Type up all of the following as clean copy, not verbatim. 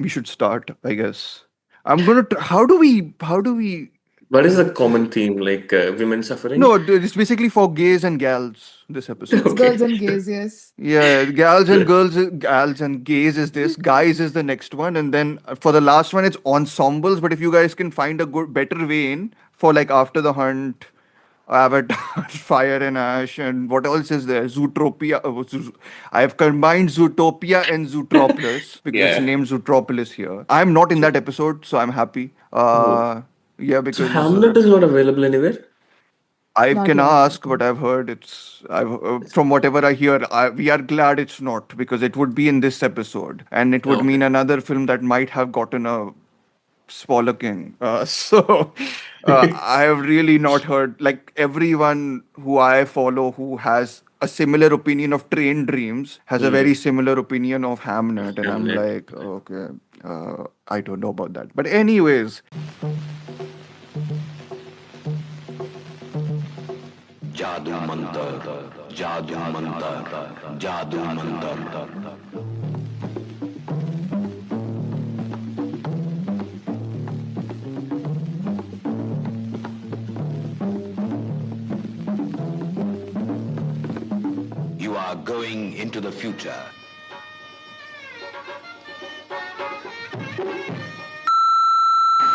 we should start, I guess. I'm gonna. How do we? What is the common theme? Like women suffering? No, it's basically for gays and gals. This It's episode. girls Okay. and gays, yes. Yeah, gals and girls, gals and gays is this. Guys is the next one, and then for the last one, it's ensembles. But if you guys can find a good, better way in for like After the Hunt, Avatar, Fire and Ash, and what else is there? Zootropia. I have combined Zootopia and Zootropolis because it's Yeah. named Zootropolis here. I'm not in So, that episode, so I'm happy. oh. Yeah, So because Hamlet is not available anywhere? I Not can yet. ask, but I've heard it's. From whatever I hear, we are glad it's not because it would be in this episode, and it would Okay. mean another film that might have gotten a spoiler king. So I have really not heard like everyone who I follow who has a similar opinion of Train Dreams has a very Hmm. similar opinion of Hamnet, and I'm Hamlet. like, okay, I don't know about that. But anyways, जादू मंतर जादू मंतर जादू Mantar You are going into the future.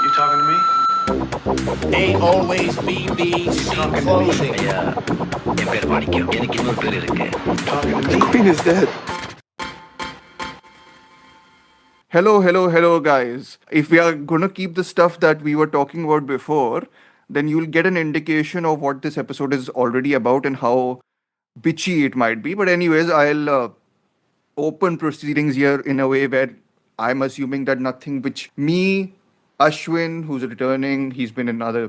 You talking to me? They always be these cheap clothing. என் பேர் மாணிக்கம் எனக்கு இன்னொரு பேர் இருக்கு Talking to me? Queen is dead. Hello, hello, hello, guys. If we are going to keep the stuff that we were talking about before, then you'll get an indication of what this episode is already about and how bitchy it might be. But, anyways, I'll open proceedings here in a way where I'm assuming that nothing which me, Ashwin, who's returning, he's been in other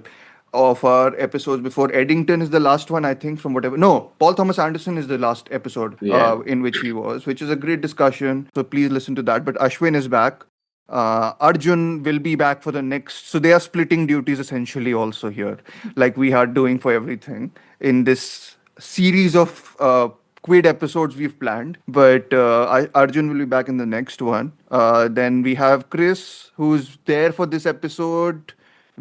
of our episodes before. Eddington is the last one, I think, from whatever. No, Paul Thomas Anderson is the last episode Yeah. in which he was, which is a great discussion. So please listen to that. But Ashwin is back. Arjun will be back for the next. So they are splitting duties essentially also here, like we are doing for everything in this series of quid episodes we've planned. But Arjun will be back in the next one. Then we have Cris, who's there for this episode.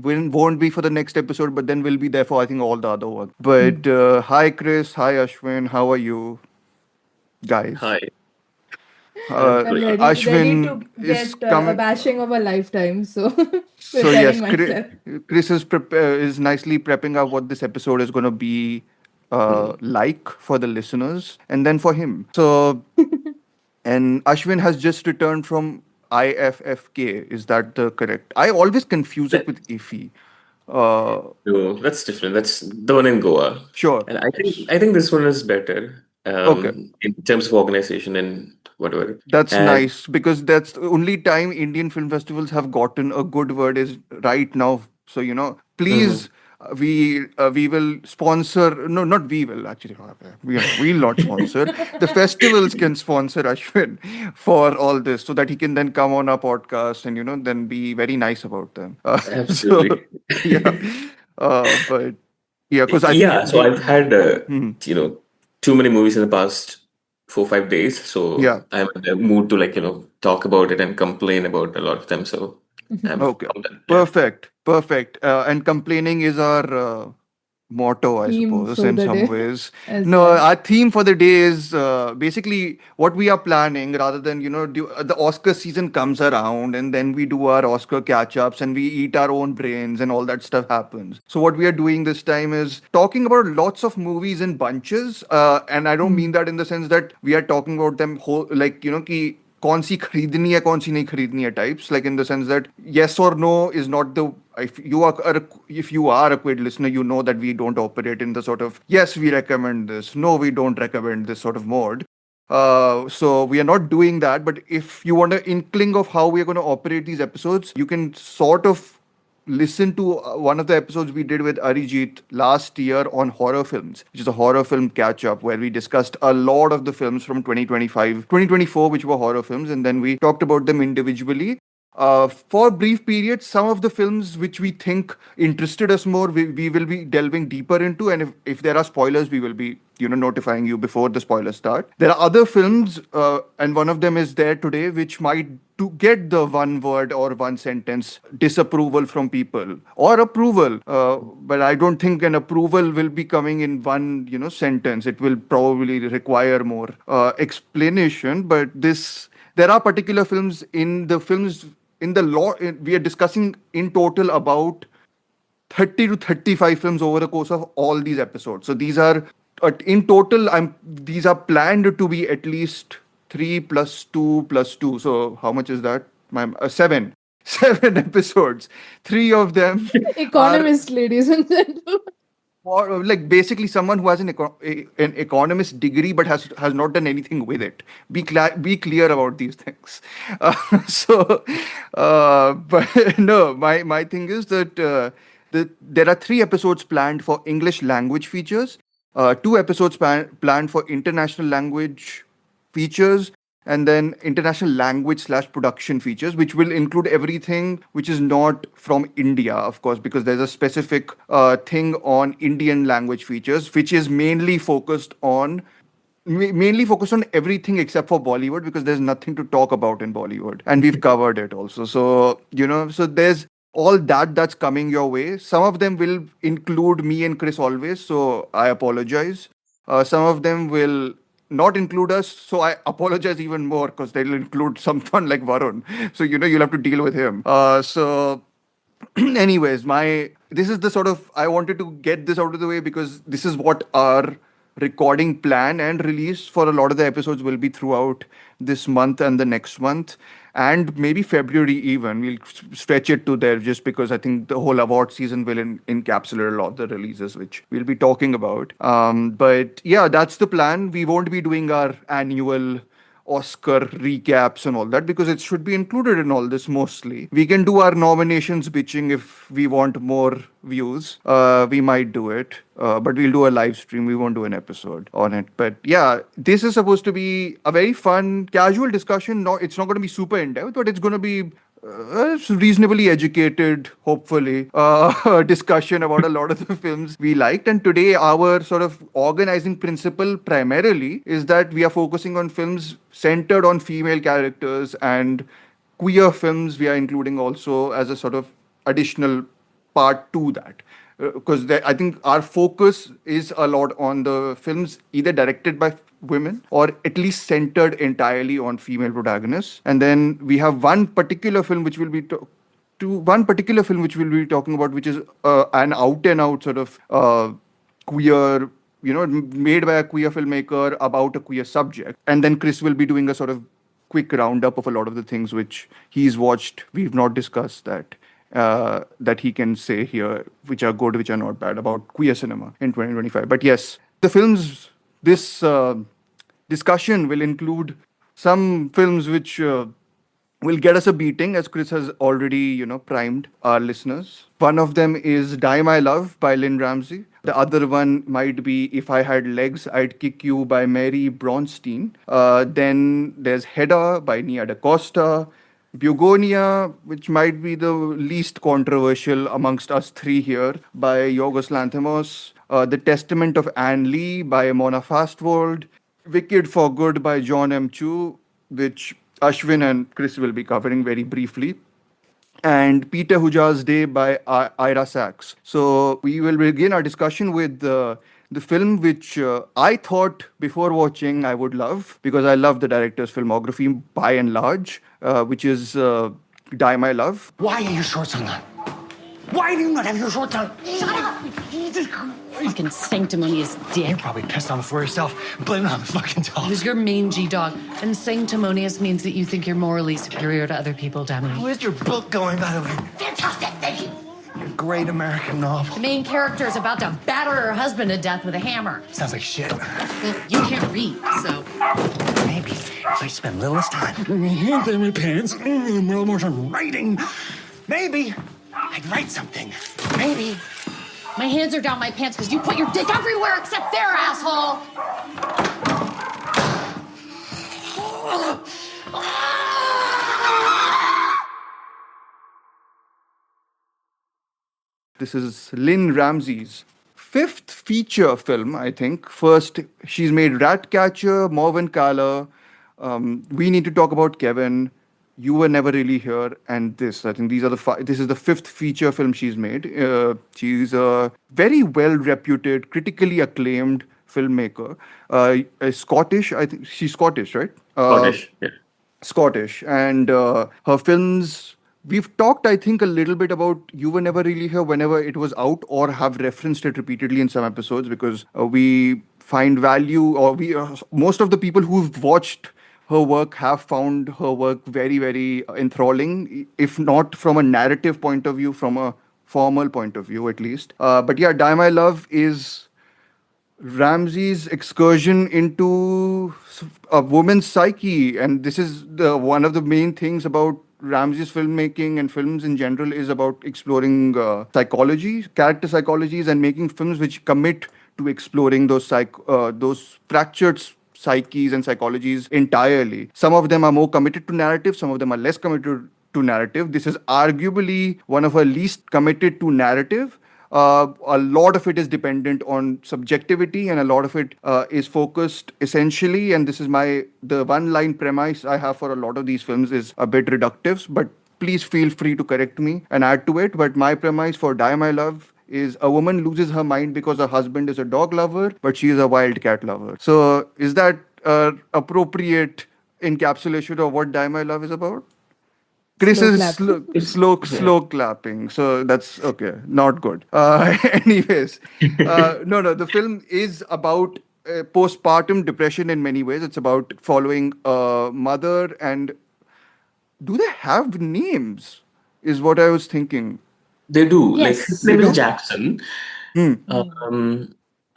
Won't be for the next episode, but then will be there for I think all the other ones. But hi Cris, hi Ashwin, how are you guys? Hi. I'm Uh, I'm great. ready Ashwin to is get a coming. bashing of a lifetime. So So preparing yes, myself. Chris is nicely prepping up what this episode is going to be Hmm. like for the listeners, and then for him. So and Ashwin has just returned from IFFK. Is that the correct? I always confuse it That, with IFI. Uh, no, that's different. That's the one in Goa. sure. And I think this one is better Okay. in terms of organization and whatever. That's And nice because that's the only time Indian film festivals have gotten a good word is right now. So mhm. please, we will sponsor. No, not we will actually. We'll not sponsor. The festivals can sponsor Ashwin for all this, so that he can then come on our podcast and then be very nice about them. So Absolutely. yeah, but yeah, because I think Yeah, so I've had Mhm. you know too many movies in the past 4 5 days, so Yeah. I'm in the mood to talk about it and complain about a lot of them. So Okay. I'm done. Yeah. Perfect. Perfect. And complaining is our motto, I Theme suppose, for in the some day ways. as No, well. our theme for the day is basically what we are planning rather than, the Oscar season comes around and then we do our Oscar catch ups and we eat our own brains and all that stuff happens. So, what we are doing this time is talking about lots of movies in bunches. And I don't mean that in the sense that we are talking about them whole, like, ki कौन सी खरीदनी है कौन सी नहीं खरीदनी है types, like in the sense that yes or no is not the if you are a quid listener, you know that we don't operate in the sort of yes we recommend this, no we don't recommend this sort of mode. So we are not doing that, but if you want an inkling of how we are going to operate these episodes, you can sort of listen to one of the episodes we did with Arijit last year on horror films, which is a horror film catch up where we discussed a lot of the films from 2025, 2024, which were horror films, and then we talked about them individually. For brief periods, some of the films which we think interested us more, we will be delving deeper into. And if there are spoilers, we will be, notifying you before the spoilers start. There are other films, and one of them is there today, which might to get the one word or one sentence disapproval from people or approval. But I don't think an approval will be coming in one, sentence. It will probably require more explanation. But there are particular films in the law. We are discussing in total about 30 to 35 films over the course of all these episodes. So these are in total, these are planned to be at least 3 plus 2 plus 2. So how much is that? Seven. Seven episodes. Three of them are Economist, ladies and gentlemen. or like basically someone who has an economist degree but has not done anything with it. Be clear about these things. So, but no, my thing is that there are 3 episodes planned for English language features, 2 episodes planned for international language features, and then international language/production features, which will include everything which is not from India, of course, because there's a specific thing on Indian language features, which is mainly focused on everything except for Bollywood, because there's nothing to talk about in Bollywood, and we've covered it also. So so there's all that's coming your way. Some of them will include me and Chris always, so I apologize. Some of them will not include us, so I apologize even more because they'll include someone like Varun. So you'll have to deal with him. So anyways, this is the sort of, I wanted to get this out of the way because this is what our recording plan and release for a lot of the episodes will be throughout this month and the next month, and maybe February even. We'll stretch it to there just because I think the whole award season will encapsulate a lot of the releases which we'll be talking about. But yeah, that's the plan. We won't be doing our annual Oscar recaps and all that because it should be included in all this mostly. We can do our nominations bitching if we want more views. We might do it, but we'll do a live stream. We won't do an episode on it. But yeah, this is supposed to be a very fun, casual discussion. No, it's not going to be super in depth, but it's going to be reasonably educated, hopefully, discussion about a lot of the films we liked. And today, our sort of organizing principle primarily is that we are focusing on films centered on female characters, and queer films we are including also as a sort of additional part to that. Because I think our focus is a lot on the films either directed by women or at least centered entirely on female protagonists. And then we have one particular film which will be talking about, which is an out and out sort of queer, made by a queer filmmaker about a queer subject. And then Chris will be doing a sort of quick roundup of a lot of the things which he's watched. We've not discussed that he can say here, which are good, which are not bad, about queer cinema in 2025. But yes, the films, this discussion will include some films which will get us a beating, as Chris has already, primed our listeners. One of them is Die My Love by Lynne Ramsay. The other one might be If I Had Legs, I'd Kick You by Mary Bronstein. Then there's Hedda by Nia DaCosta. Bugonia, which might be the least controversial amongst us three here, by Yorgos Lanthimos. The Testament of Anne Lee by Mona Fastvold. Wicked for Good by John M Chu, which Ashwin and Chris will be covering very briefly. And Peter Hujar's Day by Ira Sachs. So we will begin our discussion with the film which I thought before watching I would love, because I love the director's filmography by and large, which is Die My Love. Why are your shorts undone? Why do you not have your shorts on? Shut up! Fucking sanctimonious You're dick. probably pissed on the floor yourself. Blame it on the fucking dog. Who's your mangy dog? And sanctimonious means that you think you're morally superior to other people, Demi. How is your book going, by the way? Fantastic, thank you. Your great American novel. The main character is about to batter her husband to death with a hammer. Sounds like shit. Well, you can't read, so. Maybe if I spend a little less time in my pants, a little more time writing, maybe I'd write something. Maybe. My hands are down my pants because you put your dick everywhere except there, asshole! This is Lynne Ramsay's fifth feature film, I think. First, she's made Ratcatcher, Morven Caller, We Need to Talk About Kevin, You Were Never Really Here, and this. I think these are this is the fifth feature film she's made. She's a very well reputed, critically acclaimed filmmaker. Scottish, I think she's Scottish, right? Scottish. Yeah. Scottish, and her films. We've talked, I think, a little bit about You Were Never Really Here whenever it was out, or have referenced it repeatedly in some episodes because we find value, or we most of the people who've watched her work have found her work very, very enthralling, if not from a narrative point of view, from a formal point of view at least. But yeah, Die My Love is Ramsay's excursion into a woman's psyche, and this is the one of the main things about Ramsay's filmmaking and films in general is about exploring psychology, character psychologies, and making films which commit to exploring those fractured psyches and psychologies entirely. Some of them are more committed to narrative, some of them are less committed to narrative. This is arguably one of her least committed to narrative. A lot of it is dependent on subjectivity, and a lot of it is focused essentially. And this is the one line premise I have for a lot of these films is a bit reductive, but please feel free to correct me and add to it. But my premise for Die My Love is a woman loses her mind because her husband is a dog lover, but she is a wild cat lover. So is that appropriate encapsulation of what Die My Love is about? Chris Slow is clap. slow clapping, so that's okay. Not good. Anyways, no. The film is about postpartum depression in many ways. It's about following a mother, and do they have names? Is what I was thinking. They do. Like his Yes. They name is do. Jackson. Hmm.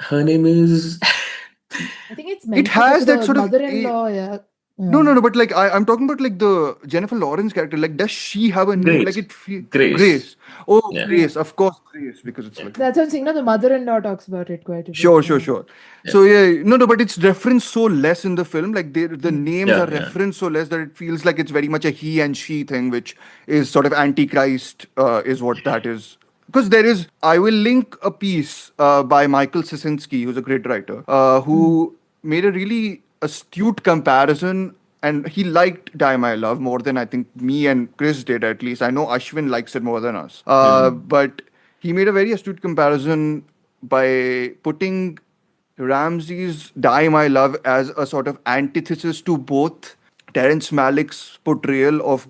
Her name is I think it's It mentioned has like that the sort of mother-in-law. Yeah. no. But like I'm talking about like the Jennifer Lawrence character. Like, does she have a name? Like Grace. it. Grace. Grace. Oh, Yeah. Yeah. Grace. Of course, Grace, because it's Yeah. like That's what I'm saying. No, the mother-in-law talks about it quite a bit. Sure. Yeah. So yeah, no, but it's referenced so less in the film. Like the names are Yeah. Yeah. referenced so less that it feels like it's very much a he and she thing, which is sort of antichrist, is what that is. Because I will link a piece by Michael Sisinski, who's a great writer, who made a really astute comparison, and he liked Die My Love more than I think me and Chris did. At least I know Ashwin likes it more than us. But he made a very astute comparison by putting Ramsay's Die My Love as a sort of antithesis to both Terrence Malick's portrayal of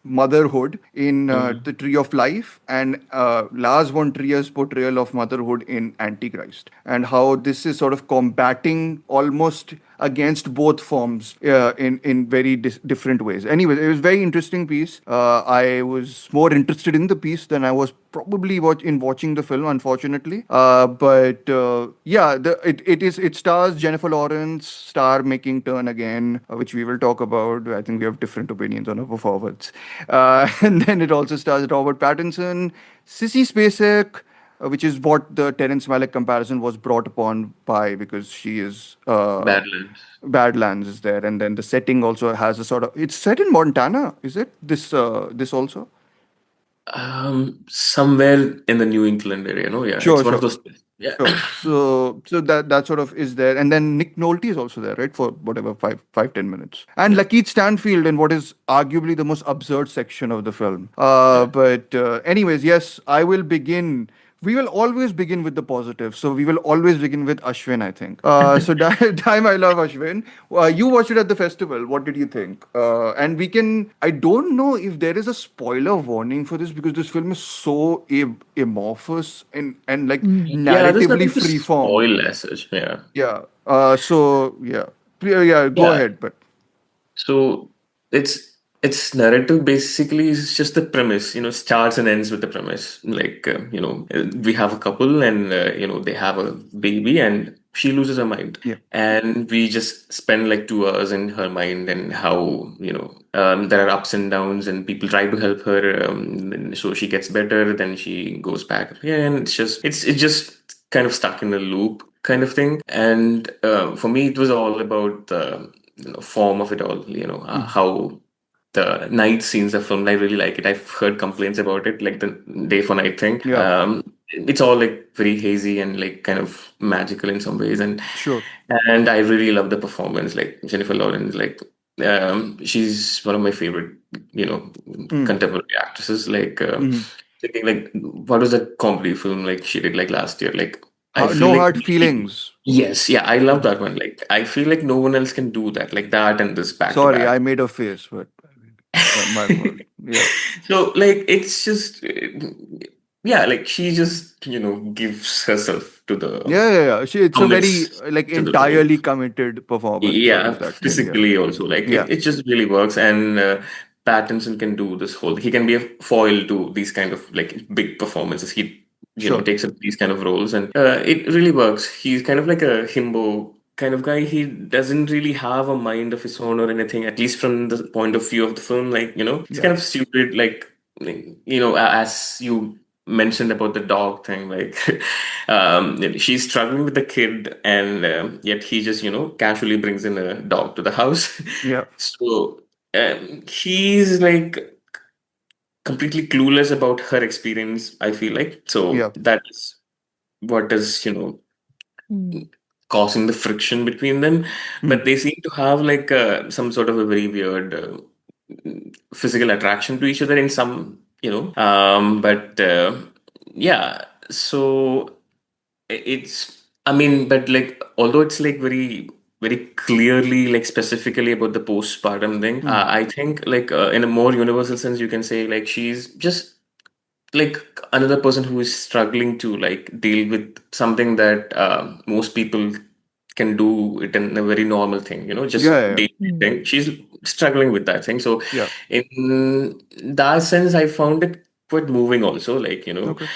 motherhood in The Tree of Life, and Lars von Trier's portrayal of motherhood in Antichrist, and how this is sort of combating almost against both forms in very different ways. Anyway, it was a very interesting piece. I was more interested in the piece than I was probably watching the film, unfortunately. But yeah, it stars Jennifer Lawrence, star making turn again, which we will talk about. I think we have different opinions on her performance. And then it also stars Robert Pattinson, Sissy Spacek, which is what the Terrence Malick comparison was brought upon by, because she is Badlands. Badlands is there, and then the setting also has a sort of, it's set in Montana, is it? This also? Somewhere in the New England area, no? Yeah, it's Sure, one of sure. those. Yeah. Sure. So that sort of is there, and then Nick Nolte is also there, right, for whatever 5-10 minutes, and Lakeith Stanfield in what is arguably the most absurd section of the film. But anyways, yes, I will begin. We will always begin with the positive, so we will always begin with Ashwin, I think. So time I love Ashwin. You watched it at the festival. What did you think? And we can. I don't know if there is a spoiler warning for this because this film is so amorphous and like Yeah, there's narratively nothing to freeform. spoil as such. Yeah. Yeah. So yeah. Yeah. Go Yeah. ahead, but So it's narrative basically is just the premise, starts and ends with the premise. Like we have a couple and they have a baby and she loses her mind. yeah. And we just spend like 2 hours in her mind and how there are ups and downs and people try to help her. And so she gets better, then she goes back again. It's just kind of stuck in a loop kind of thing. And for me, it was all about the form of it all. How the night scenes are filmed. I really like it. I've heard complaints about it, like the day for night thing. Yeah. It's all like very hazy and like kind of magical in some ways, and Sure. I really love the performance. Like Jennifer Lawrence, like she's one of my favorite contemporary actresses. Like, thinking like, what was that comedy film like she did like last year? Like, I feel No like hard feelings. yes, yeah, I love that one. Like, I feel like no one else can do that. Like that and this back to Sorry, I back. made a face, but my fault. Yeah. So like it's just yeah, like she just gives herself to the Yeah. It's a very fullest like to the role. entirely committed performance. What Yeah, is that thing? Yeah. physically also like Yeah. it just really works. And Pattinson can do this whole. He can be a foil to these kind of like big performances. He Sure. takes up these kind of roles, and it really works. He's kind of like a himbo kind of guy. He doesn't really have a mind of his own or anything, at least from the point of view of the film. Like, it's Yeah. kind of stupid. Like, as you mentioned about the dog thing, like she's struggling with the kid, and yet he just casually brings in a dog to the house. Yeah. So he's like completely clueless about her experience, I feel like. So Yeah. that's what is Mm. causing the friction between them. Hmm. But they seem to have like some sort of a very weird physical attraction to each other in some, but yeah. So it's, I mean, but like, although it's like very, very clearly, like specifically about the postpartum thing, I think like in a more universal sense, you can say like she's just like another person who is struggling to like deal with something that most people can do it in a very normal thing, just Yeah. daily Mm. thing. She's struggling with that thing. So Yeah. in that sense, I found it quite moving also. Like, Okay.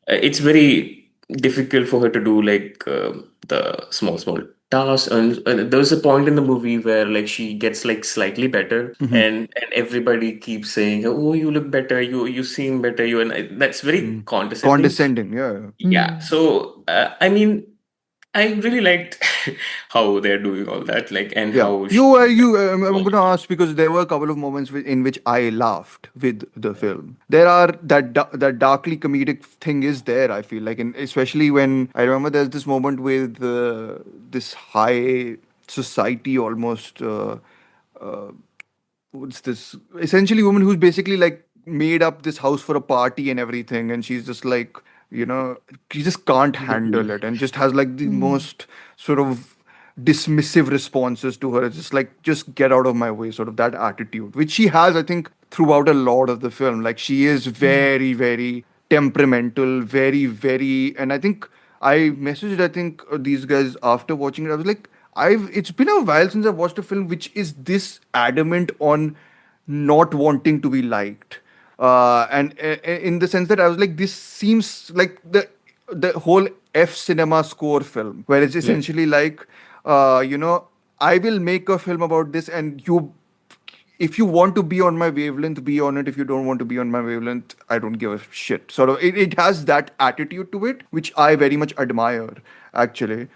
it's very difficult for her to do like the small tasks. And there's a point in the movie where like she gets like slightly better, and everybody keeps saying, oh, you look better, you seem better, you, and that's very condescending. Condescending. Yeah. Yeah. So I mean, I really liked how they're doing all that, like, and Yeah, how you. she You. I'm going to ask because there were a couple of moments in which I laughed with the film. There are that darkly comedic thing is there. I feel like, and especially when I remember there's this moment with this high society almost. What's this? Essentially, woman who's basically like made up this house for a party and everything, and she's just like, she just can't handle it, and just has like the Mm. most sort of dismissive responses to her. It's just like, just get out of my way, sort of that attitude, which she has, I think, throughout a lot of the film. Like, she is very, very temperamental, very, very, and I think I messaged, I think, these guys after watching it. I was like, it's been a while since I've watched a film which is this adamant on not wanting to be liked. And in the sense that I was like, this seems like the whole F cinema score film, where it's yeah. essentially like, I will make a film about this, and if you want to be on my wavelength, be on it. If you don't want to be on my wavelength, I don't give a shit. Sort of, it has that attitude to it, which I very much admire, actually.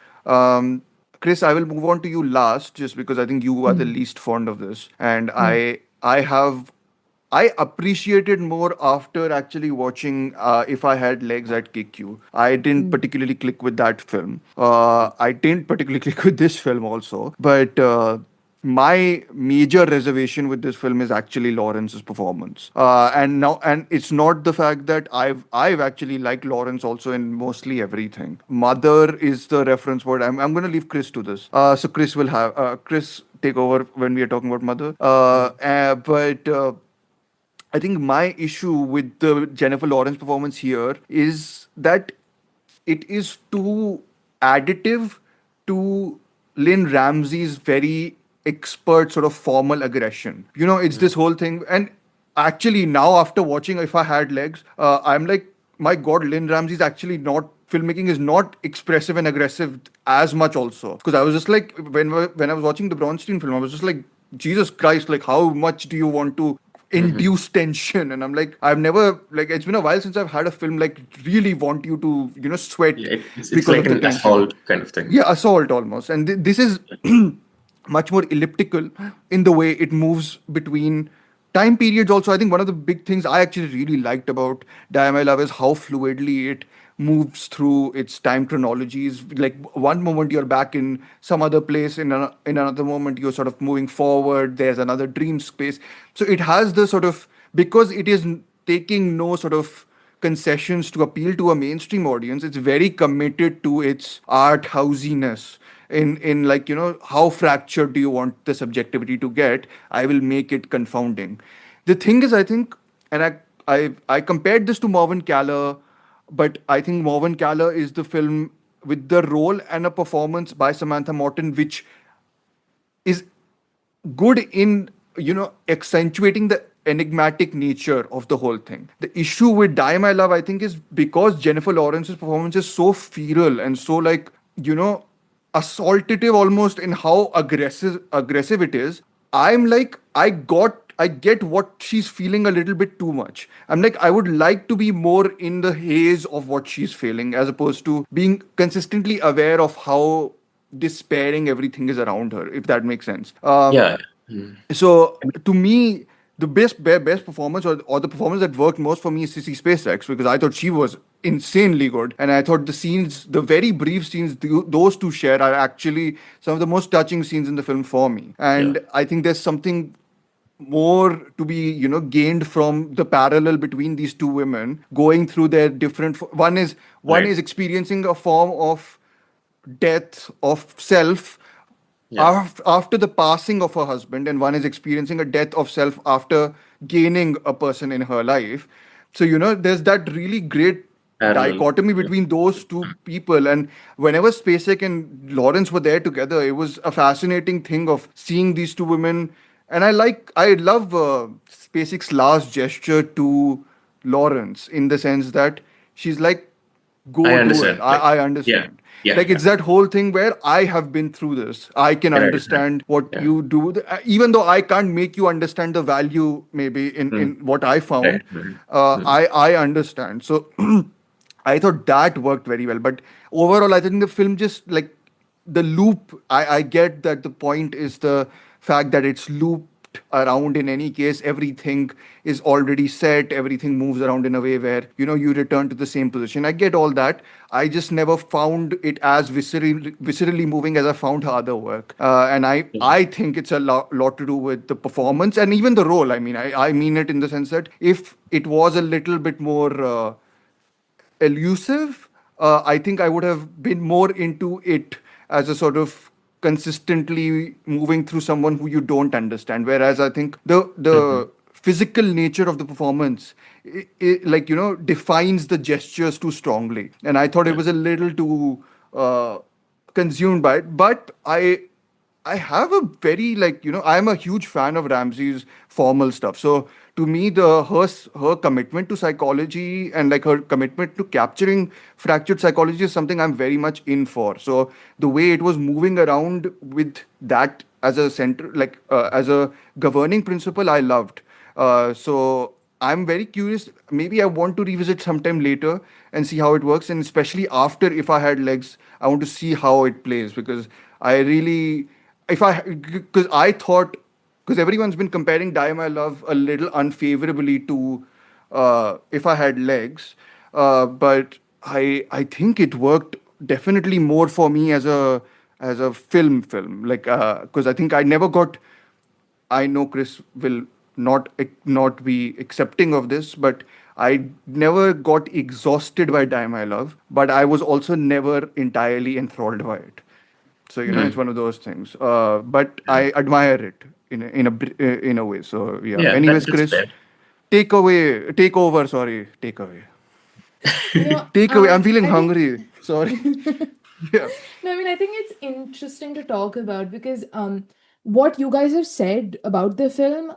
Chris, I will move on to you last, just because I think you are the Mm. least fond of this, and Yeah. I appreciated more after actually watching If I Had Legs, I'd Kick You. I didn't Mm. particularly click with that film. I didn't particularly click with this film also. But my major reservation with this film is actually Lawrence's performance. And it's not the fact that I've actually liked Lawrence also in mostly everything. Mother is the reference word. I'm going to leave Chris to this. So Chris will have Chris take over when we are talking about Mother. But I think my issue with the Jennifer Lawrence performance here is that it is too additive to Lynne Ramsay's very expert sort of formal aggression. It's this whole thing. And actually, now after watching If I Had Legs, I'm like, my God, Lynne Ramsay's actually not. Filmmaking is not expressive and aggressive as much, also. Because I was just like, when I was watching the Bronstein film, I was just like, Jesus Christ, like, how much do you want to induce tension? And I'm like, I've never, like, it's been a while since I've had a film like really want you to sweat Yeah, it's because like of the an tension. assault kind of thing. Yeah, assault almost. And this is much more elliptical in the way it moves between time periods also. I think one of the big things I actually really liked about Die My Love is how fluidly it moves through its time chronologies. Like one moment you're back in some other place, in another moment you're sort of moving forward. There's another dream space. So it has the sort of, because it is taking no sort of concessions to appeal to a mainstream audience. It's very committed to its art housiness. In like, how fractured do you want the subjectivity to get? I will make it confounding. The thing is, I think, and I compared this to Morven Caller, but I think Morven Caller is the film with the role and a performance by Samantha Morton, which is good in accentuating the enigmatic nature of the whole thing. The issue with Die My Love, I think, is because Jennifer Lawrence's performance is so feral and so, like, assaultative almost in how aggressive it is. I'm like, I get what she's feeling a little bit too much. I'm like, I would like to be more in the haze of what she's feeling, as opposed to being consistently aware of how despairing everything is around her, if that makes sense. Yeah. So to me, the best performance, or the performance that worked most for me, is Sissy SpaceX, because I thought she was insanely good, and I thought the scenes, the very brief scenes those two share, are actually some of the most touching scenes in the film for me. And Yeah. I think there's something more to be gained from the parallel between these two women going through their different one Right. is experiencing a form of death of self Yeah. after the passing of her husband, and one is experiencing a death of self after gaining a person in her life. So there's that really great Parallel. dichotomy Yeah. between those two people. And whenever Spacek and Lawrence were there together, it was a fascinating thing of seeing these two women. And I love Spacek's last gesture to Lawrence, in the sense that she's like, I go do it. understand. Like, I yeah. understand. Yeah. Like, Yeah. it's that whole thing where I have been through this. I can Can understand. understand what Yeah. you do. Even though I can't make you understand the value, maybe in what I Right. found, Right. I understand. So I thought that worked very well. But overall, I think the film just, like, the loop. I get that the point is the fact that it's looped around. In any case, everything is already set, everything moves around in a way where you return to the same position. I get all that. I just never found it as viscerally moving as I found her other work. And I think it's a lot to do with the performance and even the role. I mean, I mean it in the sense that if it was a little bit more elusive, I think I would have been more into it as a sort of consistently moving through someone who you don't understand. Whereas I think the physical nature of the performance, like, defines the gestures too strongly, and I thought it Yeah. was a little too consumed by it. But I have a very, like, I'm a huge fan of Ramsey's formal stuff. So to me, her commitment to psychology and, like, her commitment to capturing fractured psychology is something I'm very much in for. So the way it was moving around with that as a center, like, as a governing principle, I loved. So I'm very curious. Maybe I want to revisit sometime later and see how it works, and especially after If I Had Legs, I want to see how it plays, because I really, if I, because I thought, because everyone's been comparing Die My Love a little unfavorably to If I Had Legs, but I think it worked definitely more for me as a film, like, because I think I never got. I know Chris will not be accepting of this, but I never got exhausted by Die My Love, but I was also never entirely enthralled by it. So it's one of those things. But I admire it in a way. So yeah. Yeah. Anyways, That's Chris, fair. take over. Sorry, take away. You know, Take away. I'm feeling I think hungry. Sorry. Yeah. no, I mean, I think it's interesting to talk about because what you guys have said about the film,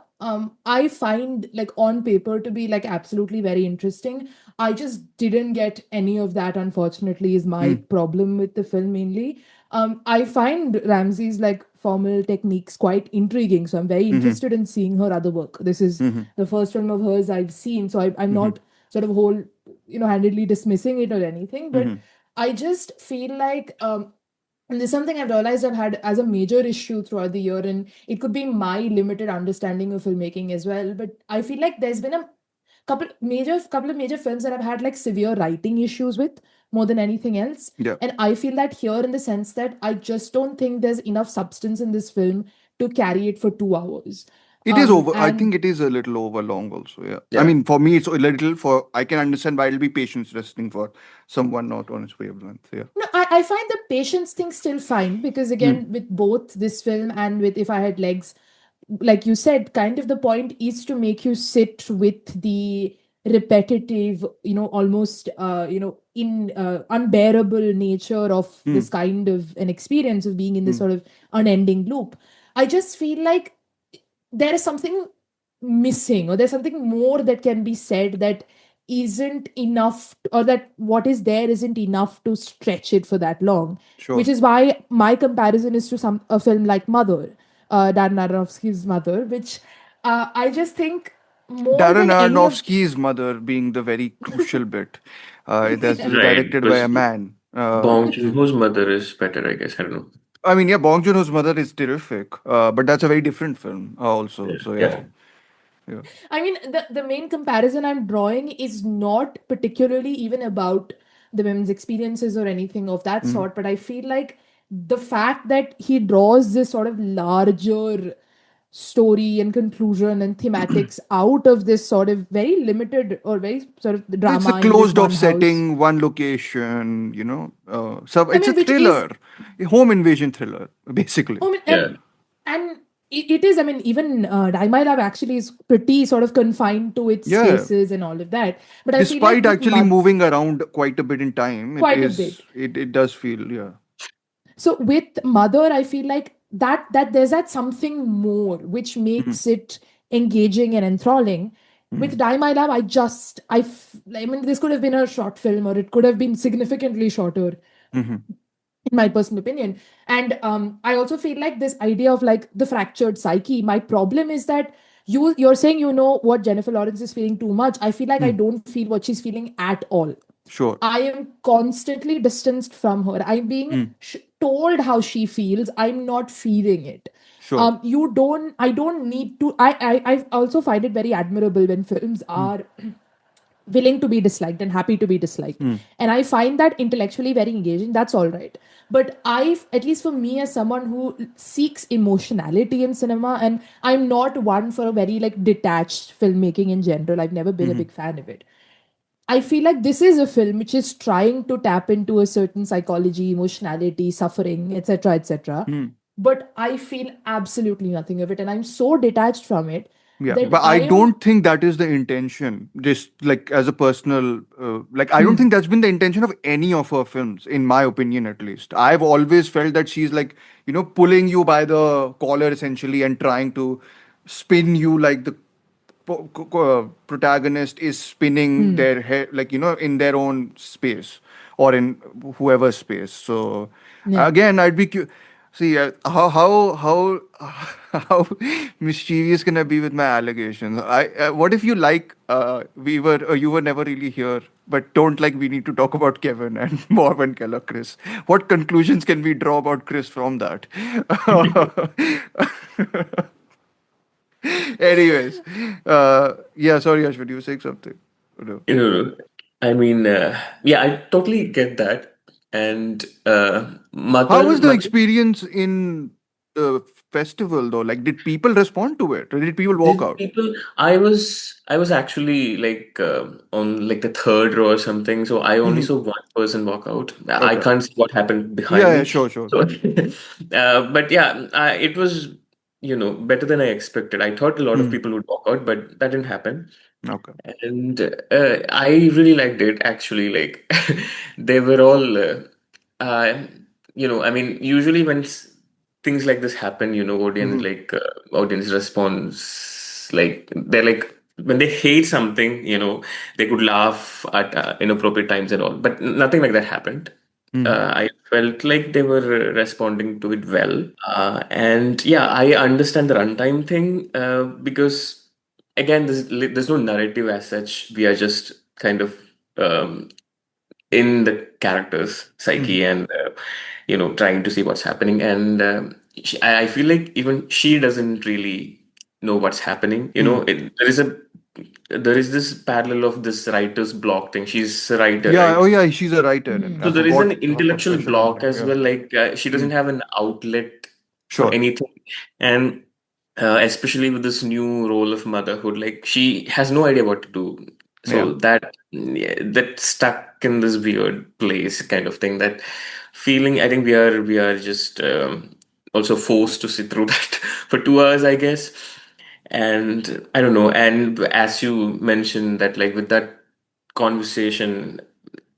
I find like on paper to be like absolutely very interesting. I just didn't get any of that, unfortunately, is my Mm. problem with the film mainly. I find Ramsey's like formal techniques quite intriguing, so I'm very Mm-hmm. interested in seeing her other work. This is Mm-hmm. the first film of hers I've seen, so I'm Mm-hmm. not sort of whole, handedly dismissing it or anything, but Mm-hmm. I just feel like and there's something I've realized I've had as a major issue throughout the year, and it could be my limited understanding of filmmaking as well. But I feel like there's been a couple of major films that I've had like severe writing issues with more than anything else. Yeah. And I feel that here, in the sense that I just don't think there's enough substance in this film to carry it for 2 hours. It is over. I And think it is a little over long also. Yeah. I Yeah. mean, for me, it's a little for, I can understand why it'll be patience resting for someone not on its wavelength. Yeah. no, I find the patience thing still fine, because Hmm. again, with both this film and with If I Had Legs, like you said, kind of the point is to make you sit with the repetitive, almost, in unbearable nature of Hmm. this kind of an experience of being in this Hmm. sort of unending loop. I just feel like there is something missing, or there's something more that can be said that isn't enough, or that what is there isn't enough to stretch it for that long, which Sure. is why my comparison is to a film like Mother, Dan Aronofsky's Mother, which I just think more Darren than any of Aronofsky's mother being the very crucial bit. That's Right. directed by a Because man. Bong Joon-ho's mother is better, I guess. I don't know. I mean, yeah, Bong Joon-ho's mother is terrific, but that's a very different film also. So yeah, Yeah. yeah. I mean, the main comparison I'm drawing is not particularly even about the women's experiences or anything of that Mm. sort, but I feel like the fact that he draws this sort of larger story and conclusion and thematics out of this sort of very limited or very sort of It's a drama in this closed off one house. setting, one location, so I it's a mean, which is, thriller, a home invasion thriller, basically. I mean, Yeah. and it is, I mean, even Die My Love actually is pretty sort of confined to its Yeah. spaces and all of that. But I feel like Despite with actually moving around quite a bit in time, quite a bit. it does feel, yeah. So with Mother, I feel like that there's that something more which Mhm. makes it engaging and enthralling. With Mhm. Die My Love, I mean, this could have been a short film, or it could have been significantly shorter, Mhm. in my personal opinion. And I also feel like this idea of like the fractured psyche. My problem is that you're saying what Jennifer Lawrence is feeling too much. I feel like I Mm. don't feel what she's feeling at all. Sure. I am constantly distanced from her. I'm being Mm. told how she feels. I'm not feeling it. Sure. I don't need to. I also find it very admirable when films Mm. are willing to be disliked and happy to be disliked. Mm. And I find that intellectually very engaging. That's all right. But at least for me, as someone who seeks emotionality in cinema, and I'm not one for a very like detached filmmaking in general, I've never been a Mhm. big fan of it. I feel like this is a film which is trying to tap into a certain psychology, emotionality, suffering, etc., etc. Mm. But I feel absolutely nothing of it, and I'm so detached from it Yeah, that but I I am don't think that is the intention. Just like as a personal, I don't hmm, think that's been the intention of any of her films, in my opinion, at least. I've always felt that she's like, pulling you by the collar essentially and trying to spin you like the protagonist is spinning hmm, their head, like, in their own space or in whoever's space. So yeah. again, I'd be see how how mischievous can I be with my allegations? What if you like you were never really here, but don't like we need to talk about Kevin and Morven Keller, Chris. What conclusions can we draw about Chris from that? Anyways, yeah, sorry, Ashwin, you were saying something. No. You know, I mean, yeah, I totally get that. And How was the mother, experience in the festival though? Like, did people respond to it, or did people walk did out? people? I was actually like on like the third row or something, so I only Hmm. saw one person walk out. I Okay. can't see what happened Yeah, behind yeah, me. sure, sure. So, but yeah, it was better than I expected. I thought a lot of Hmm. people would walk out, but that didn't happen. Okay. And I really liked it actually. Like they were all, uh, I mean, usually when things like this happen, Hmm. audience response, like they're like when they hate something, they could laugh at inappropriate times and all, but nothing like that happened. Hmm. I felt like they were responding to it well. And yeah, I understand the runtime thing because, again, there's no narrative as such. We are just kind of um, in the character's Hmm. psyche and, trying to see what's happening. And I feel like even she doesn't really know what's happening. Hmm. There is a there is this parallel of this writer's block thing. She's a writer, Yeah. right? Oh, yeah. She's a writer. And So I there is an forgot her intellectual profession and block everything. as Yeah. well. Like she doesn't have an outlet for Sure. anything, and especially with this new role of motherhood, like she has no idea what to do. Yeah. So that stuck in this weird place, kind of thing. That feeling, I think we are just also forced to sit through that for 2 hours, I guess. And I don't know. And as you mentioned that, like with that conversation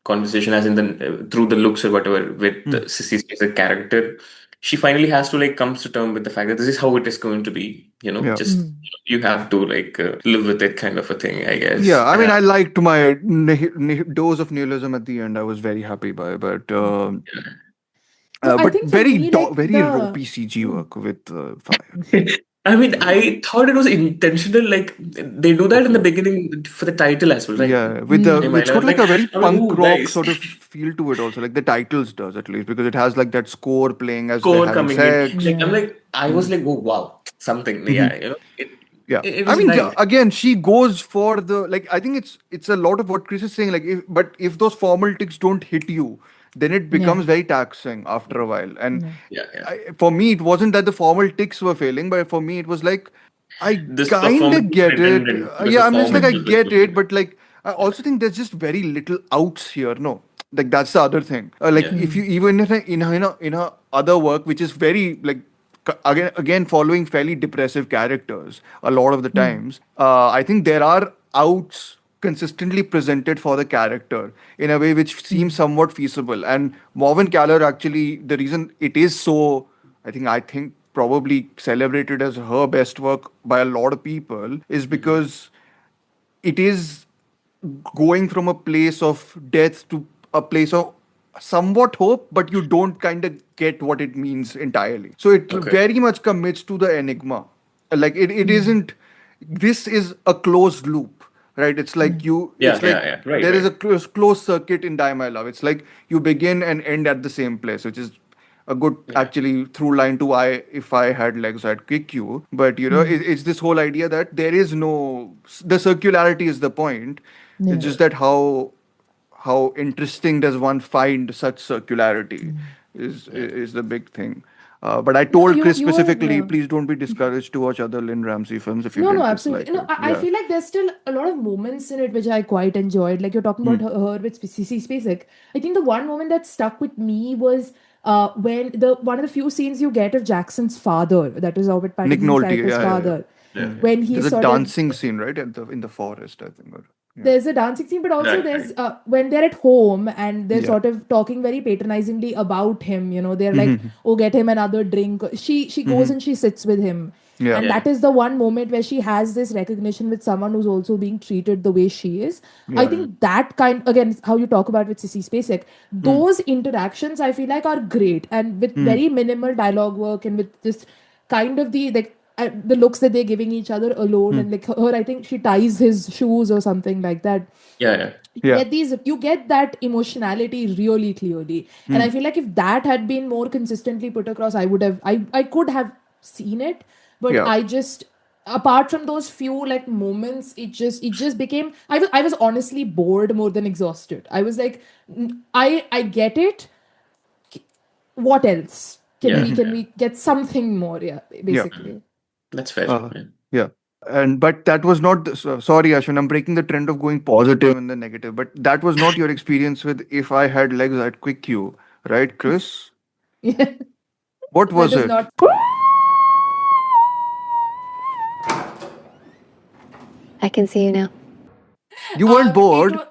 conversation as in the through the looks or whatever with Hmm. Sissy's as a character, she finally has to like comes to term with the fact that this is how it is going to be, Yeah. just you have to like live with it, kind of a thing, I guess. Yeah, I mean, I liked my dose of nihilism at the end. I was very happy by, No, I but think for me, like very the ropey CG work with fire. I mean, I thought it was intentional. Like they do that in the Okay. beginning for the title as well, right? Yeah, with the Am I it's got like like, a very I'm like, punk ooh, rock nice sort of feel to it also, like the titles does at least because it has like that score playing as they're score having coming in. sex. Like I'm yeah. like, I was like, oh wow, something. Yeah, it Yeah, it I was mean, nice. again, she goes for the like. I think it's a lot of what Chris is saying. Like, if those formal ticks don't hit you, then it becomes Yeah. very taxing after a while. And Yeah. Yeah, yeah. for me, it wasn't that the formal ticks were failing, but for me, it was like I This kind of performance is get it. redundant because the Yeah, I'm just like format I was like get it, good. but like I also think there's just very little outs here. No, like that's the other thing. Like Yeah. if you even in a other work which is very like again following fairly depressive characters a lot of the times, I think there are outs consistently presented for the character in a way which seems somewhat feasible. And Morven Caller, actually, the reason it is so, I think probably celebrated as her best work by a lot of people is because it is going from a place of death to a place of somewhat hope, but you don't kind of get what it means entirely. So it Okay. very much commits to the enigma. Like it isn't, this is a closed loop, right? It's like Yeah, it's yeah, like yeah. Right, there is right. a closed circuit in Die My Love. It's like you begin and end at the same place, which is a good Yeah. actually through line to I if I had legs I'd kick you. But it's this whole idea that there is no, the circularity is the point. It's Yeah. just that how interesting does one find such circularity Yeah. is the big thing. But I No, told Chris you are specifically, please don't be discouraged to watch other Lynne Ramsay films if you no, no, didn't absolutely. dislike No, it. I Yeah. feel like there's still a lot of moments in it which I quite enjoyed. Like you're talking Hmm. about her with CC Spacek. I think the one moment that stuck with me was when the one of the few scenes you get of Jackson's father, that is Robert Nick Pattinson's Nolte. character's Yeah, yeah, yeah. father, Yeah. Hmm. when he There's a sort of dancing scene, right, in the forest, I think. Yeah. there's a dancing scene, but also Right, there's right. when they're at home and they're Yeah. sort of talking very patronizingly about him. They're like, Mhm. "Oh, get him another drink." She goes Mhm. and she sits with him, Yeah. and Yeah. that is the one moment where she has this recognition with someone who's also being treated the way she is. I Yeah. think that kind again, how you talk about with Sissy Spacek, Hmm. those interactions I feel like are great and with Hmm. very minimal dialogue work and with just kind of the looks that they're giving each other alone Hmm. and like her I think she ties his shoes or something like that. Yeah, yeah. Yeah. You get that emotionality really clearly, and Hmm. I feel like if that had been more consistently put across, I could have seen it, but Yeah. I just apart from those few like moments, it just became I was honestly bored more than exhausted. I was like, I get it. What else can Yeah. we Mhm. can we get something more? Yeah, Yeah. basically. That's fair. Uh, Yeah. yeah. And but that was not sorry, Ashwin, I'm breaking the trend of going positive and then negative, but that was not your experience with If I Had Legs I'd Quick You, right, Chris? Yeah, What that was is it? not. I can see you now. You weren't It bored. was.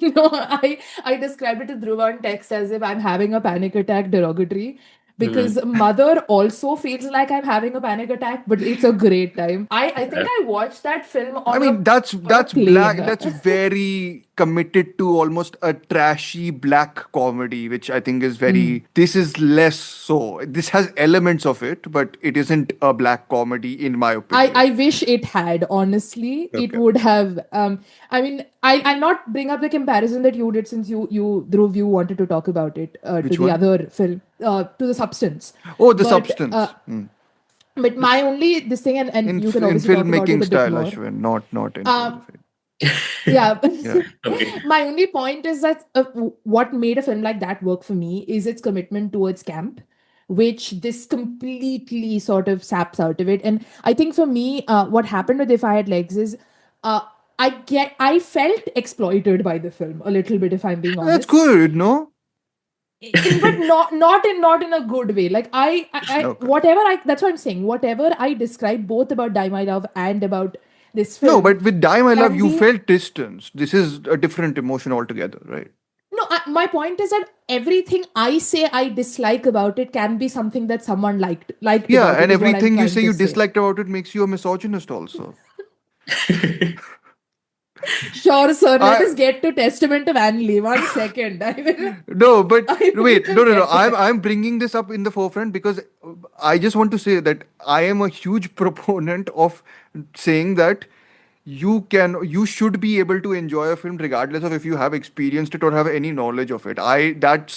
No, I described it to Dhruv on text as if I'm having a panic attack derogatory because Mhm. mother also feels like I'm having a panic attack, but it's a great time. I think Yeah. I watched that film I on a mean, that's on a that's plane. black. That's very committed to almost a trashy black comedy, which I think is Mm. very. This is less so. This has elements of it, but it isn't a black comedy, in my opinion. I wish it had, honestly. It Okay. would have I mean I'll not bring up the comparison that you did since you Dhruv you wanted to talk about it to Which the one? other film to the substance. Oh, The But Substance. Hmm. But my only this thing, and you can in obviously talk about it filmmaking a bit style, more. Ashwin, not in real Um, life. yeah. Yeah. Okay. My only point is that what made a film like that work for me is its commitment towards camp, which this completely sort of saps out of it. And I think for me, what happened with If I Had Legs is, uh, I felt exploited by the film a little bit, if I'm being That's honest. good, no? But not in a good way. Like Okay. whatever I that's what I'm saying. Whatever I describe both about Die My Love and about this No, film but with Die My Love, can you be. felt distance. This is a different emotion altogether, right? No, my point is that everything I say I dislike about it can be something that someone liked Yeah, about it, and is what I'm everything you trying say to you say. disliked about it makes you a misogynist also. Sure, sir. Let us I get to Testament of Anley. 1 second. No, but I wait, will no. get I'm there. I'm bringing this up in the forefront because I just want to say that I am a huge proponent of saying that you should be able to enjoy a film regardless of if you have experienced it or have any knowledge of it. I that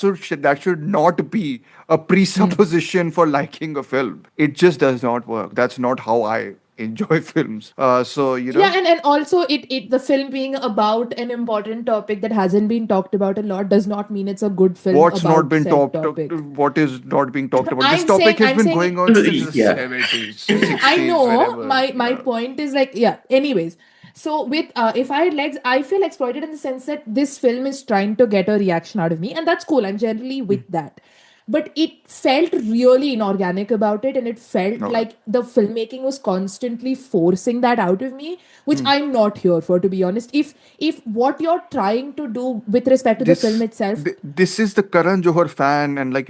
should not be a presupposition for liking a film. It just does not work. That's not how I enjoy films. So Yeah, and also it the film being about an important topic that hasn't been talked about a lot does not mean it's a good film what's not about been said talked, topic. what is not being talked about. This I'm topic saying has I'm been saying going on since the Yeah. 70s, I 60s, know wherever. my Yeah. point is like, yeah, anyways. So with If I Had Legs, I feel exploited in the sense that this film is trying to get a reaction out of me, and that's cool. I'm generally with that. But it felt really inorganic about it, and it felt Okay. like the filmmaking was constantly forcing that out of me, which I'm not here for, to be honest. If what you're trying to do with respect to the film itself. This is the Karan Johar fan and the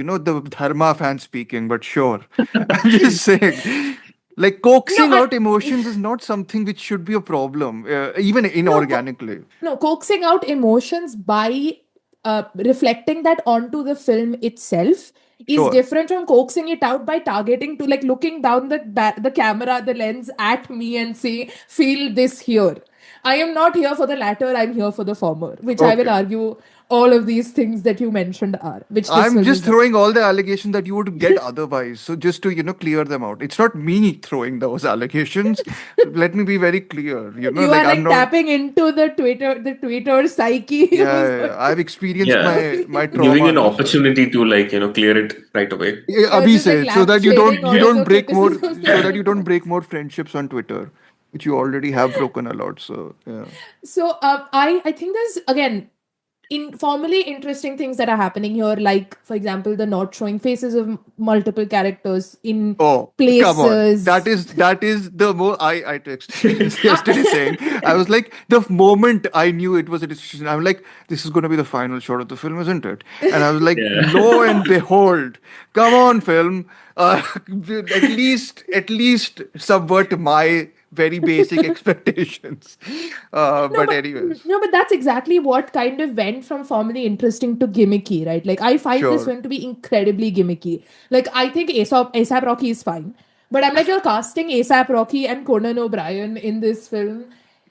Dharma fan speaking, but sure. I'm just saying, like No, coaxing out emotions is not something which should be a problem, even no inorganically. no coaxing out emotions by reflecting that onto the film itself is Sure. different from coaxing it out by targeting to, like, looking down the camera, the lens at me and say, feel this here. I am not here for the latter, I'm here for the former, which I will Okay. argue all of these things that you mentioned are, which this I'm film just is not. throwing all the allegations that you would get otherwise. So just to, clear them out. It's not me throwing those allegations. Let me be very clear. You are I'm like not. tapping into the Twitter psyche. I've experienced Yeah. my Giving trauma an as well. opportunity to clear it right away. Yeah, You're Abhi just like said so that lampshading you all of don't your break more criticisms. so that you don't break more friendships on Twitter, which you already have broken a lot. So yeah. So I think there's, again, informally interesting things that are happening here, like for example the not showing faces of multiple characters in Oh, come on. That places. is that is the I texted Chris yesterday saying I- I was like the moment I knew it was a decision, I'm like, this is gonna be the final shot of the film, isn't it? And I was like, Yeah. lo and behold, come on, film. At least subvert my very basic expectations. no, But anyways, but that's exactly what kind of went from formally interesting to gimmicky, right? Like I find this sure. film to be incredibly gimmicky. Like I think ASAP Rocky is fine, but I'm like, you're casting ASAP Rocky and Conan O'Brien in this film.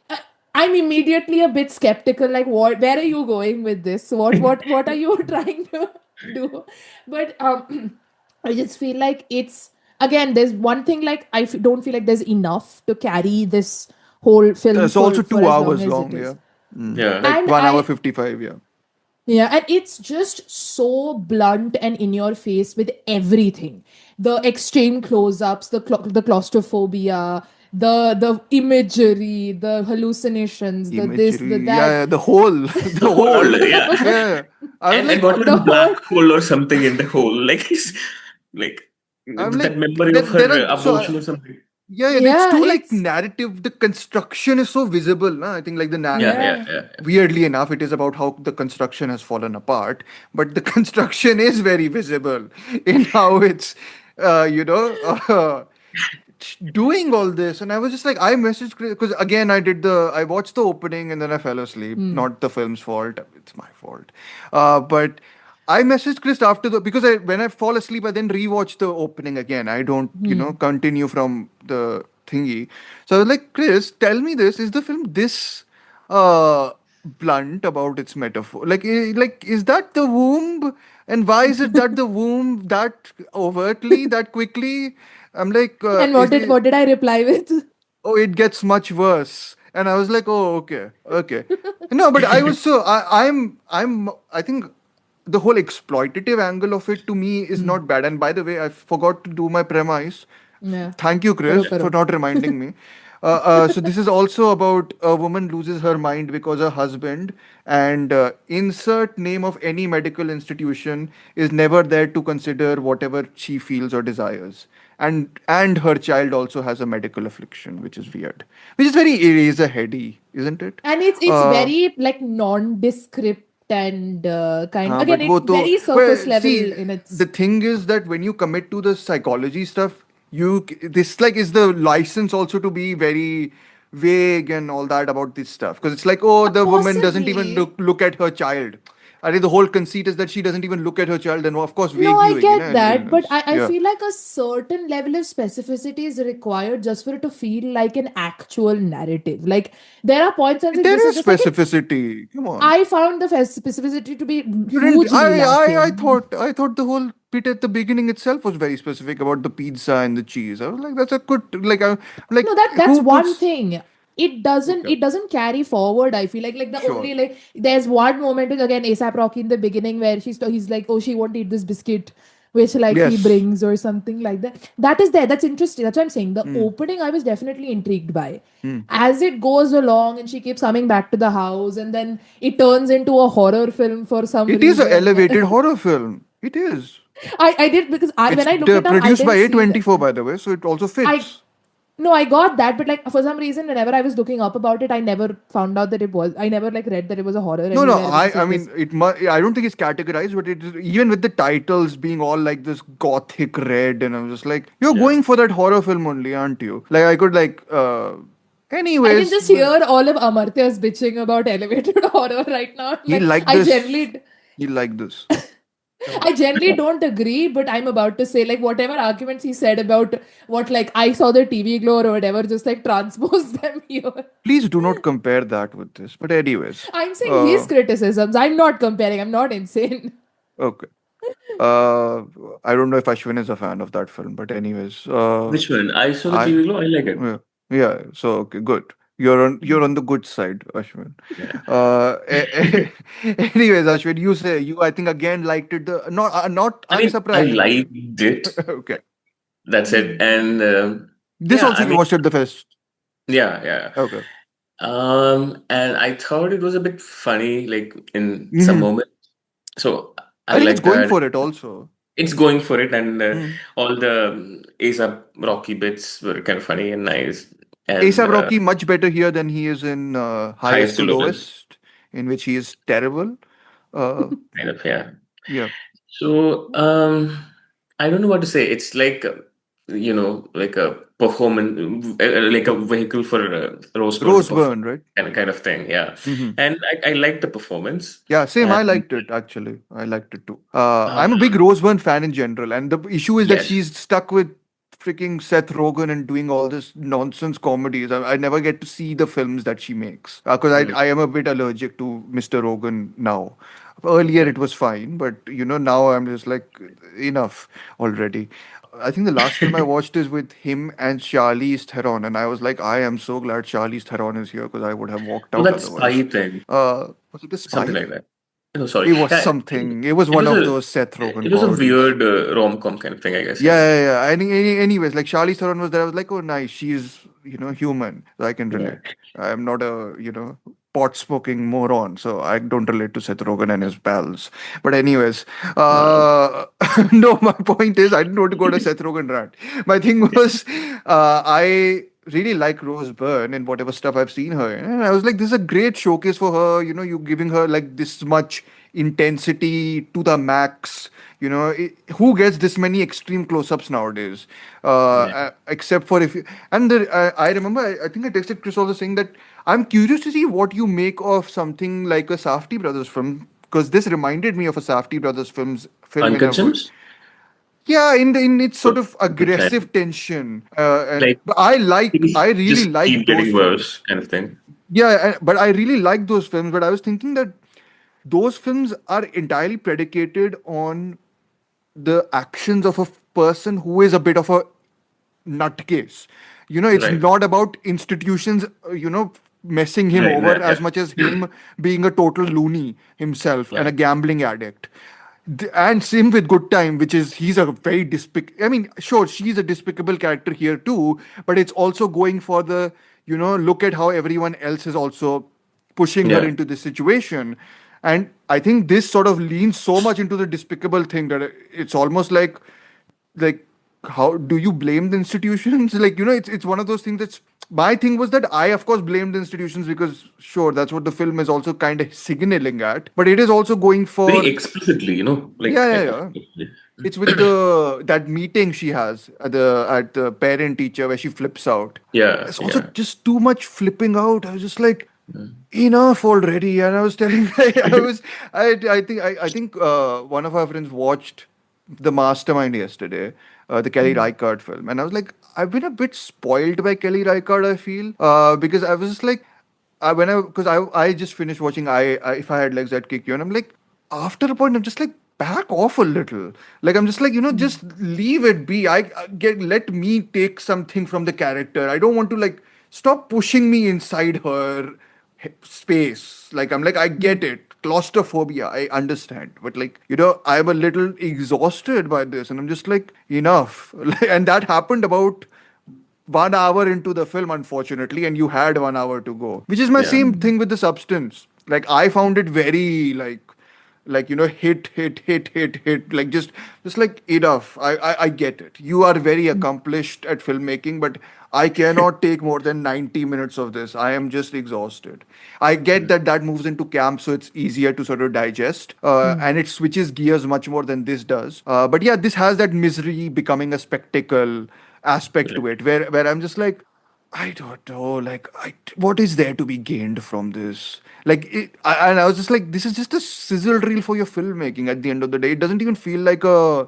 Uh, I'm immediately a bit skeptical. Like, what? Where are you going with this? What are you trying to do? But I just feel like it's, again, there's one thing, like don't feel like there's enough to carry this whole film It's also for two as long hours as it long, yeah. is. Yeah. Like And 1 hour I 55, yeah. Yeah, and it's just so blunt and in your face with everything. The extreme close-ups, the claustrophobia, the imagery, the hallucinations, the this, the Imagery, that. yeah, the whole, The the whole, whole, yeah. yeah. I was And like, what was The the black whole. hole or something in the hole? Like I'm that like, memory of there her are abortion or something. yeah, it's Yeah, too like it's narrative. The construction is so visible, na? I think like Yeah, yeah, yeah. yeah. weirdly enough, it is about how the construction has fallen apart, but the construction is very visible in how it's, you know, doing all this. And I was just like, I messaged Chris because again, I watched the opening and then I fell asleep. Not the film's fault, it's my fault. But I messaged Chris after because when I fall asleep, I then rewatch the opening again. I don't, continue from the thingy. So I was like, Chris, tell me this: is the film this uh, blunt about its metaphor? Like, is that the womb? And why is it that the womb that overtly, that quickly? I'm like, And is the what did I reply with? oh, it gets much worse. And I was like, oh, okay, okay. No, but I was so I think the whole exploitative angle of it to me is not bad. And by the way, I forgot to do my premise. Yeah. Thank you, Karo, Chris, for karo. not reminding me. So this is also about a woman loses her mind because her husband and insert name of any medical institution is never there to consider whatever she feels or desires. And her child also has a medical affliction, which is weird, which is very eraser heady, isn't it? And it's Uh, very like nondescript and again but wo it to, very surface well, level see, in the its. thing is that when you commit to the psychology stuff, this like is the license also to be very vague and all that about this stuff because it's like, oh, the woman doesn't even Possibly. look at her child. I think the whole conceit is that she doesn't even look at her child, and of course, No, vague I viewing, get in that, but illness. I Yeah, feel like a certain level of specificity is required just for it to feel like an actual narrative. Like there are points I'm saying this there is is just like an. specificity. Come on. I found the specificity to be You didn't. hugely I lacking. thought. I thought the whole bit at the beginning itself was very specific about the pizza and the cheese. I was like, that's a good. Like, like No, that's who one puts? thing. It doesn't Okay. it doesn't carry forward. I feel like the Sure. only like there's one moment with again ASAP Rocky in the beginning where he's like, oh, she won't eat this biscuit which like he Yes. brings or something like that. That is there. That's interesting. That's what I'm saying. The Hmm. opening I was definitely intrigued by. Hmm. As it goes along and she keeps coming back to the house and then it turns into a horror film for some It is an reason. elevated horror film. It is. I did because It's when I looked it up, I produced by didn't see that. A24, by the way, so it also I fits. No, I got that, but like for some reason, whenever I was looking up about it, I never found out that it was. I never like read that it was a horror No, no. anywhere when I saying mean, this. I don't think it's categorized, but it is even with the titles being all like this gothic red, and I'm just like, you're Yeah. going for that horror film only, aren't you? Like, I could like. I can Anyways, just hear all of Amartya's bitching about elevated horror right now. he Like like this. He like this. I generally don't agree, but I'm about to say like whatever arguments he said about what like I saw the TV glow or whatever, just like transpose them here. Please do not compare that with this. But anyways, I'm saying his criticisms. I'm not comparing. I'm not insane. okay. Uh, I don't know if Ashwin is a fan of that film, but anyways, Which one? I saw the I TV glow. I like it. yeah, yeah. So okay, good. You're on the good side, Ashwin. Yeah. Anyways, Ashwin, you say you I think again liked it. Not I mean, I unsurprised. liked it. Okay. That's it. And This yeah, also I you mean, watched at the fest. yeah, yeah. Okay. And I thought it was a bit funny, like in some Hmm. moments. So I I think it's like going that. for it also. It's going for it, and Mm. all the ASAP Rocky bits were kind of funny and nice, and ASAP Rocky much better here than he is in Highest highest to to lowest, Lowest, in which he is terrible. Uh, kind of, yeah. yeah. So I don't know what to say. It's like like a performance, like a vehicle for Roseburn to perform, Roseburn, right? kind of thing, yeah. Hmm. And I like the performance, Yeah, same. I and liked it actually. I liked it too. uh, I'm a big Roseburn fan in general, and the issue is that yes, she's stuck with freaking Seth Rogen and doing all this nonsense comedies. I never get to see the films that she makes because mm, I am a bit allergic to Mr. Rogen now. Earlier it was fine, but now I'm just like enough already. I think the last film I watched is with him and Charlize Theron, and I was like, I am so glad Charlize Theron is here because I would have walked so out that otherwise. spy thing, Was it a something spy? like that. No, sorry, It was yeah, something. It was it one was of a those Seth Rogen it was a comedies. weird rom-com kind of thing, I guess. Yeah, Yeah, yeah, yeah. Anyways, like Charlize Theron was there. I was like, oh, nice. She's, human. So I can yeah. relate. I'm not a, pot smoking moron. So I don't relate to Seth Rogen and his pals. But, anyways, Uh, no, my point is, I didn't want to go to Seth Rogen rant. My thing was, I really like Rose Byrne and whatever stuff I've seen her in. And I was like, this is a great showcase for her. You giving her like this much intensity to the max. Who gets this many extreme close-ups nowadays? yeah. Except for if you, and I remember, I think I texted Chris also saying that I'm curious to see what you make of something like a Safdie Brothers film because this reminded me of a Safdie Brothers film in Uncut a way. Gems? Yeah, in its sort of Which kind? aggressive tension, and Like but things I really just like keep those getting films. worse, kind of thing. Yeah, but I really like those films. But I was thinking that those films are entirely predicated on the actions of a person who is a bit of a nutcase. It's Right. not about institutions, messing him Right. over Yeah. as much as him being a total loony himself and Yeah. a gambling addict. And same with Good Time, which is he's a very I mean, sure, she's a despicable character here too, but it's also going for the, look at how everyone else is also pushing her Yeah. into this situation. And I think this sort of leans so much into the despicable thing that it's almost like how do you blame the institutions? It's one of those things that's my thing was that I of course blamed the institutions because sure that's what the film is also kind of signaling at, but it is also going Very for explicitly, yeah, like yeah, yeah. It's with the that meeting she has at the parent teacher where she flips out. yeah, It's also yeah. just too much flipping out. I was just like, enough already. And I was telling, I think one of our friends watched The Mastermind yesterday, the Kelly Reichardt film, and I was like, I've been a bit spoiled by Kelly Reichardt. I feel because I was just like, I just finished watching If I Had Legs I'd Kick You, and I'm like, after a point I'm just like, back off a little. Like I'm just like, just leave it be. I get let me take something from the character. I don't want to like stop pushing me inside her space. Like I'm like, I get it. Claustrophobia, I understand. But like, I'm a little exhausted by this, and I'm just like, enough. And that happened about 1 hour into the film, unfortunately, and you had 1 hour to go. Which is my Yeah. same thing with the substance. Like I found it very hit, like just like enough. I get it. You are very accomplished at filmmaking, but I cannot take more than 90 minutes of this. I am just exhausted. I get that moves into camp, so it's easier to sort of digest, and it switches gears much more than this does. But yeah, this has that misery becoming a spectacle aspect to Right. it, where I'm just like, I don't know, like, what is there to be gained from this? And I was just like, this is just a sizzle reel for your filmmaking. At the end of the day, it doesn't even feel like a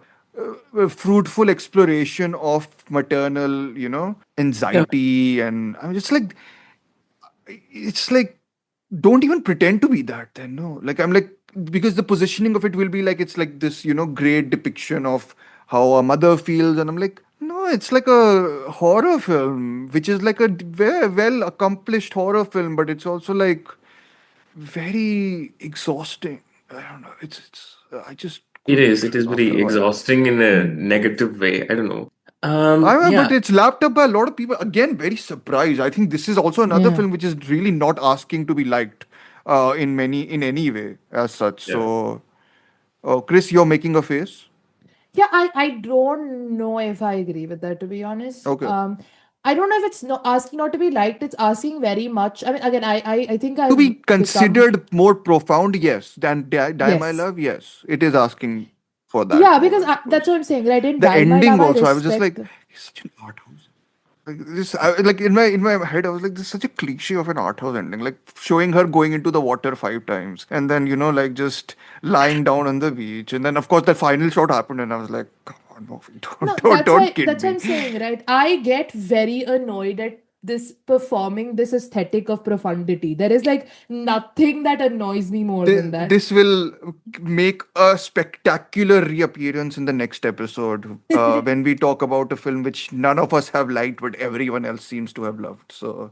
fruitful exploration of maternal, Yeah. anxiety, and I'm just like, it's like don't even pretend to be that then no like I'm like because the positioning of it will be like it's like this great depiction of how a mother feels and I'm like no it's like a horror film which is like a very well accomplished horror film but it's also like very exhausting. I don't know, it's I just It is. couldn't It is after very a while. exhausting in a negative way. I don't know. But Yeah. it's lapped up by a lot of people. Again, very surprised. I think this is also another Yeah. film which is really not asking to be liked in any way as such. Yeah. So, Chris, you're making a face. Yeah, I don't know if I agree with that, to be honest. Okay. I don't know if it's not asking not to be liked, it's asking very much. I mean, again, I think To I've be become, considered more profound, yes. Than Die My yes. Love, yes. It is asking for that Yeah, more, because I that's suppose. what I'm saying, right? In The Die My ending Love, I also, I was just respect like, the. it's such an art house. Like in my head, I was like, this is such a cliche of an art house ending. Like showing her going into the water 5 times, and then like just lying down on the beach, and then of course the final shot happened, and I was like, come on, movie, don't No, don't don't kid that's what me. I'm saying, right? I get very annoyed at this performing this aesthetic of profundity. There is like nothing that annoys me more than that. This will make a spectacular reappearance in the next episode when we talk about a film which none of us have liked, but everyone else seems to have loved. So,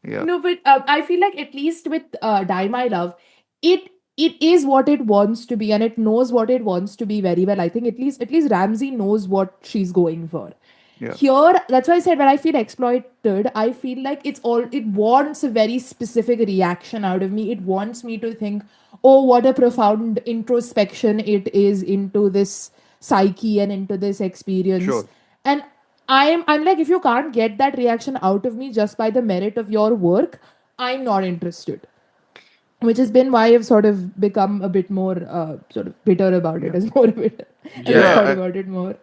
yeah, No, but I feel like at least with Die My Love, it it is what it wants to be, and it knows what it wants to be very well. I think at least Ramsey knows what she's going for. yeah, Here, that's why I said when I feel exploited, I feel like it wants a very specific reaction out of me. It wants me to think, oh, what a profound introspection it is into this psyche and into this experience. sure. And I'm like, if you can't get that reaction out of me just by the merit of your work, I'm not interested. Which has been why I've sort of become a bit more sort of bitter about it, Yeah, as more bitter, as I've Yeah. thought yeah. about it more.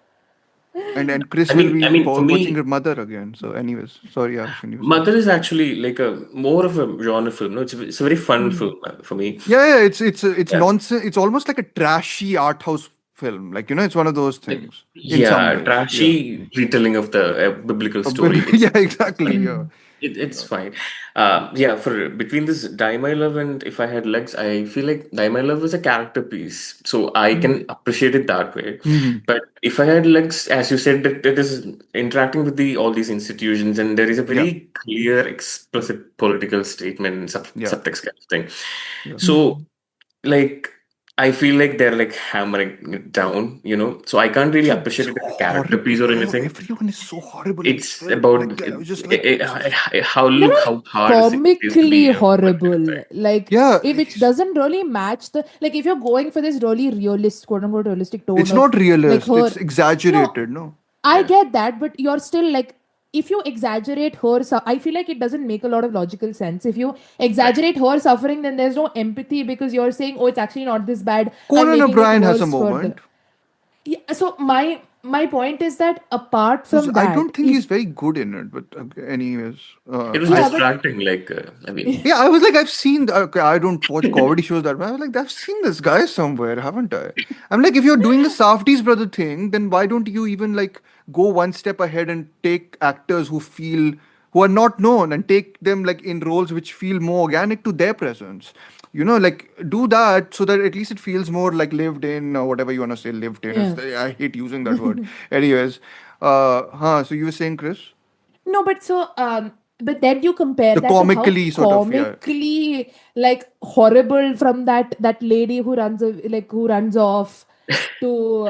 And Chris I will mean, be I mean, for watching her me, mother again. So, anyways, sorry, Arshan, you said. Mother is actually like a more of a genre film. No, it's a very fun Hmm. film for me. Yeah, it's Yeah. nonsense. It's almost like a trashy art house film. Like it's one of those Like, things in some yeah, ways. Yeah, trashy retelling of the biblical story. yeah, exactly. Hmm. Yeah, It's fine. Yeah, for between this Die My Love and If I Had Legs, I feel like Die My Love is a character piece, so I can appreciate it that way. But If I Had Legs, as you said, it is interacting with all these institutions, and there is a Yeah. very clear, explicit political statement, Yeah. subtext kind of thing. So, like, I feel like they're like hammering it down, So I can't really appreciate it as a character piece or anything. Everyone is so horrible in this It's film. about Like, I was just like, They're not how hard it is to comically be a horrible. Like, yeah, which doesn't really match the like. If you're going for this really realist, quote unquote, realistic tone it's of not like realist. It's her, no, exaggerated. No. I get that, but you're still like. If you exaggerate her, I feel like it doesn't make a lot of logical sense. If you exaggerate her suffering, then there's no empathy because you're saying, "Oh, it's actually not this bad." I'm Conan making it O'Brien has a worse further. moment. Yeah, so my point is that apart from I that, don't think if he's very good in it, but anyways, It was yeah, but distracting, like, I mean, yeah, I was like, I've seen. Okay, I don't watch comedy shows that much. I was like, I've seen this guy somewhere, haven't I? I'm like, if you're doing the Safdie's brother thing, then why don't you even like go one step ahead and take actors who are not known and take them like in roles which feel more organic to their presence. Like do that so that at least it feels more like lived in or whatever you want to say. Lived in. yeah. I hate using that word. Anyways, So you were saying, Chris? No, but but then you compare The that to how comically sort of, yeah. comically like horrible from that lady who who runs off to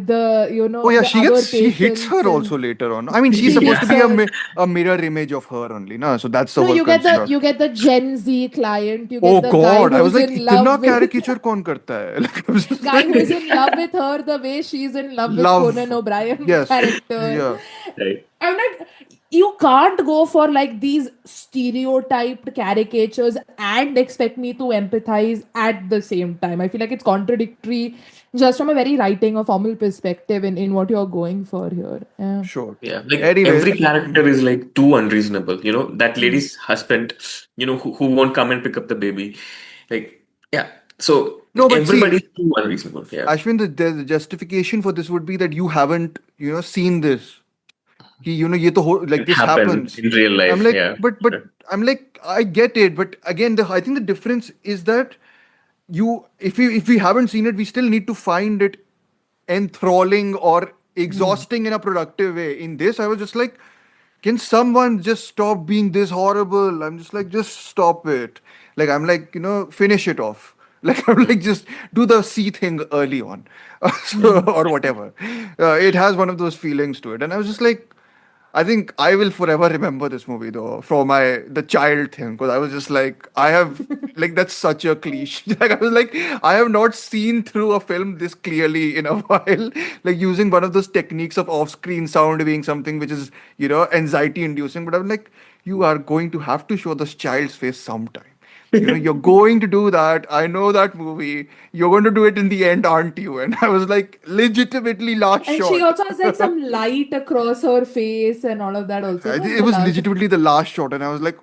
the Oh yeah, the other she hits patients her and also later on. I mean, she's she supposed to hits be her. a mirror image of her only, no? So that's the No, whole construct. you get the Gen Z client, you Oh get the guy God, I was who's like, in इतना love with caricature कौन करता है? Like, I was just guy who's like, in love with her the way she's in love with Conan love. O'Brien Yes, character. yeah, right. I'm like, you can't go for like these stereotyped caricatures and expect me to empathize at the same time. I feel like it's contradictory just from a very writing or formal perspective in what you're going for here. Yeah. sure. Yeah, like every Anyways, character is like too unreasonable. That lady's husband, who won't come and pick up the baby. Like, yeah. So no, but see, everybody's too unreasonable. Yeah. Ashwin, the justification for this would be that you haven't, seen this. ये तो like It this happened happens. in real I'm life. like, Yeah. but I'm like, I get it, but again, I think the difference is that if we haven't seen it, we still need to find it enthralling or exhausting in a productive way. In this, I was just like, can someone just stop being this horrible? I'm just like, just stop it. Like, I'm like, finish it off. Like, I'm like, just do the C thing early on, or whatever. It has one of those feelings to it, and I was just like, I think I will forever remember this movie though for the child thing, because I was just like, I have like that's such a cliche. Like I was like, I have not seen through a film this clearly in a while. Like using one of those techniques of off-screen sound being something which is anxiety inducing. But I'm like, you are going to have to show this child's face sometime. You're going to do that. I know that movie. You're going to do it in the end, aren't you? And I was like, legitimately last And shot. she also has like some light across her face and all of that also. No, in It the was last. legitimately the last shot, and I was like,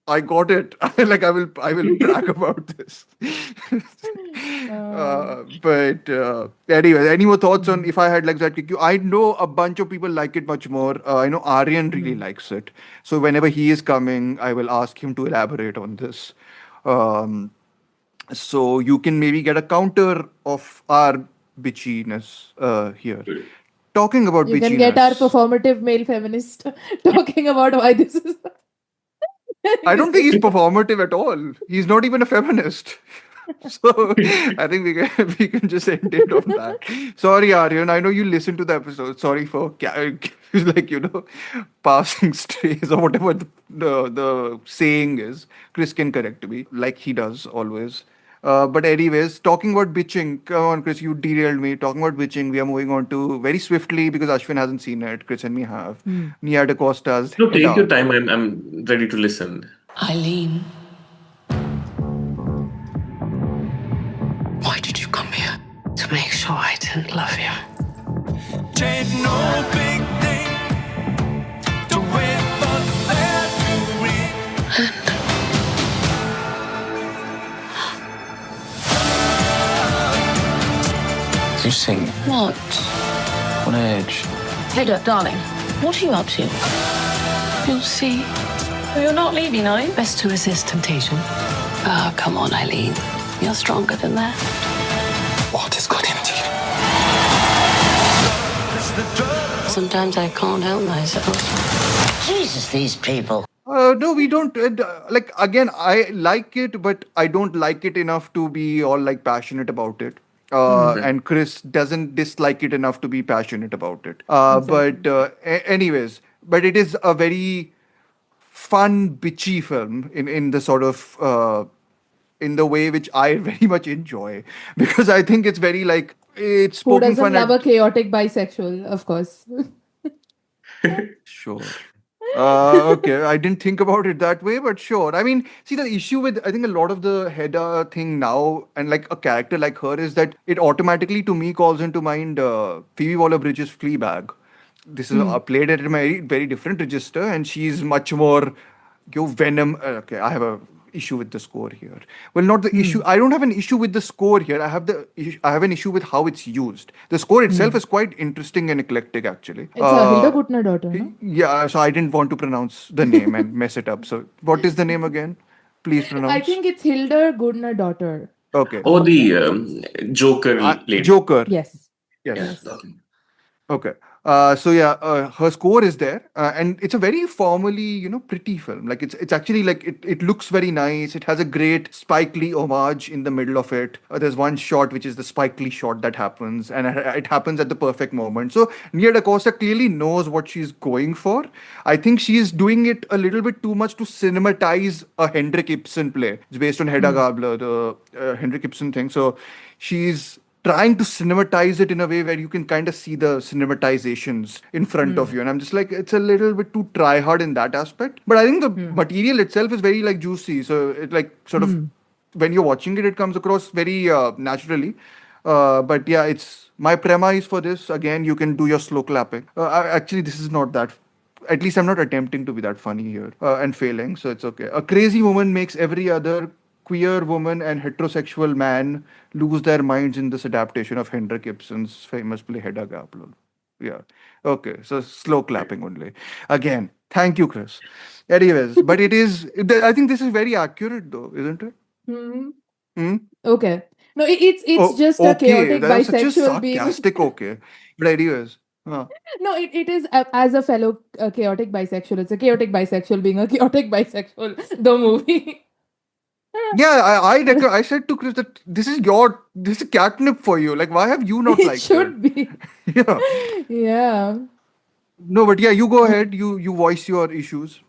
I got it. Like I will brag about this. But anyway, any more thoughts on If I Had Legs I'd Kick You? I know a bunch of people like it much more. I know Aryan really likes it. So whenever he is coming, I will ask him to elaborate on this. Um, so you can maybe get a counter of our bitchiness here. Talking about You bitchiness. can get our performative male feminist talking about why this is. I don't think he's performative at all. He's not even a feminist. So I think we can just end it on that. Sorry, Aryan. I know you listened to the episode. Sorry for like passing strays or whatever the saying is. Chris can correct me like he does always. But anyways, talking about bitching. Come on, Chris, you derailed me. Talking about bitching, we are moving on to very swiftly because Ashwin hasn't seen it. Chris and me have. Nia DaCosta's No, take Hedda. your time. I'm ready to listen. Eileen. Why did you come here? To make sure I didn't love you. Ain't no big thing to wait for there to read. You sing. What? On edge. Hedda, darling, what are you up to? You'll see. You're not leaving, are you? Best to resist temptation. Oh, come on, Eileen. You're stronger than that. What has got into you? Sometimes I can't help myself. Jesus, these people. No, we don't. Like, again, I like it, but I don't like it enough to be all like passionate about it. And Chris doesn't dislike it enough to be passionate about it. But anyways, but it is a very fun, bitchy film in the sort of in the way which I very much enjoy, because I think it's very like it's Who poking doesn't fun love a at. chaotic bisexual, of course. Sure. Okay, I didn't think about it that way, but sure. I mean, see, the issue with I think a lot of the Hedda thing now, and like a character like her, is that it automatically to me calls into mind Phoebe Waller-Bridge's Fleabag. This is played at a very different register, and she's much more venom. Okay, I have a issue with the score here. Well, not the issue. I don't have an issue with the score here. I have an issue with how it's used. The score itself is quite interesting and eclectic, actually. It's a Hilda Gutner daughter, no? Yeah, so I didn't want to pronounce the name and mess it up. So, what is the name again? Please pronounce. I think it's Hilda Gutner daughter. Okay. Oh, the Joker lady. Joker. Yes. Yes. Yeah. Okay. So yeah, her score is there, and it's a very formally, pretty film. Like it's actually like it looks very nice. It has a great Spike Lee homage in the middle of it. There's one shot which is the Spike Lee shot that happens, and it happens at the perfect moment. So Nia DaCosta clearly knows what she's going for. I think she is doing it a little bit too much to cinematize a Hendrik Ibsen play. It's based on Hedda Gabler, the Hendrik Ibsen thing. So she's trying to cinematize it in a way where you can kind of see the cinematizations in front of you, and I'm just like, it's a little bit too try hard in that aspect. But I think the material itself is very like juicy, so it like sort of when you're watching it comes across very naturally. But yeah, it's my premise for this. Again, you can do your slow clapping. Actually, this is not that. At least I'm not attempting to be that funny here and failing, so it's okay. A crazy woman makes every other queer woman and heterosexual man lose their minds in this adaptation of Hendrik Ibsen's famous play Hedda Gabler. Yeah. Okay. So slow clapping only. Again, thank you, Chris. Anyways, but it is. I think this is very accurate, though, isn't it? Okay. No, it's just a Okay. chaotic That was such a bisexual being. sarcastic. Okay. But anyways. No, it is as a fellow chaotic bisexual. It's a chaotic bisexual being a chaotic bisexual. The movie. Yeah, I said to Chris that this is catnip for you. Like, why have you not It liked should it? be. Yeah. Yeah. No, but yeah, you go ahead. You voice your issues.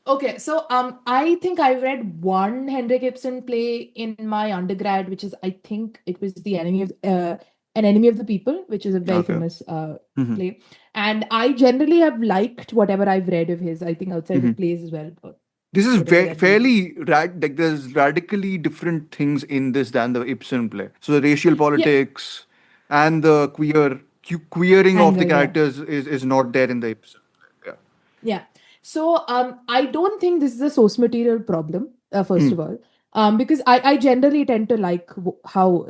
Okay, so I think I read one Henrik Ibsen play in my undergrad, which is, I think it was the enemy of an enemy of the people, which is a very Okay. famous play. And I generally have liked whatever I've read of his. I think outside of plays as well. But This is whatever that fairly like there's radically different things in this than the Ibsen play. So the racial politics and the queering of the Angle, yeah. characters is not there in the Ibsen play. Yeah. Yeah. So I don't think this is a source material problem, first of all, because I generally tend to like how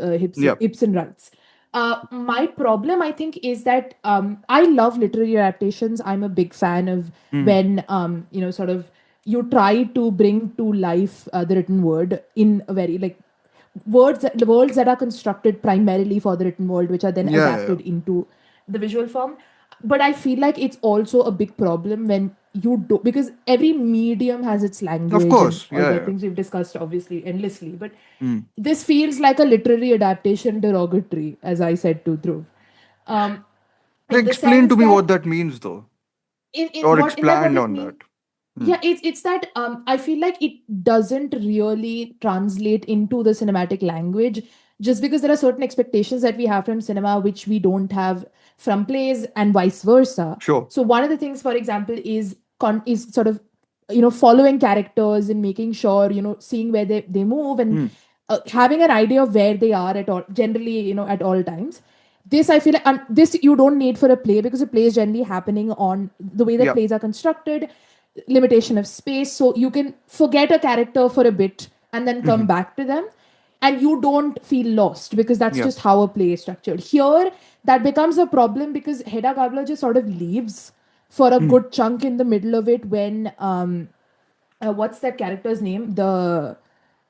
Yeah. Ibsen writes. My problem, I think, is that I love literary adaptations. I'm a big fan of when sort of you try to bring to life the written word in a very like words that are constructed primarily for the written world, which are then Yeah, adapted into the visual form. But I feel like it's also a big problem when you do, because every medium has its language course, and all yeah, the yeah. things we've discussed obviously endlessly. But this feels like a literary adaptation derogatory, as I said to Dhruv. In the Explain to sense me that what that means, though, in or what in that what expand it on means. that. Yeah, it's that I feel like it doesn't really translate into the cinematic language just because there are certain expectations that we have from cinema which we don't have from plays and vice versa. Sure. So one of the things, for example, is sort of following characters and making sure seeing where they move and having an idea of where they are at all, generally at all times. This I feel like this you don't need for a play because a play is generally happening on the way that Yeah. plays are constructed, limitation of space, so you can forget a character for a bit and then come back to them and you don't feel lost because that's Yeah. just how a play is structured. Here that becomes a problem because Hedda Gabler just sort of leaves for a good chunk in the middle of it when what's that character's name? The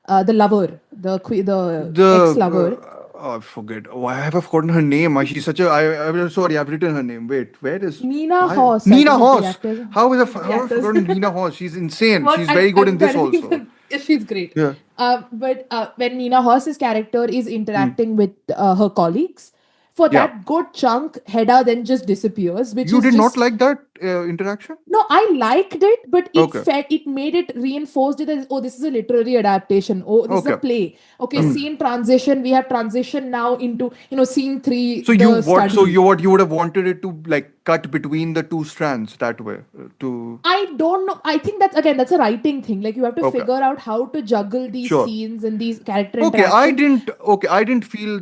lover, the ex-lover. I forget. Oh, I have forgotten her name. She's such a. I'm sorry. I've written her name. Wait, where is? Nina Why? Hoss, I Nina think, is the Hoss. actor's. How The have I actor's. forgotten Nina Hoss? She's insane. What She's very good in I'm this trying to think also. she's great. Yeah. But when Nina Hoss's character is Hmm. interacting with her colleagues, for Yeah. that good chunk, Hedda then just disappears, which You is did not just like that interaction? no, I liked it, but Okay. it made it reinforced it as, oh, this is a literary adaptation. Oh, this is a Okay. play. Okay, scene transition. We have transition now into, scene three, So you the what? So study. you would have wanted it to like cut between the two strands that way to. I don't know. I think that's a writing thing. Like you have to Okay. figure out how to juggle these Sure. scenes and these character Okay, I interactions. didn't. Okay, I didn't feel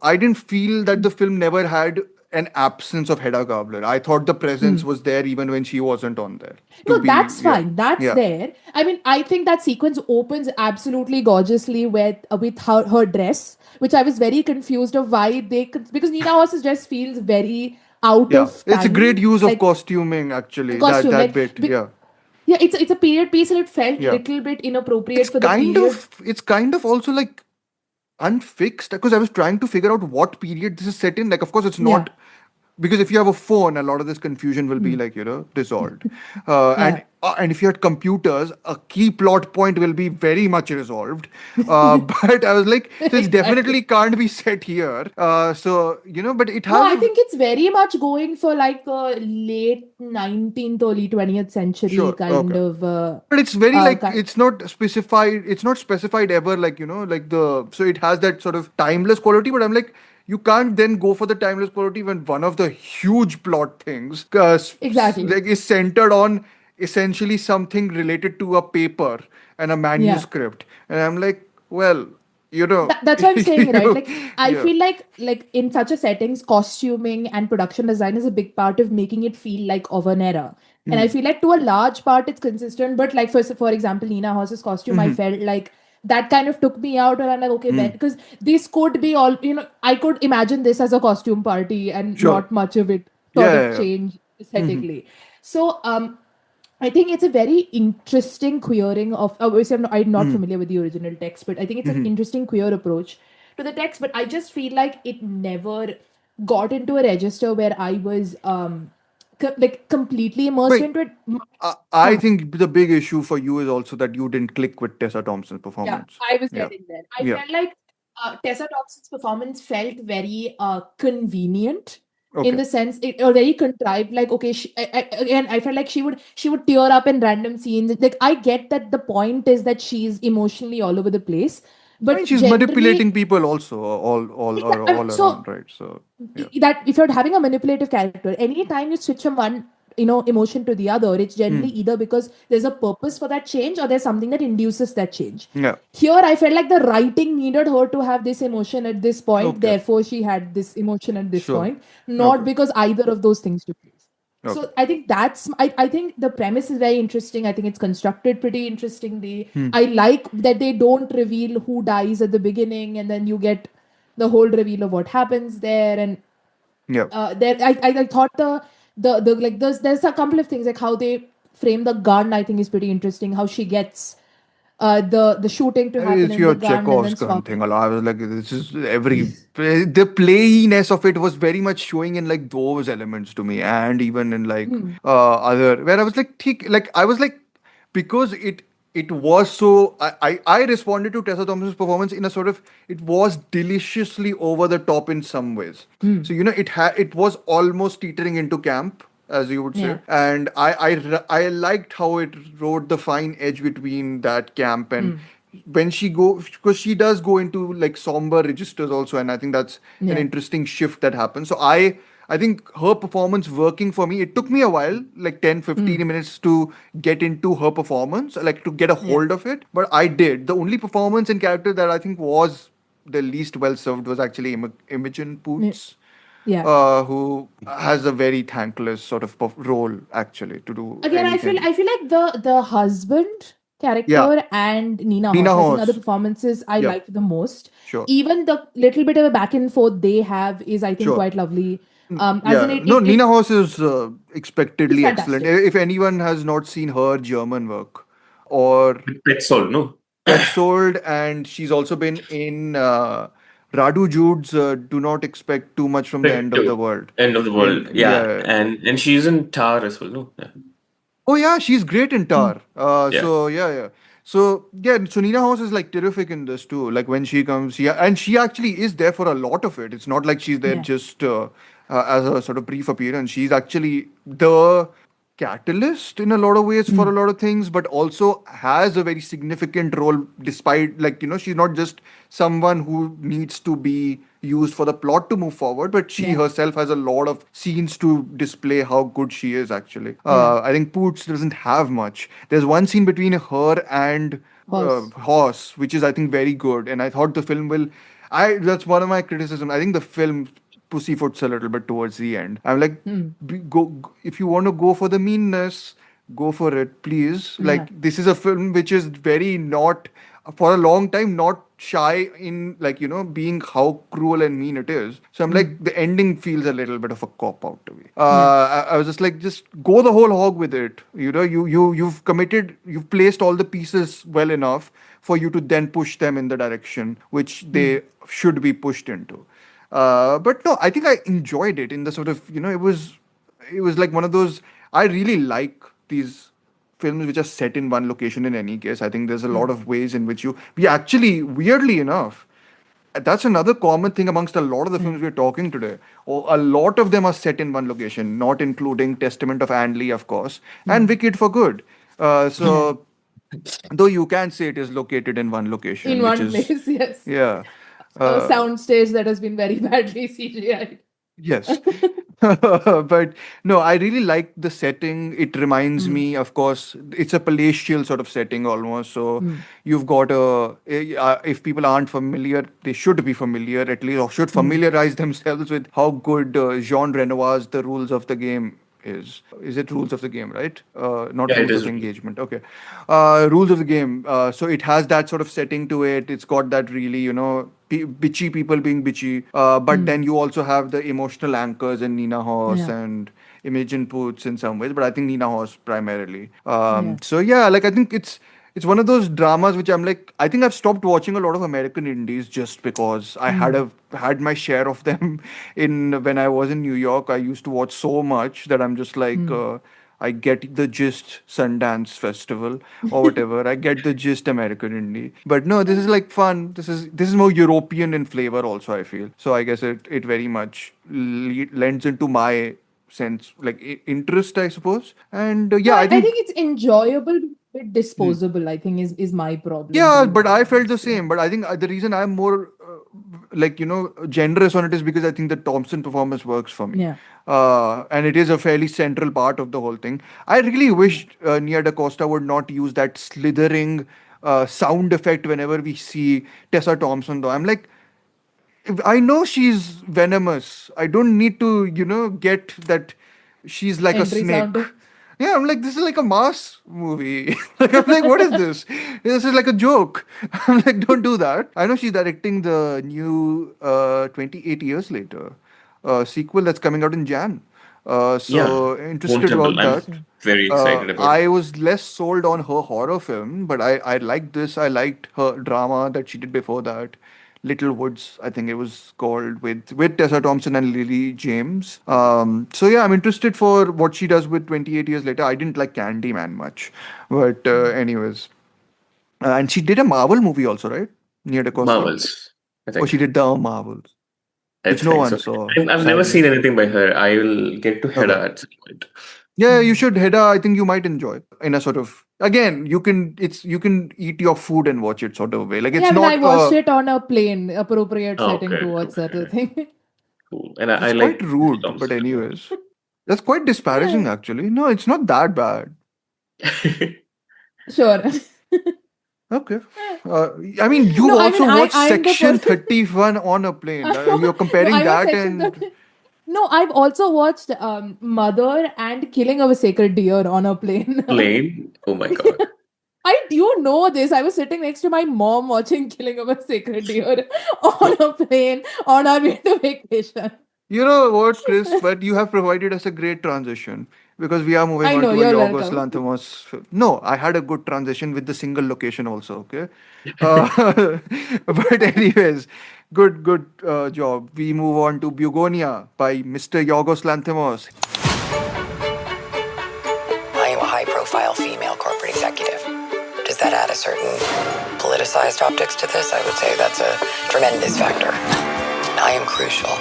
I didn't feel that the film never had an absence of Hedda Gabler. I thought the presence was there even when she wasn't on there. To No, be, that's yeah, fine. That's yeah, there. I mean, I think that sequence opens absolutely gorgeously with her dress, which I was very confused of why because Nina Hoss's dress feels very out yeah. of It's a great time, use of like costuming actually. That costume, that like bit, yeah, yeah, it's a period piece and it felt yeah. little bit inappropriate for the period. It's kind of also like unfixed because I was trying to figure out what period this is set in. Like, of course, it's Yeah, not because if you have a phone, a lot of this confusion will be Hmm. like resolved. Yeah. And if you had computers, a key plot point will be very much resolved. But I was like, so it's Exactly. definitely can't be set here. But it No, has I a think it's very much going for like a late 19th, early 20th century sure, kind okay. of But it's very like kind. it's not specified. It's not specified ever. Like like the so it has that sort of timeless quality. But I'm like, you can't then go for the timeless quality when one of the huge plot things Exactly. like is centered on essentially something related to a paper and a Yeah. manuscript. And I'm like, well, you know, That's what I'm saying, right? you, Like I yeah. feel like in such a settings, costuming and production design is a big part of making it feel like of an era. And I Hmm. feel like to a large part it's consistent, but like for example, Nina Hoss's costume, I Hmm. felt like that kind of took me out, and I'm like, okay, Hmm. because this could be all I could imagine this as a costume party and Sure. not much of it Yeah, sort of yeah, yeah. change Hmm. aesthetically. So I think it's a very interesting queering of. Obviously, I'm not Hmm. familiar with the original text, but I think it's an Hmm. interesting queer approach to the text. But I just feel like it never got into a register where I was like completely immersed Wait, into it. I Huh. think the big issue for you is also that you didn't click with Tessa Thompson's Yeah, performance. I was Yeah, getting there. I yeah. felt like Tessa Thompson's performance felt very convenient in Okay. the sense it or very contrived. Like okay, again, I felt like she would tear up in random scenes. Like I get that the point is that she's emotionally all over the place, I mean, but she's generally, manipulating people also all so around, right? So yeah. that if you're having a manipulative character, anytime you switch from one emotion to the other, it's generally Hmm. either because there's a purpose for that change or there's something that induces that change. Yeah. Here I felt like the writing needed her to have this emotion at this point, Okay. therefore she had this emotion at this Sure. point, not Okay. because either of those things took place. Okay. So I think I think the premise is very interesting. I think it's constructed pretty interestingly. Hmm. I like that they don't reveal who dies at the beginning and then you get the whole reveal of what happens there. And Yeah. there I thought the like there's a couple of things like how they frame the gun. I think is pretty interesting. How she gets the shooting to happen It's in the your gun and Chekhov's then gun swap thing. it. I was like, this is the playiness of it was very much showing in like those elements to me, and even in like Hmm. other where I was like, like I was like, because it was so. I responded to Tessa Thompson's performance in a sort of it was deliciously over the top in some ways. Hmm. So it was almost teetering into camp, as you would say. Yeah. And I liked how it rode the fine edge between that camp and Hmm. when she go because she does go into like somber registers also, and I think that's an Yeah. interesting shift that happens. So I think her performance working for me, it took me a while, like 10 Hmm. 15 minutes to get into her performance, like to get a Yeah. hold of it, but I did. The only performance and character that I think was the least well served was actually Imogen Yeah. Poots, Yeah. who has a very thankless sort of role actually to do Again, anything. I feel like the husband Yeah, character and Nina Nina Hoss, I think, are the Hoss. performances I Yeah, liked the most. sure, Even the little bit of a back and forth they have is, I think, sure. quite lovely. As in Yeah, no, Nina it Hoss is is expectedly excellent. fantastic. If anyone has not seen her German work, or Petzold, no? Petzold, and she's also been in Radu Jude's Do Not Expect Too Much from the Right, End of the too. World. End of the world. Yeah, Yeah. and she's in Tar as well, no? Yeah. Oh yeah, she's great in Tar. Yeah. So yeah. So Nina Hoss is like terrific in this too. Like when she comes, yeah, and she actually is there for a lot of it. It's not like she's there Yeah. just as a sort of brief appearance. She's actually the catalyst in a lot of ways for a lot of things, but also has a very significant role. Despite, like, she's not just someone who needs to be used for the plot to move forward, but she Yeah. herself has a lot of scenes to display how good she is actually. Yeah. I think Poots doesn't have much. There's one scene between her and Horse. Horse, which is, I think, very good, and I thought the film will. I That's one of my criticisms. I think the film pussyfoots a little bit towards the end. I'm like, if you want to go for the meanness, go for it, please. Yeah. Like, this is a film which is very not, for a long time, not shy in, like, being how cruel and mean it is. So I'm like, the ending feels a little bit of a cop out to me. I was just like, just go the whole hog with it. You've committed, you've placed all the pieces well enough for you to then push them in the direction which they should be pushed into. But no, I think I enjoyed it in the sort of, it was like one of those. I really like these films which are set in one location in any case. I think there's a lot of ways in which we actually, weirdly enough, that's another common thing amongst a lot of the films we're talking today. A lot of them are set in one location, not including Testament of Anne Lee, of course, and Wicked for Good. So, though you can say it is located in one In location, which one is, place, yes. yeah. A Uh, soundstage that has been very badly CGI. Yes. But no, I really like the setting. It reminds me, of course, it's a palatial sort of setting almost. So you've got if people aren't familiar, they should be familiar at least, or should familiarize themselves with how good Jean Renoir's The Rules of the Game is. Is it Rules of the Game, right? Not Yeah, it Rules is. of Engagement. Okay. Rules of the Game. So it has that sort of setting to it. It's got that really, bitchy people being bitchy. But then you also have the emotional anchors in Nina Hoss Yeah. and Imogen Poots in some ways, but I think Nina Hoss primarily. Yeah. So yeah, like I think it's one of those dramas which I'm like, I think I've stopped watching a lot of American indies just because I had my share of them in when I was in New York. I used to watch so much that I'm just like, I get the gist Sundance Festival or whatever. I get the gist American indie. But no, this is like fun. This is more European in flavor also, I feel. So I guess it very much lends into my sense, like interest, I suppose. And No, yeah, I I think. think it's enjoyable, but disposable, I think is my problem, to Yeah, be but very I felt the honest. Yeah. same. But I think the reason I'm more like, generous on it is because I think the Thompson performance works for me. Yeah. And it is a fairly central part of the whole thing. I really wished Nia DaCosta would not use that slithering sound effect whenever we see Tessa Thompson, though. I'm like, I know she's venomous. I don't need to, get that she's like a Entry snake. sound. Yeah, I'm like, this is like a mass movie. Like, I'm like, what is this? This is like a joke. I'm like, don't do that. I know she's directing the new 28 Years Later sequel that's coming out in Jan. Yeah. So Bone interested Temple. about I'm that. very excited about it. I was less sold on her horror film, but I liked this. I liked her drama that she did before that. Little Woods, I think it was called, with Tessa Thompson and Lily James. So yeah, I'm interested for what she does with 28 Years Later. I didn't like Candyman much, but anyways, and she did a Marvel movie also, right? Near DaCosta. Marvels, I Oh, think. she did the Marvels, I which no think one so. saw, I've never sadly. seen anything by her. I will get to Okay. Hedda at some point. Yeah, you should. Hedda, I think you might enjoy in a sort of, again, you can eat your food and watch it sort of way. Like, Yeah, it's I mean, I not watched it on a plane, appropriate Oh, setting okay, to watch okay, certain thing. cool. And I that's quite like rude, but Thompson. anyways. That's quite Yeah, disparaging actually. No, it's not that bad. sure. Okay. I mean, you No, I mean, also watched I'm the Section person. 31 on a plane. You're No, comparing I watched that Section and 30. No, I've also watched Mother and Killing of a Sacred Deer on a plane. Plane. Oh my god. I do know this. I was sitting next to my mom watching Killing of a Sacred Deer on a plane on our way to vacation. you know what, Chris, but you have provided us a great transition because we are moving I on know, to a you're Yorgos welcome. Lanthimos film. No, I had a good transition with the single location also. Okay, uh, but anyways, good job. We move on to Bugonia by Mr. Yorgos Lanthimos. I am a high profile female corporate executive. Does that add a certain politicized optics to this? I would say that's a tremendous factor. I am crucial.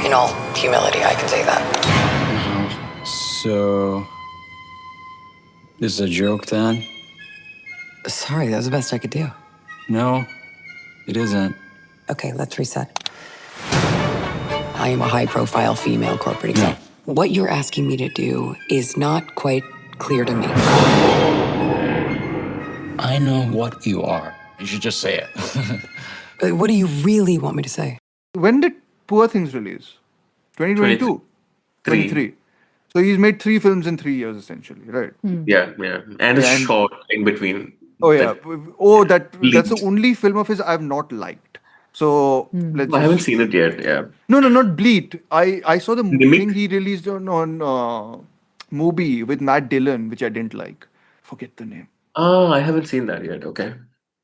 In all humility, I can say that. So, this is a joke then? Sorry, that was the best I could do. No, it isn't. Okay, let's reset. I am a high profile female corporate exec. What you're asking me to do is not quite clear to me. I know what you are. You should just say it. What do you really want me to say? When did Poor Things release? 2022? 23. So he's made 3 films in 3 years, essentially, right? Yeah, and a Yeah, and short in between. oh yeah, That that's the leaked. only film of his I've not liked. So let's I haven't just seen it yet. Yeah, no, not Bleed. I saw the Gimmick. thing he released on Mubi with Matt Dillon, which I didn't like. Forget the name. Oh, I haven't seen that yet. Okay.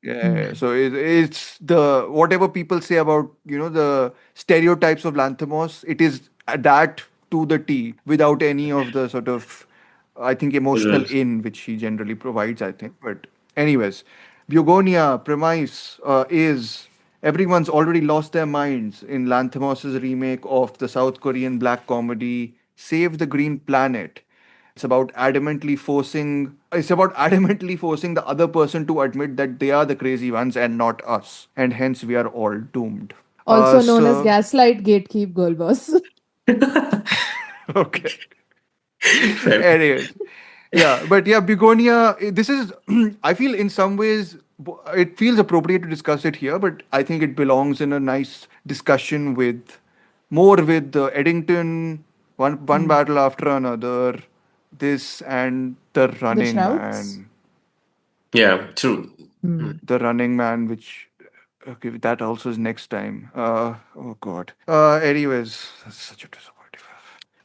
Yeah, so it's the whatever people say about the stereotypes of Lanthimos. It is that to the T without any of the sort of I think emotional Visuals. in which he generally provides. I think, but anyways, Bugonia premise is everyone's already lost their minds in Lanthimos' remake of the South Korean black comedy Save the Green Planet. It's about adamantly forcing the other person to admit that they are the crazy ones and not us, and hence we are all doomed. Also known as So Gaslight Gatekeep Girl Boss. okay. Fair. Anyways, yeah, but yeah, Begonia. This is, I feel, in some ways, it feels appropriate to discuss it here, but I think it belongs in a nice discussion with Eddington, one battle after another, this and the The Running Shrouds. Man. Yeah, true. The Running Man, which okay, that also is next time. Oh God. Anyways, that's such a disappointing.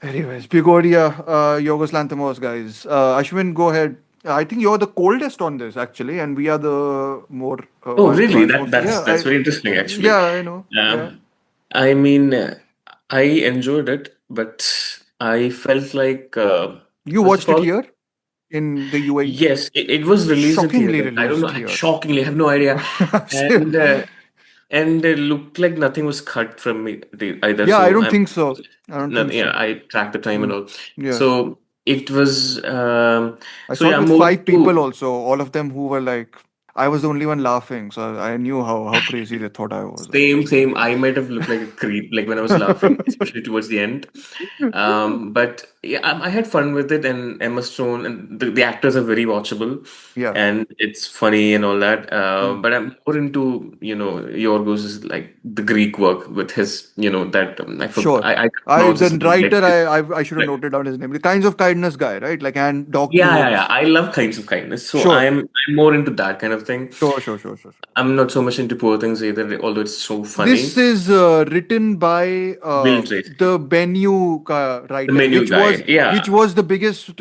Anyways, Pigoria, Yorgos Lanthimos, guys. Ashwin, go ahead. I think you're the coldest on this actually, and we are the more Oh, ones who really? are That most. that's Yeah, that's very interesting, actually. yeah, I know. Yeah, Um, I mean, I enjoyed it, but I felt like you what's it watched it called? here in the UAE. Yes, it was released in Shockingly theaters. I don't know. released here. Shockingly, I have no idea. Same. And it looked like nothing was cut from either. Yeah, I So don't I'm think so. I don't think nothing. Yeah, so. I tracked the time and Mm, all. yeah. So it was. I So saw it yeah, I'm with more 5 people into also, all of them who were like, I was the only one laughing, so I knew how crazy they thought I was same, actually. same. I might have looked like a creep, like when I was laughing, especially towards the end. But yeah, I had fun with it, and Emma Stone and the actors are very watchable, Yeah. and it's funny and all that. Mm. But I'm more into Yorgos' like the Greek work with his that Sure. I can't I pronounce the his name writer like his, I should have like, noted down his name. The Kinds of Kindness guy, right? Like and yeah. Dogtooth. I love Kinds of Kindness, so Sure. I'm more into that kind of thing. Sure. I'm not so much into Poor Things either, although it's so This funny. is written by Will Tracy, the Bennu the writer, menu guy, yeah. which was the biggest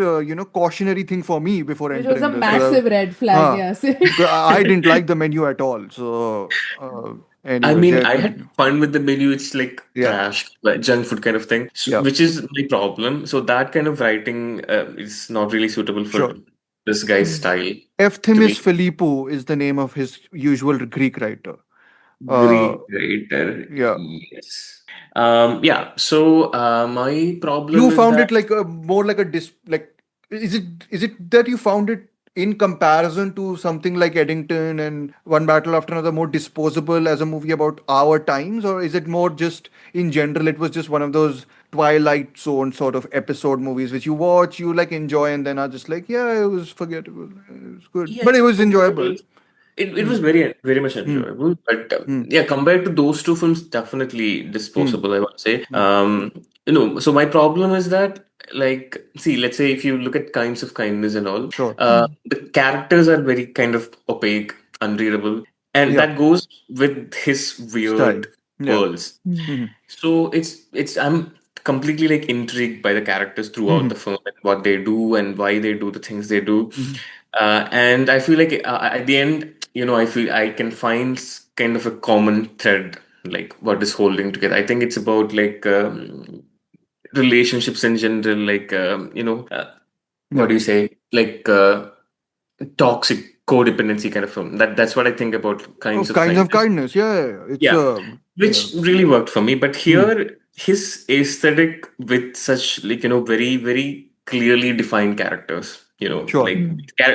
cautionary thing for me before Which was a entering this. Because massive red flag, huh, yes. because I didn't like the menu at all. So, I anyways, mean, yeah, I had continue. fun with the menu. It's like Yeah, trash, like junk food kind of thing, yeah, which is my problem. So that kind of writing is not really suitable for sure. this guy's style to Efthimis me. Philippou is the name of his usual Greek writer. Uh, Great writer, yeah. yes. Yeah. So my problem You is found that it like a more like a like is it that you found it in comparison to something like Eddington and One Battle After Another more disposable as a movie about our times, or is it more just in general it was just one of those Twilight Zone sort of episode movies which you watch, you like enjoy, and then are just like, yeah, it was forgettable, it was good, yeah, but it it's was enjoyable. forgettable. It Hmm. was very much Hmm. enjoyable, but Hmm. yeah, compared to those two films, definitely Hmm. disposable, I would say. Hmm. So my problem is that, like, see, let's say if you look at Kinds of Kindness and all, Sure. the characters are very kind of opaque, unreadable, and Yeah. that goes with his Style. weird Yeah. pearls. Hmm. So it's I'm completely like intrigued by the characters throughout the film and what they do and why they do the things they do. And I feel like at the end, I feel I can find kind of a common thread, like what is holding together. I think it's about like relationships in general, like what Yeah. do you say, like toxic codependency kind of film. That's what I think about Oh, kinds of kinds of kindness. kindness. Yeah, yeah, yeah. It's Yeah, yeah. which really worked for me. But Hmm. here, his aesthetic with such like very very clearly defined characters. Sure. Like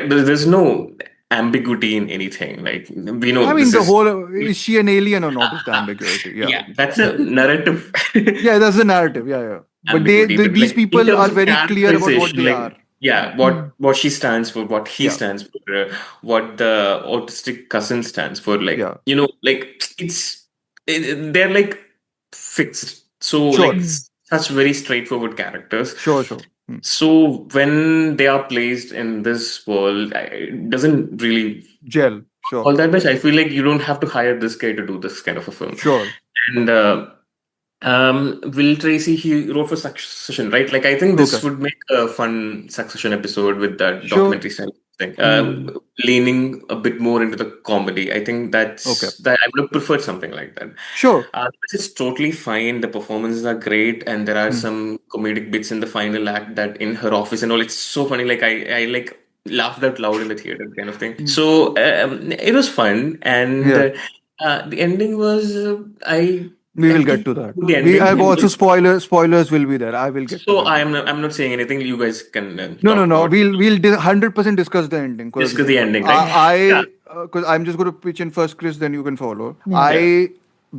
there's no ambiguity in anything. Like we I know mean, this the is. whole is she an alien or not is the ambiguity. Yeah. Yeah, that's a narrative Yeah, that's the narrative. Yeah, yeah. But ambiguity. But these like in people terms are of very clear about what characterization, they are. like yeah, what she stands for, what he Yeah, stands for, what the autistic cousin stands for, like yeah. like they're like fixed. So like Sure, such very straightforward characters. sure, sure. So when they are placed in this world, it doesn't really Gel. Sure, all that much. I feel like you don't have to hire this guy to do this kind of a film. sure. And Will Tracy, he wrote for Succession, right? Like, I think Okay. this would make a fun Succession episode with that Sure. documentary style thing, Hmm. leaning a bit more into the comedy. I think Okay. that I would have preferred something like that. Sure. Which is totally fine. The performances are great, and there are Hmm. some comedic bits in the final act that in her office and all. It's so funny. Like I like laughed out loud in the theater, kind of thing. Hmm. So it was fun, and Yeah. the ending was We will I get think to that. the We have ending. also spoilers will be there. I will get to So them. I'm not saying anything. You guys can No, no, talk no. about We'll 100% discuss the ending because discuss the ending, right? Yeah. I because I'm just going to pitch in first, Chris. Then you can follow. Yeah. Yeah. I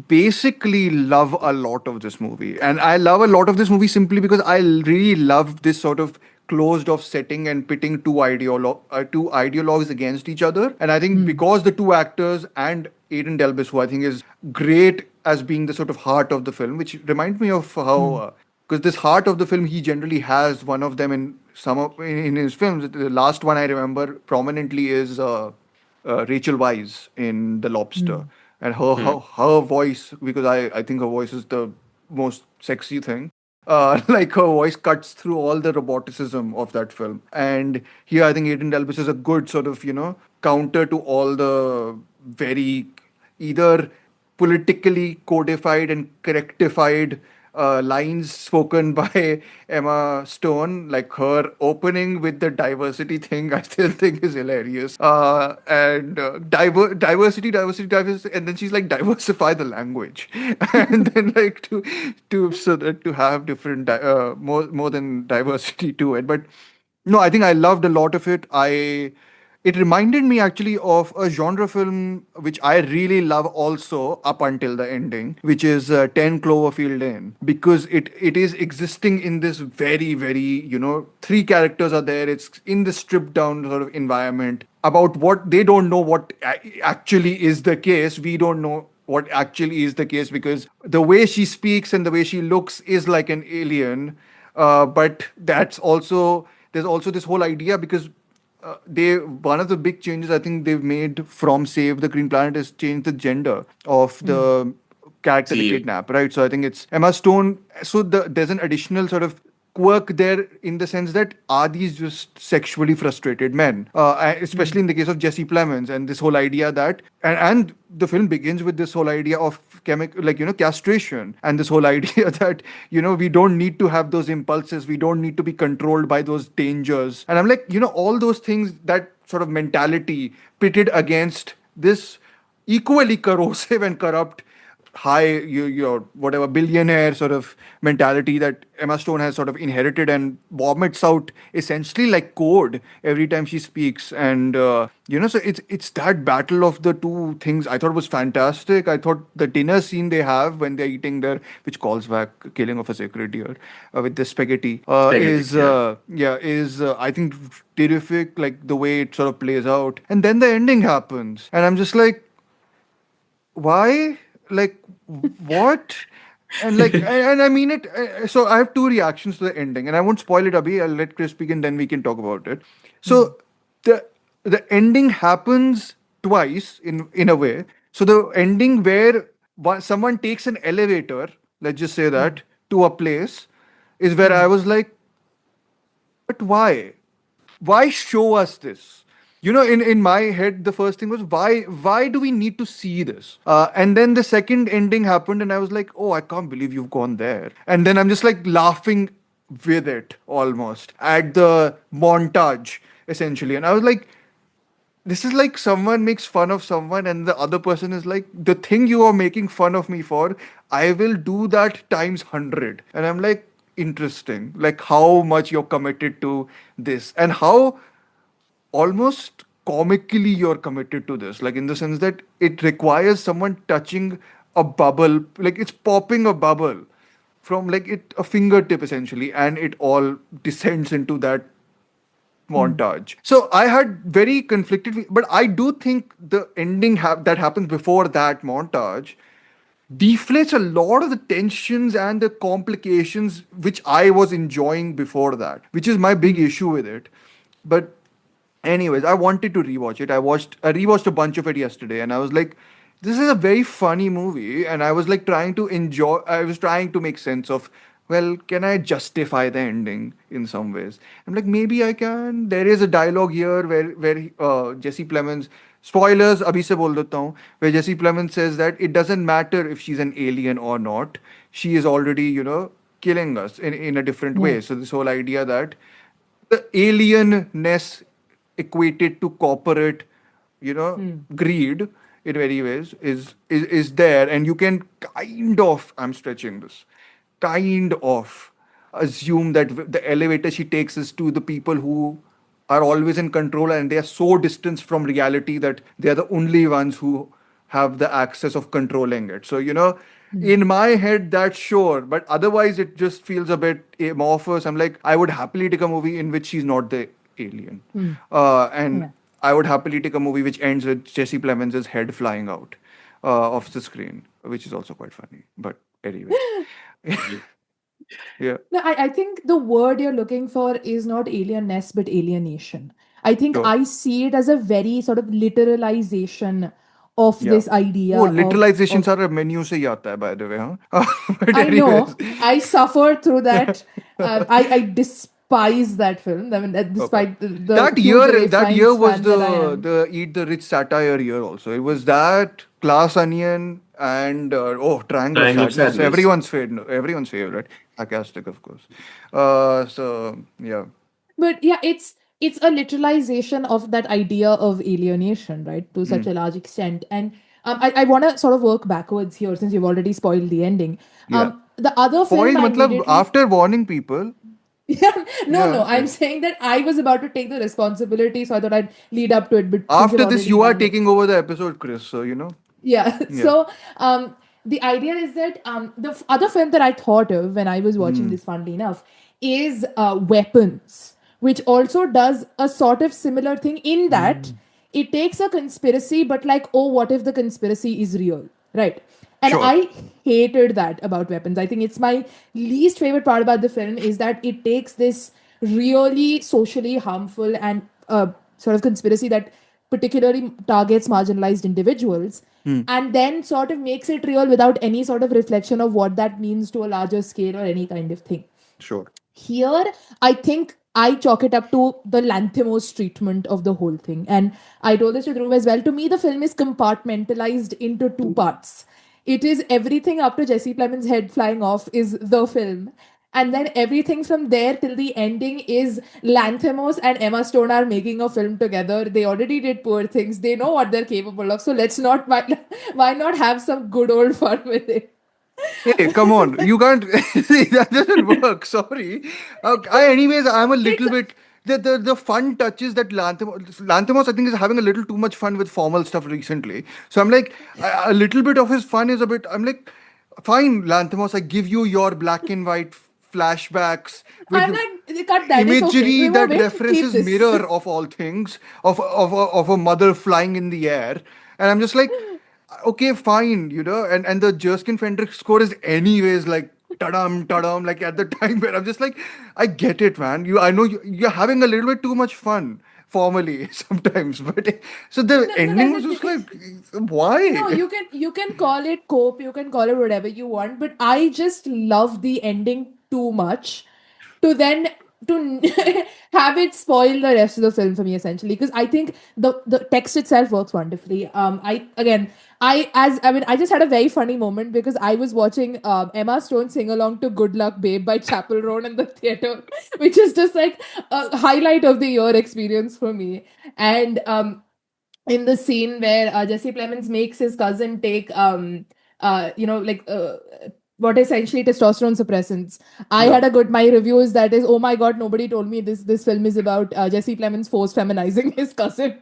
basically love a lot of this movie, and I love a lot of this movie simply because I really love this sort of closed off setting and pitting two ideologues against each other. And I think because the two actors and Aiden Delbis, who I think is great as being the sort of heart of the film, which reminds me of how because this heart of the film he generally has one of them in in his films. The last one I remember prominently is Rachel Weisz in The Lobster, and her voice, because I think her voice is the most sexy thing. Like her voice cuts through all the roboticism of that film, and here I think Aiden Delbis is a good sort of counter to all the very either politically codified and correctified lines spoken by Emma Stone, like her opening with the diversity thing, I still think is hilarious. And diversity, and then she's like diversify the language, and then like to so that to have different more than diversity to it. But no, I think I loved a lot of it. It reminded me actually of a genre film which I really love also up until the ending, which is 10 Cloverfield Lane, because it is existing in this very, very, three characters are there. It's in the stripped down sort of environment about what they don't know what actually is the case. We don't know what actually is the case because the way she speaks and the way she looks is like an alien. But there's also this whole idea because they one of the big changes I think they've made from Save the Green Planet is change the gender of the character they Cleo. kidnap, right? So I think it's Emma Stone. So there's an additional sort of quirk there in the sense that are these just sexually frustrated men, especially in the case of Jesse Plemons, and this whole idea that and the film begins with this whole idea of chemical, like castration, and this whole idea that we don't need to have those impulses, we don't need to be controlled by those dangers, and I'm like all those things, that sort of mentality pitted against this equally corrosive and corrupt your whatever billionaire sort of mentality that Emma Stone has sort of inherited and vomits out essentially like code every time she speaks. And so it's that battle of the two things I thought was fantastic. I thought the dinner scene they have when they're eating their, which calls back Killing of a Sacred Deer, with the spaghetti, Spaghetti, is I think terrific, like the way it sort of plays out. And then the ending happens and I'm just like, why, like, what? And like and I mean it, so I have two reactions to the ending and I won't spoil it, Abhi. I'll let Chris speak and then we can talk about it. So the ending happens twice in a way. So the ending where someone takes an elevator, let's just say that, to a place, is where I was like, but why? Why show us this? In my head, the first thing was, why do we need to see this? And then the second ending happened, and I was like, oh, I can't believe you've gone there. And then I'm just like laughing with it almost at the montage, essentially. And I was like, this is like someone makes fun of someone, and the other person is like, the thing you are making fun of me for, I will do that times 100. And I'm like, interesting. Like how much you're committed to this, and how almost comically you're committed to this, like in the sense that it requires someone touching a bubble, like it's popping a bubble from like it a fingertip essentially, and it all descends into that montage. So I had very conflicted, but I do think the ending that happens before that montage deflates a lot of the tensions and the complications which I was enjoying before that, which is my big issue with it. But anyways, I wanted to rewatch it. I rewatched a bunch of it yesterday, and I was like, this is a very funny movie, and I was like trying to enjoy. I was trying to make sense of, well, can I justify the ending in some ways? I'm like, maybe I can. There is a dialogue here where Jesse Plemons, spoilers abhi se bol deta hu, where Jesse Plemons says that it doesn't matter if she's an alien or not. She is already, killing us in a different way. So this whole idea that the alienness equated to corporate, greed in many ways is there, and you can kind of, I'm stretching this, kind of assume that the elevator she takes is to the people who are always in control, and they are so distanced from reality that they are the only ones who have the access of controlling it. So, in my head, that's sure, but otherwise, it just feels a bit amorphous. I'm like, I would happily take a movie in which she's not the alien. And I would happily take a movie which ends with Jesse Plemons' head flying out of the screen, which is also quite funny. But anyway. Yeah. No, I think the word you're looking for is not alienness, but alienation. I think Sure. I see it as a very sort of literalization of Yeah. this idea Oh, of literalizations are a menu se hi aata hai, by the way, huh? But I anyways. know. I suffered through that. I despise that film. I mean, Okay. despite the huge Ray That year Fiennes was fan that I the am. the Eat the Rich satire year also. It was that, Glass Onion, and Triangle of Triangle of Sadness. Sadness. Everyone's favorite. Sarcastic, of course. So yeah. But yeah, it's a literalization of that idea of alienation, right, to such a large extent. And I want to sort of work backwards here since you've already spoiled the ending. Yeah. The other film Spoiled, I matlab, immediately after warning people. yeah, no, Yeah. I'm saying that I was about to take the responsibility, so I thought I'd lead up to it. But since you've After this, already you are done it, taking over the episode, Chris. So yeah. Yeah. So the idea is that other film that I thought of when I was watching this, funnily enough, is Weapons, which also does a sort of similar thing in that it takes a conspiracy, but like, oh, what if the conspiracy is real, right? And Sure. I hated that about Weapons. I think it's my least favorite part about the film is that it takes this really socially harmful and sort of conspiracy that particularly targets marginalized individuals and then sort of makes it real without any sort of reflection of what that means to a larger scale or any kind of thing. Sure. Here, I think I chalk it up to the Lanthimos treatment of the whole thing. And I told this to Dhruv as well. To me, the film is compartmentalized into two parts. It is everything up to Jesse Plemons' head flying off is the film. And then everything from there till the ending is Lanthimos and Emma Stone are making a film together. They already did Poor Things. They know what they're capable of. So let's not, why not have some good old fun with it? Hey, come on. You can't. See, that doesn't work. Sorry. Anyways, I'm a little It's bit. The fun touches that Lanthimos, I think, is having a little too much fun with formal stuff recently. So I'm like, a little bit of his fun is a bit. I'm like, fine, Lanthimos, I give you your black and white flashbacks with I'm like, cut that. It's okay. imagery that Remove it. Keep references this. Mirror of all things, of a mother flying in the air, and I'm just like, okay, fine, and the Jerskin Fendrick score is anyways like tadam tadam, like at the time where I'm just like, I get it, man. I know you're having a little bit too much fun formally sometimes, but so the No, ending that's was the just thing. like, why? No, you can call it cope, you can call it whatever you want, but I just love the ending too much to then to have it spoil the rest of the film for me, essentially, because I think the text itself works wonderfully. I just had a very funny moment because I was watching Emma Stone sing along to Good Luck Babe by Chapel Roan in the theater, which is just like a highlight of the year experience for me. And in the scene where Jesse Plemons makes his cousin take like what essentially testosterone suppressants. I Yeah. had a good my reviews that is, oh my god, nobody told me this film is about Jesse Plemons force feminizing his cousin,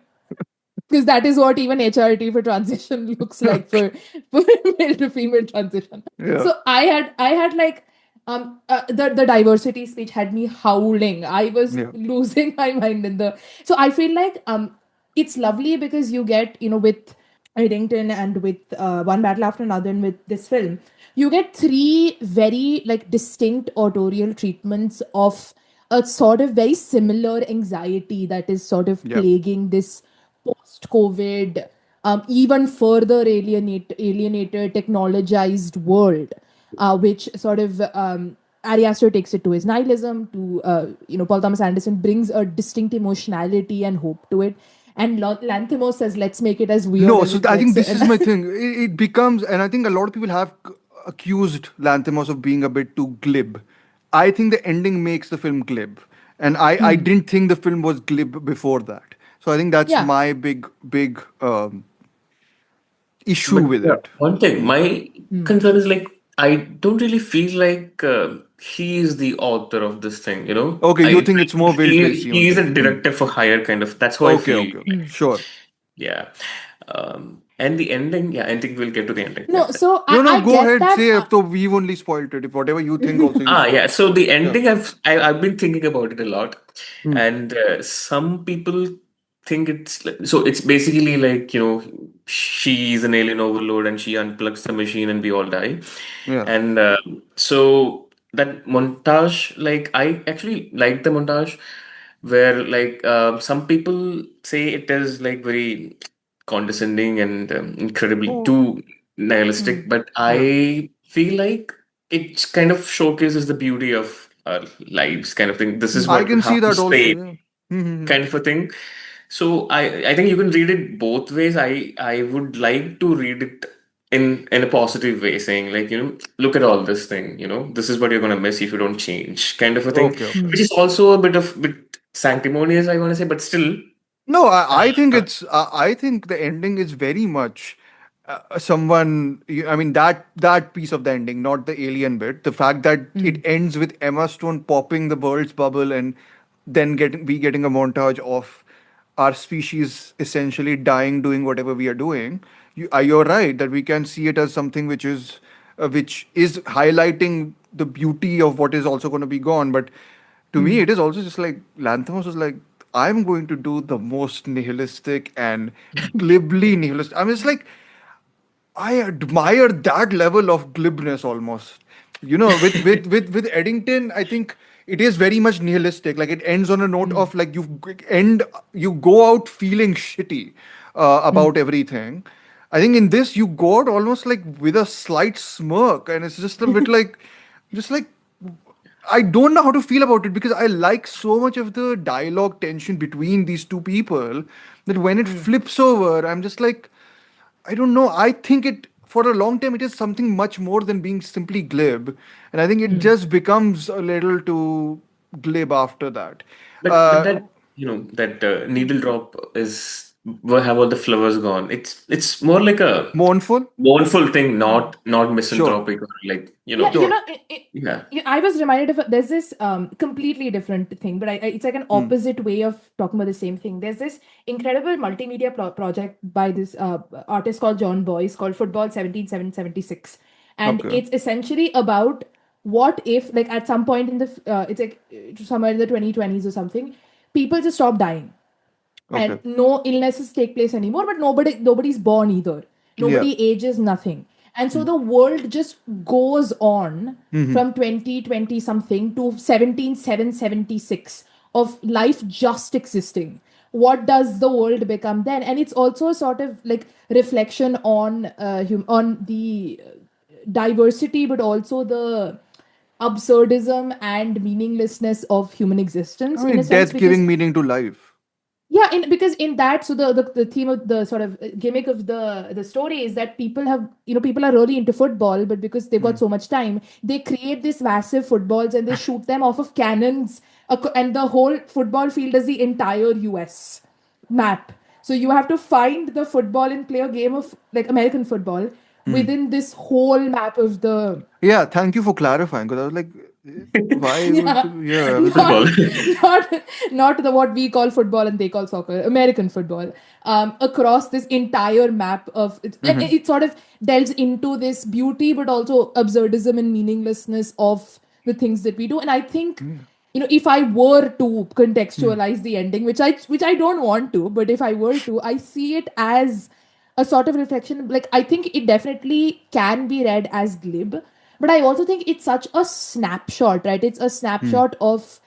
because that is what even HRT for transition looks like for male to female transition. Yeah. So I had like the diversity speech had me howling. I was Yeah. losing my mind in the. So I feel like it's lovely because you get, with Eddington and with One Battle After Another and with this film, you get three very like distinct autorial treatments of a sort of very similar anxiety that is sort of Yeah. plaguing this post-COVID, even further alienated, technologized world, which sort of Ari Aster takes it to his nihilism. To Paul Thomas Anderson brings a distinct emotionality and hope to it, and Lanthimos says, "Let's make it as weird No, as so it I think gets." this is my thing. It becomes, and I think a lot of people have accused Lanthimos of being a bit too glib. I think the ending makes the film glib, and I didn't think the film was glib before that. So I think that's Yeah. my big issue But with it. one thing, my concern is like I don't really feel like he is the author of this thing. Okay, I you think it's more think Will Tracy he is only? a director for hire, kind of. That's how I Okay, feel. okay, okay, sure. Yeah. And the ending, yeah, I think we'll get to the ending. No, Yeah. so No, no, I go get ahead. that. Say, so we've only spoiled it. If whatever you think, also you Yeah. spoiled. So the Yeah. ending, I've been thinking about it a lot, Hmm. and some people think it's like, so. It's basically like she's an alien overload, and she unplugs the machine, and we all die. Yeah. And so that montage, like I actually like the montage, where like some people say it is like very condescending and incredibly Oh, too nihilistic, but yeah. I feel like it kind of showcases the beauty of our lives, kind of thing. This is I what you can see have to that also. say, Yeah. Hmm. kind of a thing. So I think you can read it both ways. I would like to read it in a positive way, saying like, look at all this thing, this is what you're gonna miss if you don't change, kind of a thing. Okay, okay. Which is also a bit sanctimonious, I wanna say, but still. No, I think uh, it's. I think the ending is very much someone. I mean that piece of the ending, not the alien bit. The fact that it ends with Emma Stone popping the world's bubble and then getting a montage of our species essentially dying doing whatever we are doing. You're right that we can see it as something which is highlighting the beauty of what is also going to be gone, but to me it is also just like Lanthimos was like, I'm going to do the most nihilistic and glibly nihilistic. I mean, it's like I admire that level of glibness almost. With Eddington, I think it is very much nihilistic. Like it ends on a note of like you go out feeling shitty about everything. I think in this you go out almost like with a slight smirk, and it's just a bit like, just like I don't know how to feel about it because I like so much of the dialogue tension between these two people that when it flips over, I'm just like, I don't know. I think it for a long time it is something much more than being simply glib, and I think it just becomes a little too glib after that. but Uh, that that needle drop is will have all the flowers gone. It's more like a Mournful, mournful thing, not sure, misanthropic, or like Yeah, sure. yeah. I was reminded of there's this completely different thing, but it's like an Hmm. opposite way of talking about the same thing. There's this incredible multimedia project by this artist called John Boyce called Football 17776, and Okay, it's essentially about what if, like, at some point in the it's like somewhere in the 2020s or something, people just stop dying and okay, no illnesses take place anymore, but nobody's born either, yeah. nobody ages, nothing, and so Hmm. the world just goes on Hmm. from 2020 something to 17776 of life just existing. What does the world become then? And it's also sort of like reflection on on the diversity, but also the absurdism and meaninglessness of human existence, I in a mean, sense, death because giving meaning to life. yeah, because in that, so the theme of the sort of gimmick of the story is that people have, people are really into football, but because they've got so much time, they create these massive footballs and they shoot them off of cannons, and the whole football field is the entire US map. So you have to find the football and play a game of like American football within this whole map of the Yeah, thank you for clarifying, because I was like, why would, yeah, yeah, I was like, not Football. not not the what we call football and they call soccer, American football, across this entire map of it, and it sort of delves into this beauty but also absurdism and meaninglessness of the things that we do. And I think, if I were to contextualize the ending, which I don't want to, but if I were to, I see it as a sort of reflection. Like, I think it definitely can be read as glib, but I also think it's such a snapshot, right? It's a snapshot of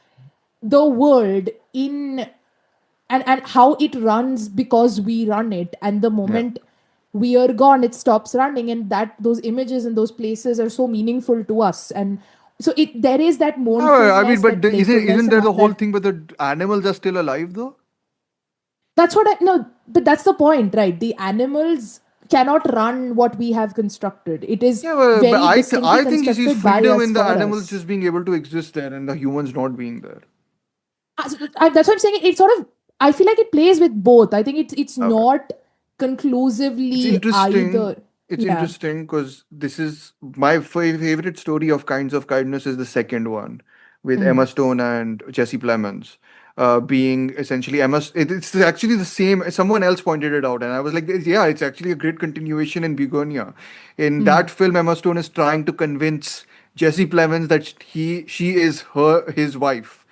the world in and how it runs because we run it, and the yeah. moment we are gone, it stops running, and that those images and those places are so meaningful to us. And so there is that I mean, mournfulness, but that playfulness, isn't and there all the whole that. thing where the animals are still alive though? That's what I no, but that's the point, right? The animals cannot run what we have constructed. It is Yeah, but very distinctly I think he sees constructed by freedom us in the for animals us. just being able to exist there and the humans not being there. That's what I'm saying. It sort of, I feel like it plays with both. I think it's Okay. not It's conclusively interesting. either. It's Yeah. interesting because this is my favorite story of Kinds of Kindness is the second one with Emma Mm. Stone and Jesse Plemons. Being essentially it's actually the same. Someone else pointed it out, and I was like, "Yeah, it's actually a great continuation in Bugonia." In Mm. that film, Emma Stone is trying to convince Jesse Plemons that she is his wife,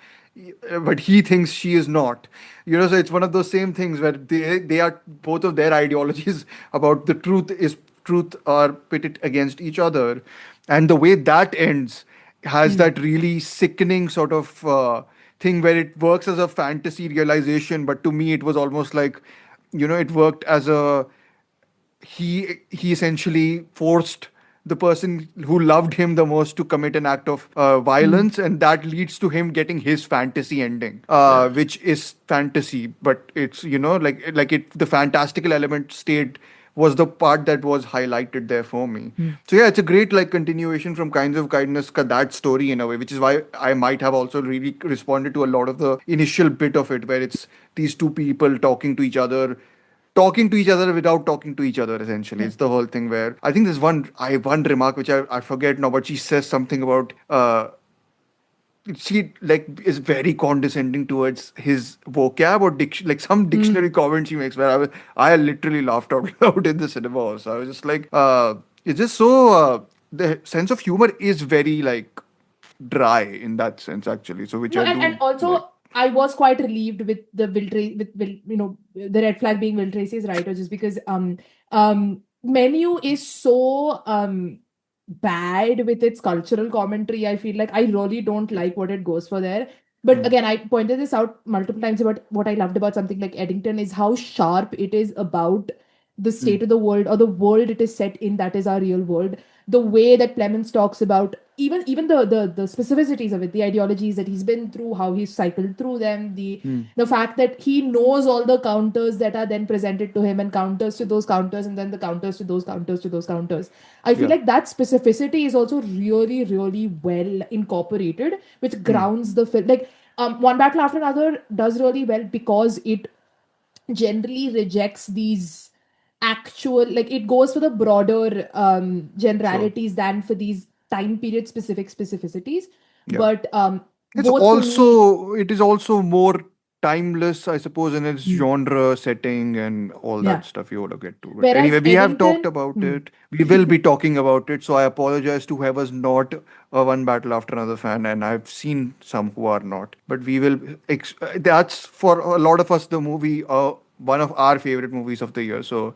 but he thinks she is not. So it's one of those same things where they are both of their ideologies about the truth are pitted against each other, and the way that ends has Mm. that really sickening sort of thing where it works as a fantasy realization, but to me it was almost like, it worked as a he essentially forced the person who loved him the most to commit an act of Mm. violence, and that leads to him getting his fantasy ending, Yeah. which is fantasy, but it's like it the fantastical element stayed was the part that was highlighted there for me. Mm. So yeah, it's a great like continuation from Kinds of Kindness that story in a way, which is why I might have also really responded to a lot of the initial bit of it, where it's these two people talking to each other without talking to each other. Essentially, Yeah. it's the whole thing where I think there's one remark which I forget now, but she says something about she like is very condescending towards his vocab or like some Mm. dictionary comment she makes, where I literally laughed out loud in the cinema. So I was just like, it's just so the sense of humor is very like dry in that sense actually. So which No, I and do like. also I was quite relieved with the the red flag being Will Tracy's writer, just because Menu is so bad with its cultural commentary. I feel like I really don't like what it goes for there. But Mm, again, I pointed this out multiple times about what I loved about something like Eddington is how sharp it is about the mm, state of the world, or the world it is set in, that is our real world. The way that Clemens talks about even the specificities of it, the ideologies that he's been through, how he's cycled through them, the mm, the fact that he knows all the counters that are then presented to him, and counters to those counters, and then the counters to those counters to those counters. I feel yeah. like that specificity is also really, really well incorporated, which Mm, grounds the film. Like, One Battle After Another does really well because it generally rejects these actual, like, it goes for the broader sure. generalities than for these time period specific specificities. Yeah. But It's both for me. also it is also more timeless, I suppose, in its Hmm. genre setting and all that Yeah. stuff you want to get to. But Whereas anyway, we have talked Eddington. about Hmm. it. We will be talking about it. So I apologize to whoever's not a One Battle After Another fan, and I've seen some who are not. But we will. That's for a lot of us the movie. One of our favorite movies of the year. So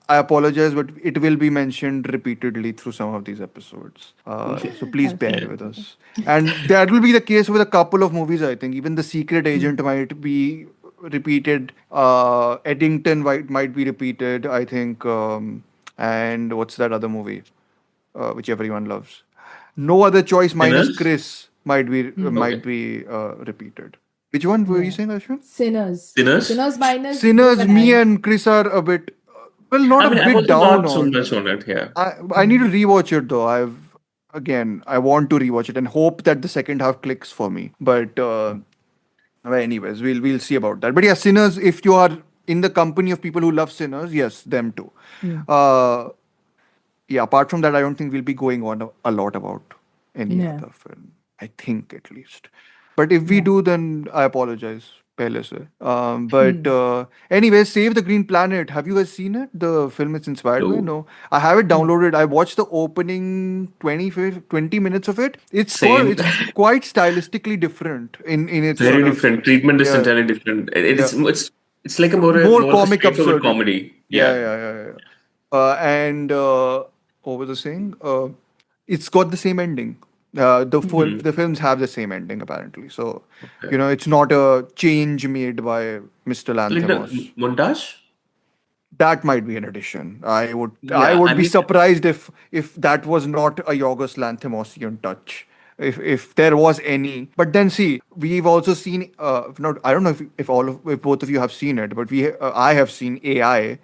I apologize, but it will be mentioned repeatedly through some of these episodes. So please bear with Absolutely. us. And that will be the case with a couple of movies, I think. Even The Secret Hmm. Agent might be repeated. Eddington might be repeated, I think. And what's that other movie, which everyone loves? No Other Choice minus Sinners? Cris might be Okay. repeated. Which one were you Yeah. saying, Ashwin? Sinners. Sinners? Sinners minus Dave Sinners, and me I. and Chris are a bit, well, not I a mean, I'm bit also down not so much on. on it. Yeah. I need to rewatch it though. I want to rewatch it and hope that the second half clicks for me. But well, anyways, we'll see about that. But yeah, Sinners. If you are in the company of people who love Sinners, yes, them too. Uh, yeah. Apart from that, I don't think we'll be going on a lot about any Yeah. other film. I think at least. But if we Yeah. do, then I apologize. Pehle se. But anyway, Save the Green Planet. Have you guys seen it? The film it's inspired by? So, No. I have it No. downloaded. I watched the opening 20 minutes of it. same. It's quite stylistically different in its Very sort of, different. Treatment is yeah, entirely different. yeah, It's like a more more of a comic straightforward absurdity. comedy. Yeah, Yeah. yeah, yeah, yeah. And what was I saying? It's got the same ending. The films have the same ending apparently. So, Okay. it's not a change made by Mr. Like the Lanthimos. montage? That might be an addition. I Yeah. would I be mean, surprised if that was not a Yorgos Lanthimosian touch. If there was any, but then see, we've also seen. Not I don't know if both of you have seen it, but I have seen AI.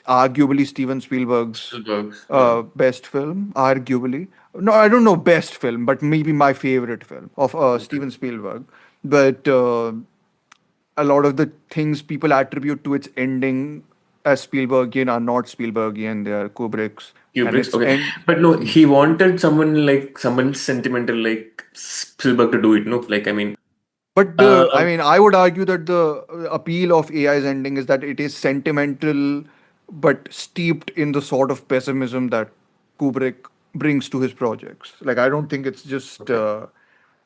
Arguably Steven Spielberg's Spielberg's, yeah. best film. Arguably, no, I don't know best film, but maybe my favorite film of Okay. Steven Spielberg. But a lot of the things people attribute to its ending as Spielbergian are not Spielbergian. They are Kubrick's, and Kubrick's its okay, end. but no, he wanted someone sentimental like Spielberg to do it. No, like I mean, But I um, mean, I would argue that the appeal of AI's ending is that it is sentimental, but steeped in the sort of pessimism that Kubrick brings to his projects. Like, I don't think it's just okay,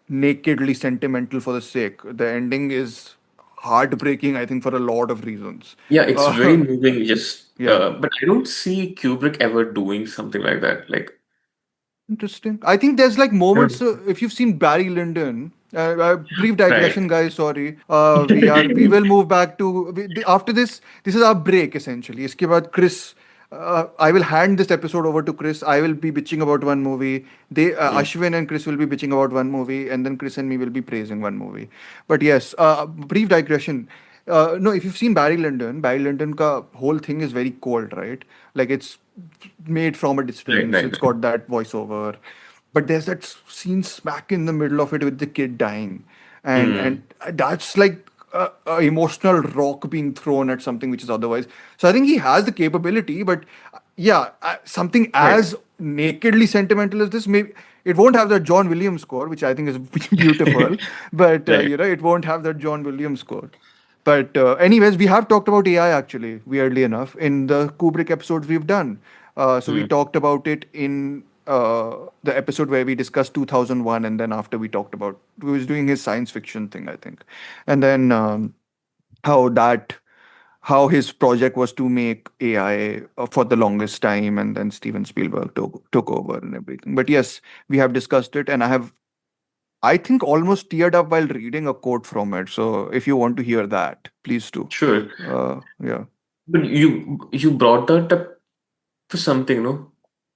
nakedly sentimental for the sake. The ending is heartbreaking, I think, for a lot of reasons. yeah, it's very Uh, moving. Just, yeah. but I don't see Kubrick ever doing something like that. Like, Interesting. I think there's like I moments. don't, If you've seen Barry Lyndon, brief right? digression, guys. Sorry. We will move back to after this. This is our break essentially. Iske baad Chris. I will hand this episode over to Chris. I will be bitching about one movie. Mm. Ashwin and Chris will be bitching about one movie, and then Chris and me will be praising one movie. But yes, brief digression. No, if you've seen Barry Lyndon ka whole thing is very cold, right? Like it's made from a Right, distance. right, It's right. got that voiceover, but there's that scene smack in the middle of it with the kid dying, and Mm. that's like a emotional rock being thrown at something which is otherwise. So I think he has the capability, but yeah, something Right, as nakedly sentimental as this, maybe it won't have that John Williams score, which I think is beautiful, but right. it won't have that John Williams score. But anyways, we have talked about AI actually, weirdly enough, in the Kubrick episodes we've done. So we Mm. talked about it in the episode where we discussed 2001, and then after we was doing his science fiction thing, I think, and then how that how his project was to make AI for the longest time, and then Steven Spielberg took over and everything. But yes, we have discussed it, and I think almost teared up while reading a quote from it. So if you want to hear that, please do. Sure. Yeah. But you brought that up for something, no?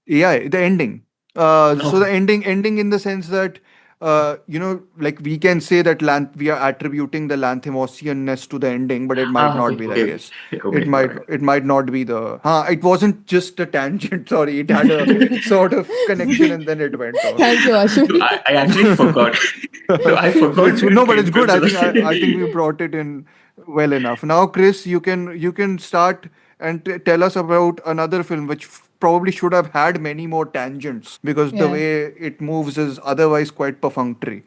AI, the ending. So Oh, the ending in the sense that like we can say that we are attributing the Lanthimosianness to the ending, but it might not okay, be the okay, case. okay, got it. It might not be the. It wasn't just a tangent. Sorry, it had a sort of connection, and then it went off. Thank you, No, Ashwin. I actually forgot. No, I forgot It's where no, it but it's came good. from. So I think we brought it in well enough. Now, Chris, you can start and tell us about another film which probably should have had many more tangents because the Yeah. way it moves is otherwise quite perfunctory.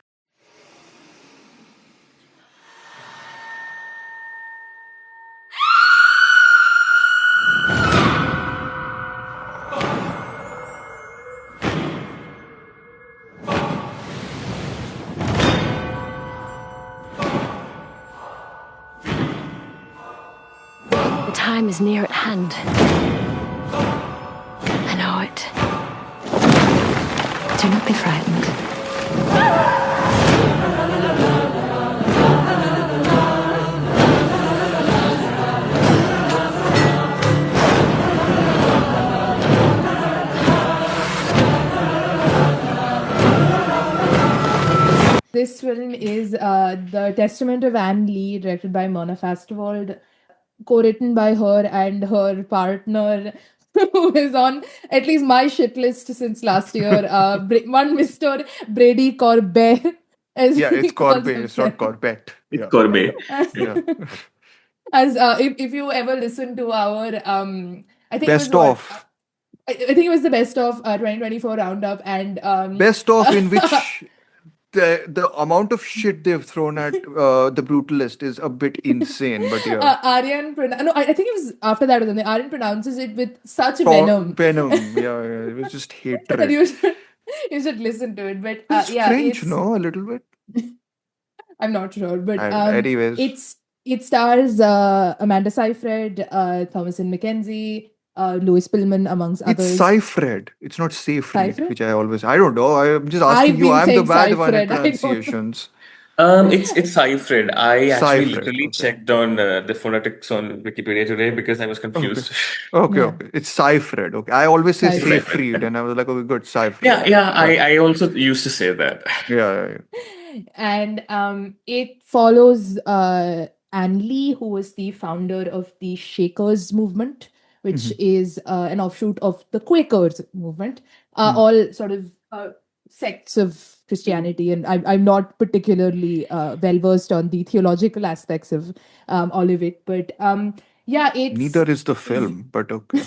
The time is near at hand. I know it. Do not be frightened. This film is The Testament of Anne Lee, directed by Mona Fastvold, co-written by her and her partner, who is on at least my shit list since last year. One Mr. Brady Corbet, as Yeah, he it's calls Corbet. It's not himself. Corbett. It's Yeah. Corbet. Yeah. As if you ever listen to our I think it was Best what of. I think it was the best of 2024 roundup, and Best of in which the amount of shit they've thrown at the Brutalist is a bit insane. But yeah. No, I think it was after that or something. Aryan pronounces it with such venom Venom. Yeah, yeah. It was just that hatred. you should listen to it. But It's yeah, French, no? A little bit. I'm not sure, but Anyways. it stars Amanda Seyfried, Thomasin McKenzie, Louis Pillman, amongst It's others. Seyfried. It's not Seyfried, Seyfried? which I don't know. I'm just asking I've you. been I'm the saying bad one at Seyfried. I don't know. pronunciations. It's Seyfried. I actually Seyfried. literally Okay. checked on the phonetics on Wikipedia today because I was Okay. confused. Okay. Yeah. Okay. It's Seyfried. Okay. I always say Seyfried. Seyfried, and I was like, okay, good. Seyfried. Yeah. I also used to say that. Yeah. And it follows Anne Lee, who was the founder of the Shakers movement, which is an offshoot of the Quakers movement, all sort of sects of Christianity. And I'm not particularly well versed on the theological aspects of all of it, but yeah, Neither is the film, but okay.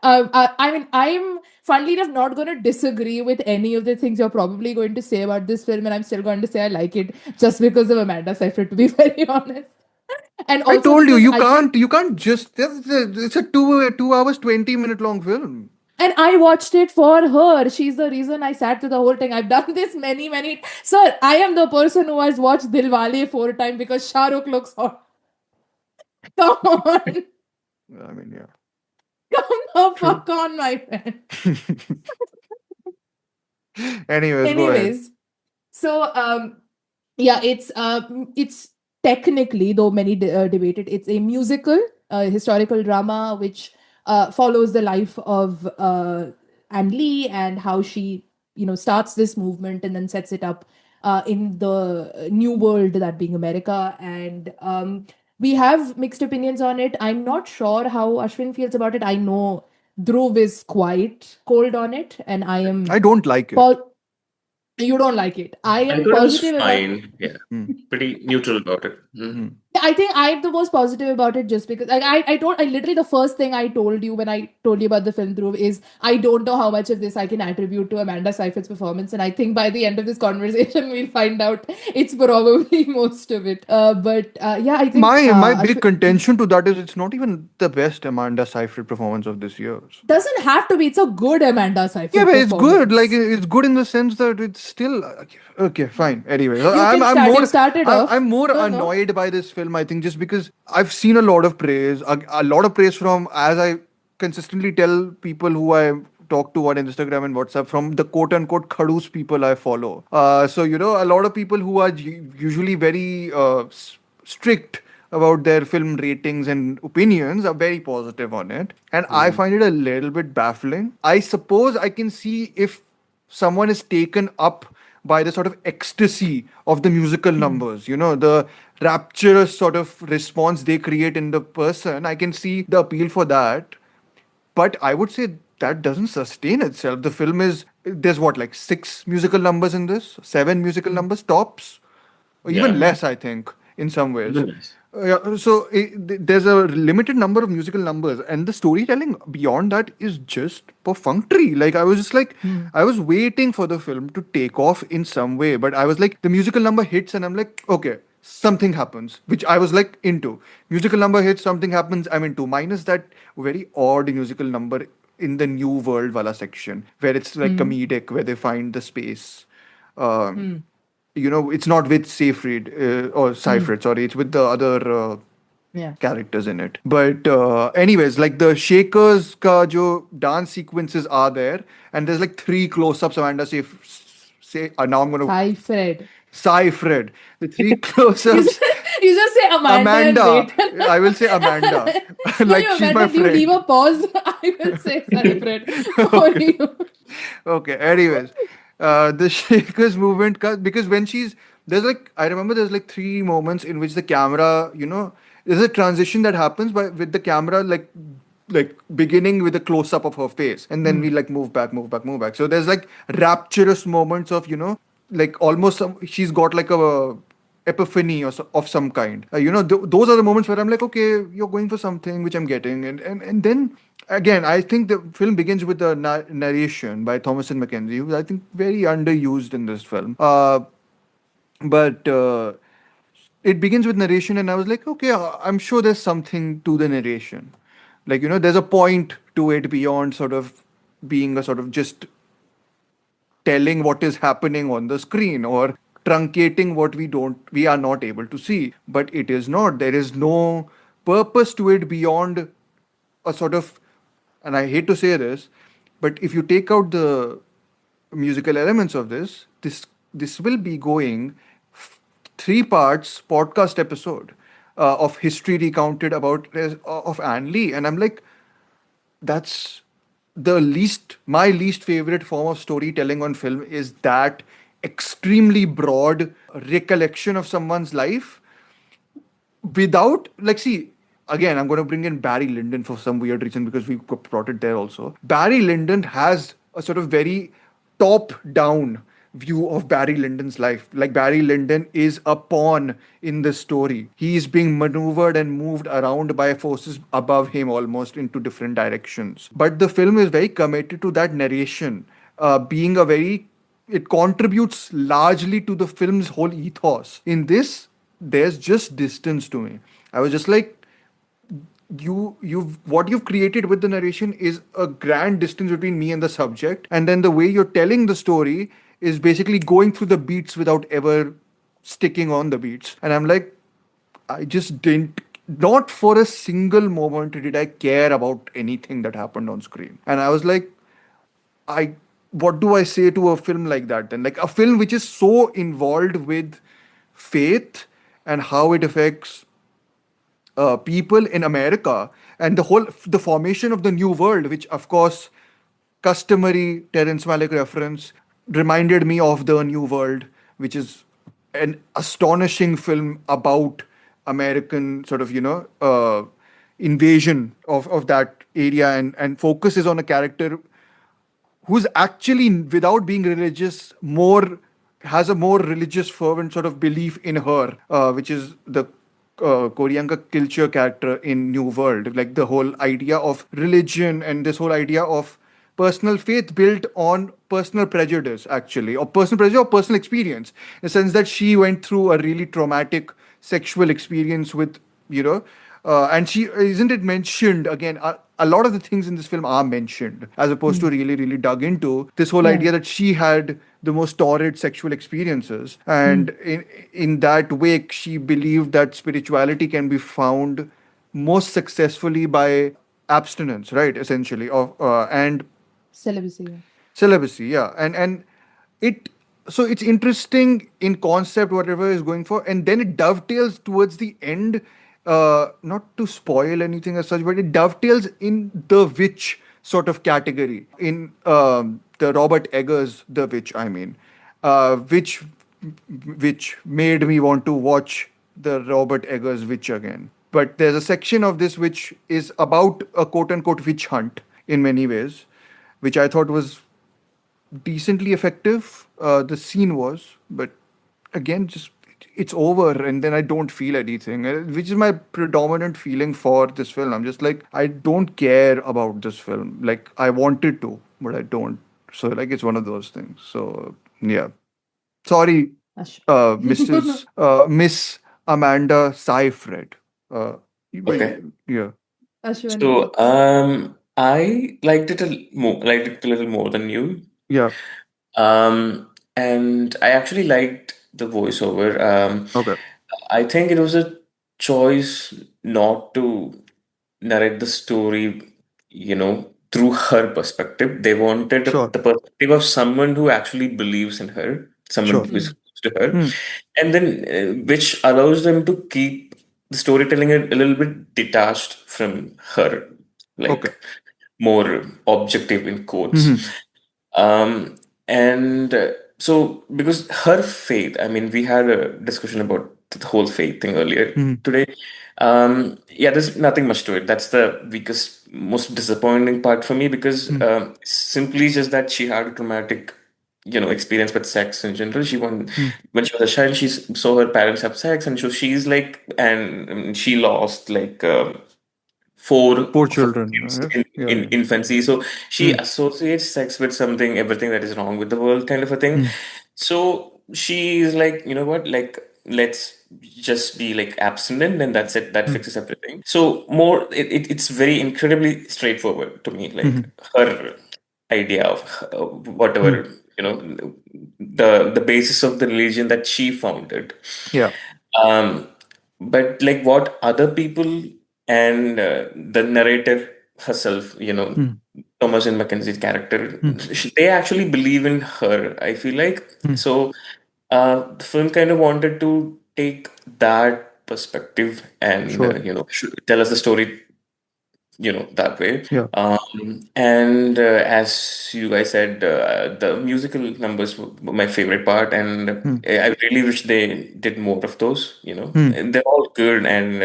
I mean, I'm funnily enough not going to disagree with any of the things you're probably going to say about this film, and I'm still going to say I like it just because of Amanda Seyfried, to be very honest. And I also told you, because I think, you can't just. It's a 2 hours 20-minute long film. and I watched it for her. She's the reason I sat through the whole thing. I've done this many. Sir, I am the person who has watched Dilwale 4 times because Shah Rukh looks hot. Come on. I mean, yeah. Come the fuck on, my friend. Anyways, go ahead. So yeah, it's technically, though many debate it, it's a musical, historical drama which follows the life of Anne Lee and how she starts this movement and then sets it up in the new world, that being America. And we have mixed opinions on it. I'm not sure how Ashwin feels about it. I know Dhruv is quite cold on it, and I am I don't like it. you don't like it. I I am thought it was positive about. fine. Yeah, pretty neutral about it. I think I'm the most positive about it just because I literally, the first thing I told you when I told you about the film through is I don't know how much of this I can attribute to Amanda Seyfried's performance, and I think by the end of this conversation we'll find out it's probably most of it. But yeah, I think My big contention to that is it's not even the best Amanda Seyfried performance of this year. doesn't have to be. It's a good Amanda Seyfried. Yeah, but it's good. performance. Like it's good in the sense that it's still okay. Fine. Anyway, can I'm start. more You started off. I'm more No. annoyed by this film. I think just because I've seen a lot of praise, a lot of praise from, as I consistently tell people who I talk to on Instagram and WhatsApp, from the quote unquote khadus people I follow. So a lot of people who are usually very strict about their film ratings and opinions are very positive on it, and I find it a little bit baffling. I suppose I can see if someone is taken up by the sort of ecstasy of the musical numbers, the rapturous sort of response they create in the person. I can see the appeal for that, but I would say that doesn't sustain itself. The film there's what, like 6 musical numbers in this, 7 musical numbers tops, or even Yeah. less, I think, in some ways. Even less. Yeah, so there's a limited number of musical numbers, and the storytelling beyond that is just perfunctory. Like I was just like, I was waiting for the film to take off in some way, but I was like, the musical number hits, and I'm like, okay, something happens, which I was like into. Musical number hits, something happens, I'm into. Minus that very odd musical number in the New World Wala section, where it's like comedic, where they find the space. It's not with Seyfried or Seyfried, sorry, it's with the other characters in it. But anyways, like the Shakers ka jo dance sequences are there, and there's like 3 close-ups. Amanda say now I'm gonna Seyfried. The 3 close-ups. You just say Amanda. And wait. I will say Amanda. Like no, she's my friend. You leave a pause. I will say Seyfried for you. Okay. Anyways, The shakers movement because when she's there's like I remember there's like three moments in which the camera, there's a transition that happens with the camera like beginning with a close up of her face, and then we like move back, move back, move back. So there's like rapturous moments of like almost she's got like a epiphany of some kind. Those are the moments where I'm like, okay, you're going for something, which I'm getting, and then again, I think the film begins with a narration by Thomason Mackenzie, who's I think very underused in this film. But it begins with narration, and I was like, okay, I'm sure there's something to the narration. Like, there's a point to it beyond sort of being a sort of just telling what is happening on the screen or truncating what we are not able to see. But it is not. There is no purpose to it beyond a sort of, and I hate to say this, but if you take out the musical elements of this will be going 3 parts podcast episode of history recounted about of Anne Lee, and I'm like, that's my least favorite form of storytelling on film is that extremely broad recollection of someone's life without like see again I'm going to bring in Barry Lyndon for some weird reason because we brought it there also. Barry Lyndon has a sort of very top down view of Barry Lyndon's life. Like Barry Lyndon is a pawn in the story. He is being maneuvered and moved around by forces above him almost into different directions. But the film is very committed to that narration being a very it contributes largely to the film's whole ethos. In this, there's just distance to me. I was just like, you've what you've created with the narration is a grand distance between me and the subject, and then the way you're telling the story is basically going through the beats without ever sticking on the beats. And I'm like, I just didn't, not for a single moment did I care about anything that happened on screen. And I was like, I what do I say to a film like that then? Like a film which is so involved with faith and how it affects people in America and the formation of the New World, which of course customary Terrence Malick reference reminded me of the New World, which is an astonishing film about American sort of invasion of that area and focuses on a character who's actually, without being religious, more has a more religious fervent sort of belief in her, which is the Koryanka culture character in New World. Like the whole idea of religion and this whole idea of personal faith built on personal prejudice, actually, or personal prejudice or personal experience, in the sense that she went through a really traumatic sexual experience with, and she isn't it mentioned again. A lot of the things in this film are mentioned as opposed to really, really dug into this whole Yeah. idea that she had the most torrid sexual experiences. And in that wake, she believed that spirituality can be found most successfully by abstinence, right? Essentially, and Celibacy. Yeah. celibacy, yeah. And it so it's interesting in concept whatever is going for, and then it dovetails towards the end, not to spoil anything as such, but it dovetails in the witch sort of category in the Robert Eggers The Witch, I mean, which made me want to watch the Robert Eggers Witch again. But there's a section of this which is about a quote unquote witch hunt in many ways, which I thought was decently effective. The scene was, but again, just it's over, and then I don't feel anything, which is my predominant feeling for this film. I'm just like, I don't care about this film. Like I wanted to, but I don't. So like, it's one of those things. So yeah, sorry, Ash- Mrs. Miss Amanda Seyfried. Uh, Okay. yeah, Ashwani. So, I liked it a little more than you. yeah, And I actually liked the voiceover. okay, I think it was a choice not to narrate the story, through her perspective. They wanted sure, the perspective of someone who actually believes in her, someone sure. who is close to her, Hmm. and then which allows them to keep the storytelling a little bit detached from her, Okay. like more objective in quotes. Hmm. Um, And so, because her faith, I mean, we had a discussion about the whole faith thing earlier today. Yeah, there's nothing much to it. That's the weakest, most disappointing part for me because simply just that she had a traumatic, experience with sex in general. When she was a child, saw her parents have sex, and so she's like, and she lost like four Four of her children, kids yes. in Yeah. infancy. So she associates sex with something, everything that is wrong with the world, kind of a thing. So she is like, you know what, like let's just be like abstinent, and that's it. That fixes everything. So it's very incredibly straightforward to me. Like her idea of whatever the basis of the religion that she founded. Yeah. Um, but like what other people and the narrator herself, Thomas and Mackenzie's character, they actually believe in her. I feel like so. The film kind of wanted to take that perspective and Sure. tell us the story that way. Yeah. And as you guys said, the musical numbers were my favorite part, and I really wish they did more of those. And they're all good, and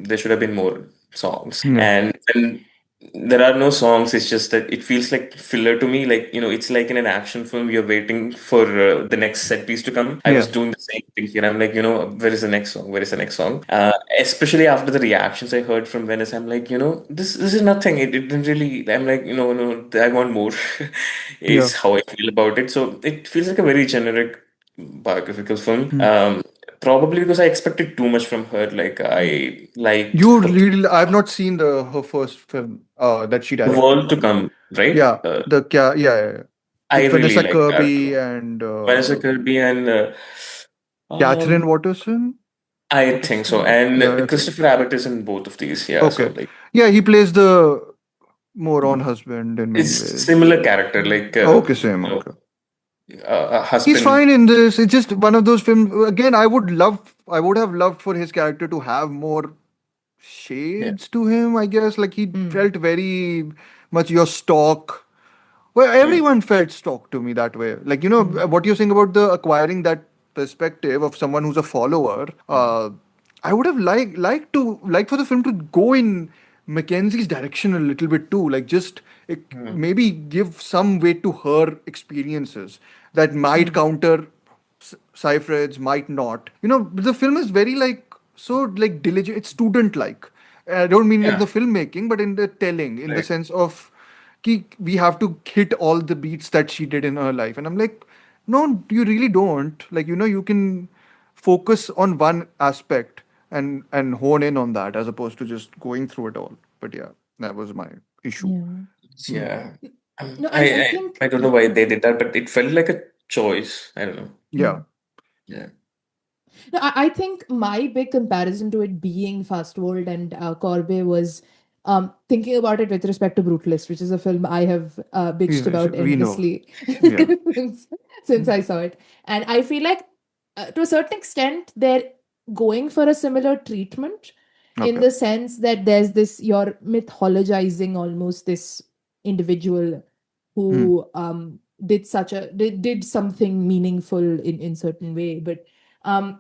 there should have been more songs. Yeah. And when there are no songs, it's just that it feels like filler to me. Like, it's like in an action film, you're waiting for the next set piece to come. I was Yeah. doing the same thing here. I'm like, where is the next song? Where is the next song? Especially after the reactions I heard from Venice, I'm like, this is nothing. It didn't really. I'm like, no, I want more. Yeah. Is how I feel about it. So it feels like a very generic biographical film. Probably because I expected too much from her. Like I liked You her really, I've not seen her first film that she The directed. World to Come, right? Yeah. Yeah. I With really Vanessa like that. Kirby and Vanessa Kirby and Catherine um, Watterson. I think so. Yeah. And Okay. Christopher Abbott is in both of these. Yeah, so Okay. like Yeah, he plays the moron husband in it's many ways. similar character, like Okay, same. Okay. a He's husband. fine in this. It's just one of those films. Again, I would have loved for his character to have more Yeah. shades to him, I guess. Like he felt very much your stock. Well, Mm, everyone felt stock to me that way. Like, what you're saying about the acquiring that perspective of someone who's a follower. I would have liked for the film to go in Mackenzie's direction a little bit too. Like just maybe give some weight to her experiences that might counter Seyfried's, might not. The film is very like so like diligent. It's student like. I don't mean in yeah. the filmmaking, but in the telling, in the Right. sense of we have to hit all the beats that she did in her life. And I'm like, no, you really don't. Like, you can focus on one aspect and hone in on that as opposed to just going through it all. But yeah, that was my issue. Yeah. Yeah. No, and I think I don't know why they did that, but it felt like a choice. I don't know. Yeah. Yeah. no, I think my big comparison to it being Fastvold and Corbe was thinking about it with respect to Brutalist, which is a film I have bitched Yes, about we know. endlessly Yeah. since I saw it. And I feel like to a certain extent, they're going for a similar treatment in Okay. the sense that there's this, you're mythologizing almost this individual who did something meaningful in certain way. But I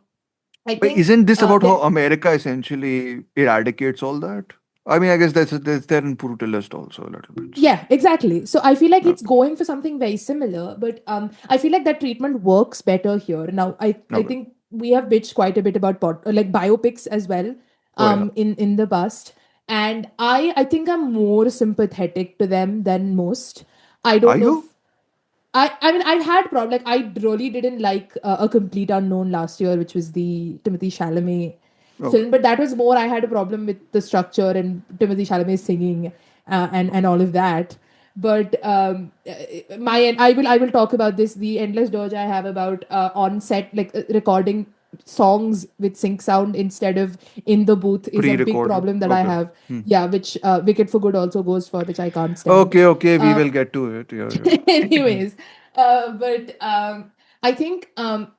But think isn't this about how that America essentially eradicates all that? I mean, I guess that's there in Brutalist also a little bit. So. yeah, exactly. So I feel like it's Okay. going for something very similar, but I feel like that treatment works better here. Now I Okay. think we have bitched quite a bit about like biopics as well Oh yeah. in the past, and I think I'm more sympathetic to them than most. I Are don't know if you? I mean, I've had problem. Like, I really didn't like A Complete Unknown last year, which was the Timothy Chalamet Okay. film. But that was more, I had a problem with the structure and Timothy Chalamet singing and all of that. But I will talk about this, the endless dirge I have about on set, like recording songs with sync sound instead of in the booth is a big Pre-recorded. problem that I Okay. have. Yeah, which Wicked for Good also goes for, which I can't stand. Okay. We Uh, will get to it. Yeah. anyways but I think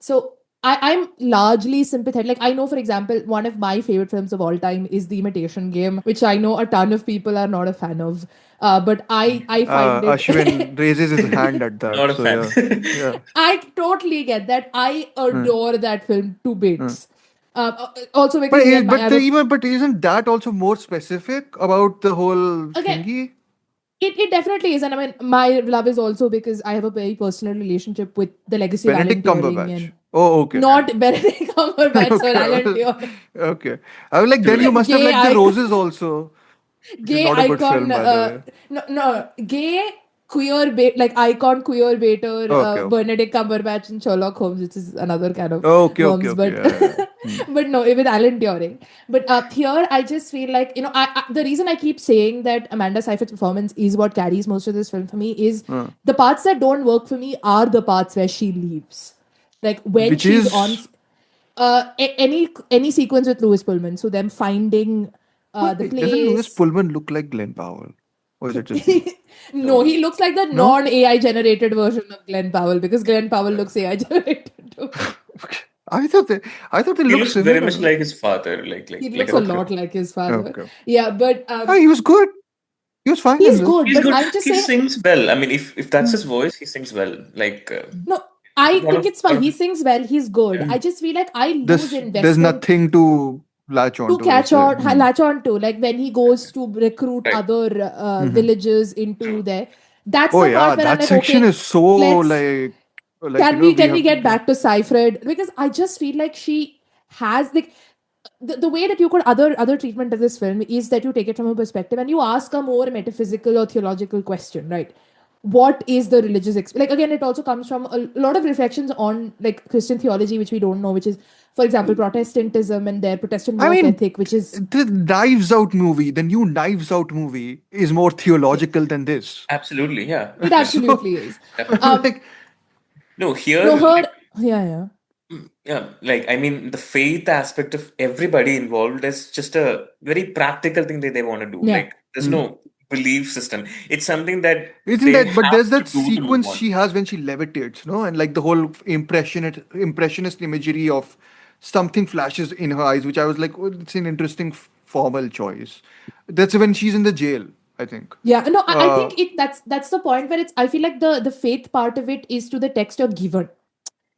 so I'm largely sympathetic. Like, I know, for example, one of my favorite films of all time is The Imitation Game, which I know a ton of people are not a fan of. But I find it. Ashwin raises his hand at that. Not a So fan. yeah. I totally get that. I adore that film to bits. Also But because again, I have a but isn't that also more specific about the whole again. thingy? It definitely is, and I mean, my love is also because I have a very personal relationship with the legacy of Alan Benedict Turing Cumberbatch. and Oh, okay. not Benedict Cumberbatch or Alan Okay. Turing. Okay. I was like, then you must have Gay liked The icon, Roses also, which is gay not a good icon. film, by the way. No, gay queer like icon queer baiter. Okay, okay. Benedict Cumberbatch and Sherlock Holmes, which is another kind of Okay, okay, worms, okay. but Yeah, yeah. but no, with Alan Turing. But here, I just feel like the reason I keep saying that Amanda Seyfried's performance is what carries most of this film for me is the parts that don't work for me are the parts where she leaves, like when Which she's on is any sequence with Louis Pullman, so them finding the wait, doesn't Lewis place. Pullman look like Glenn Powell? Or is it just me? No, he looks like the No? non-AI generated version of Glenn Powell because Glenn Powell looks AI generated too. I thought they He looked looks very similar. much like his father, He like looks a a Okay. lot like his father. Okay. Yeah, but Ah, he was good. He was fine in he's this. good. he's But good. I'm just He saying, sings well. I mean, if that's his voice, he sings well. no, I think it's one fine. of He his, sings well. He's good. yeah. I just feel like I lose There's investment nothing to latch to onto, is catch there? on, latch on to. Like when he goes to recruit Right. other villages into there. That's Oh the yeah, part where I'm that like, section okay, is so let's we can we have to get do. back to Seyfried, because I just feel like she has like the way that you could other treatment of this film is that you take it from a perspective and you ask a more metaphysical or theological question, right? What is the religious like again, it also comes from a lot of reflections on like Christian theology, which we don't know, which is, for example, Protestantism and their Protestant I work mean, ethic, which is the Knives Out movie, the new Knives Out movie, is more theological than this. Absolutely, yeah, it yeah, So, absolutely is. definitely. um like, No, no, here, her, yeah. yeah, I mean, the faith aspect of everybody involved is just a very practical thing that they want to do. Yeah. There's no belief system. It's something that isn't they that? But have there's to that do to move sequence on. she has when she levitates, no, and like the whole impressionist imagery of something flashes in her eyes, which I was like, oh, it's an interesting formal choice. That's when she's in the jail, I think. Yeah, no, I Uh, think that's the point where it's, I feel like the faith part of it is to the text you're given.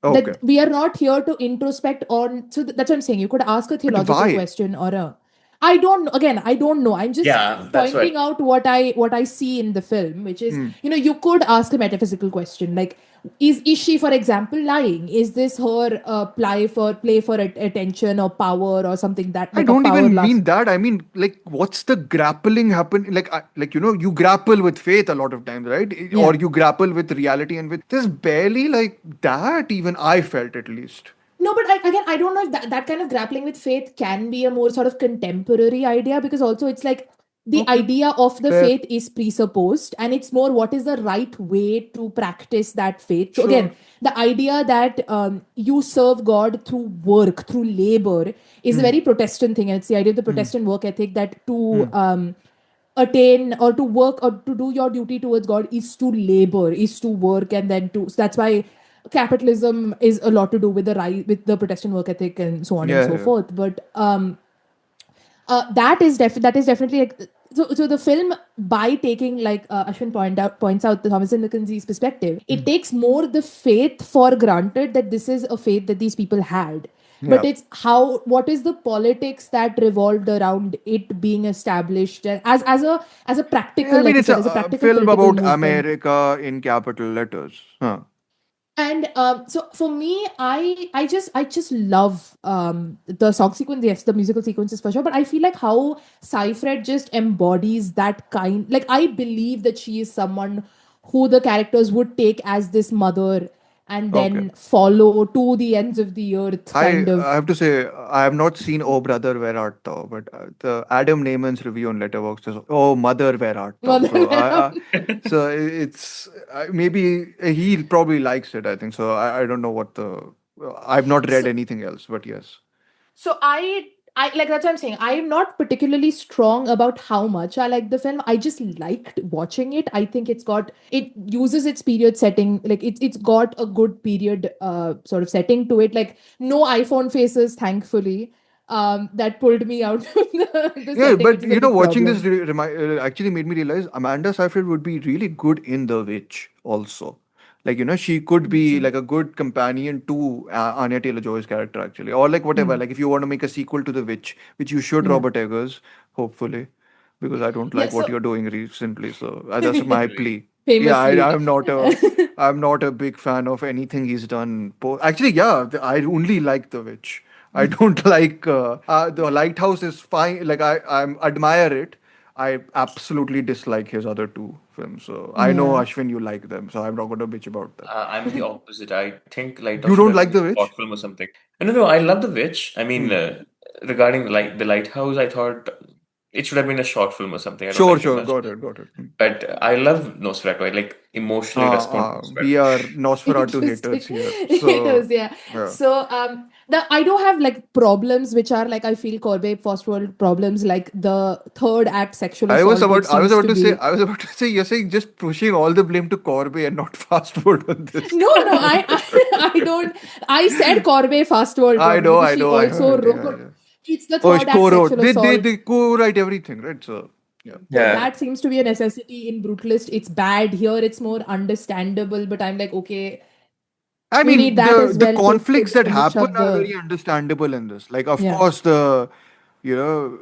okay, That we are not here to introspect on, so that's what I'm saying. You could ask a but theological why? question or a, I don't know, again, I don't know. I'm just Yeah, that's why. pointing out what I see in the film, which is, you could ask a metaphysical question like, is she, for example, lying? Is this her play for attention or power or something, that I like a don't power even lust? mean that. I mean, like, what's the grappling happen? You grapple with faith a lot of times, right? Or Yeah. you grapple with reality, and with there's barely like that. Even I felt at least. No, but again, I don't know if that kind of grappling with faith can be a more sort of contemporary idea, because also it's like the Okay, idea of the fair, faith is presupposed, and it's more what is the right way to practice that faith. So sure. again, the idea that you serve God through work, through labor, is a very Protestant thing, and it's the idea of the Protestant work ethic that to attain or to work or to do your duty towards God is to labor, is to work, and then to, so that's why capitalism is a lot to do with the rise with the Protestant work ethic and so on and Yeah, so yeah. forth. But that is definitely like, so the film, by taking like Ashwin points out the Thomas and Mackenzie's perspective, it takes more the faith for granted that this is a faith that these people had, but Yeah. it's how, what is the politics that revolved around it being established as a Yeah, practical, I mean, like you it's said, as a a practical film political about movement. America in capital letters. Huh. And so for me, I just love the song sequence, yes, the musical sequences for sure. But I feel like how Seyfried just embodies that kind. Like I believe that she is someone who the characters would take as this mother and Okay. then follow to the ends of the earth, kind I of have to say, I have not seen Oh Brother Where Art Thou, but the Adam Neyman's review on Letterboxd is Oh Mother Where Art Thou. So mother. it's maybe he probably likes it. I think so. I don't know what the I've not read So anything else, but yes. So I like, that's what I'm saying. I'm not particularly strong about how much I like the film. I just liked watching it. I think it uses its period setting, like it's got a good period sort of setting to it. Like no iPhone faces, thankfully. that pulled me out of the Yeah, setting, which but is a big watching this problem. actually made me realize Amanda Seyfried would be really good in The Witch also. Like, she could be So, like a good companion to Anya Taylor-Joy's character actually, or like whatever. Like if you want to make a sequel to The Witch, which you should, yeah. Robert Eggers, hopefully, because I don't Yeah, like what so you're doing recently. So that's my plea. Yeah, famously. I'm not a big fan of anything he's done. Actually, yeah, I only like The Witch. I don't like The Lighthouse is fine. Like I admire it. I absolutely dislike his other two films. So I know Yeah. Ashwin, you like them. So I'm not going to bitch about that. I'm the opposite. I think You Lighthouse should don't have like been The a Witch? short film or something. No, I love The Witch. I mean, Hmm. regarding the Lighthouse, I thought it should have been a short film or something. I don't Sure, like it sure. much. Got it. Hmm. But I love Nosferatu. I like emotionally respond to We Nosferatu. are Nosferatu Interesting. haters here. It So was, yeah. yeah. So I do have like problems which are like I feel Corbe Fastvold problems, like the third act sexual assault, which I was seems about to to say be. I was about to say you're saying just pushing all the blame to Corby and not fast food on this. No, I don't. I said Corbe Fastvold problem because I she know, I also heard. Yeah, wrote. yeah. It's the Oh, third she act co-wrote. sexual assault. They co-write everything, right? So yeah. So Yeah. that seems to be a necessity in Brutalist. It's bad here. It's more understandable, but I'm like, okay, I we need mean, that as the well to conflicts that finish happen up are the. very understandable in this. Like, of Yeah, course, the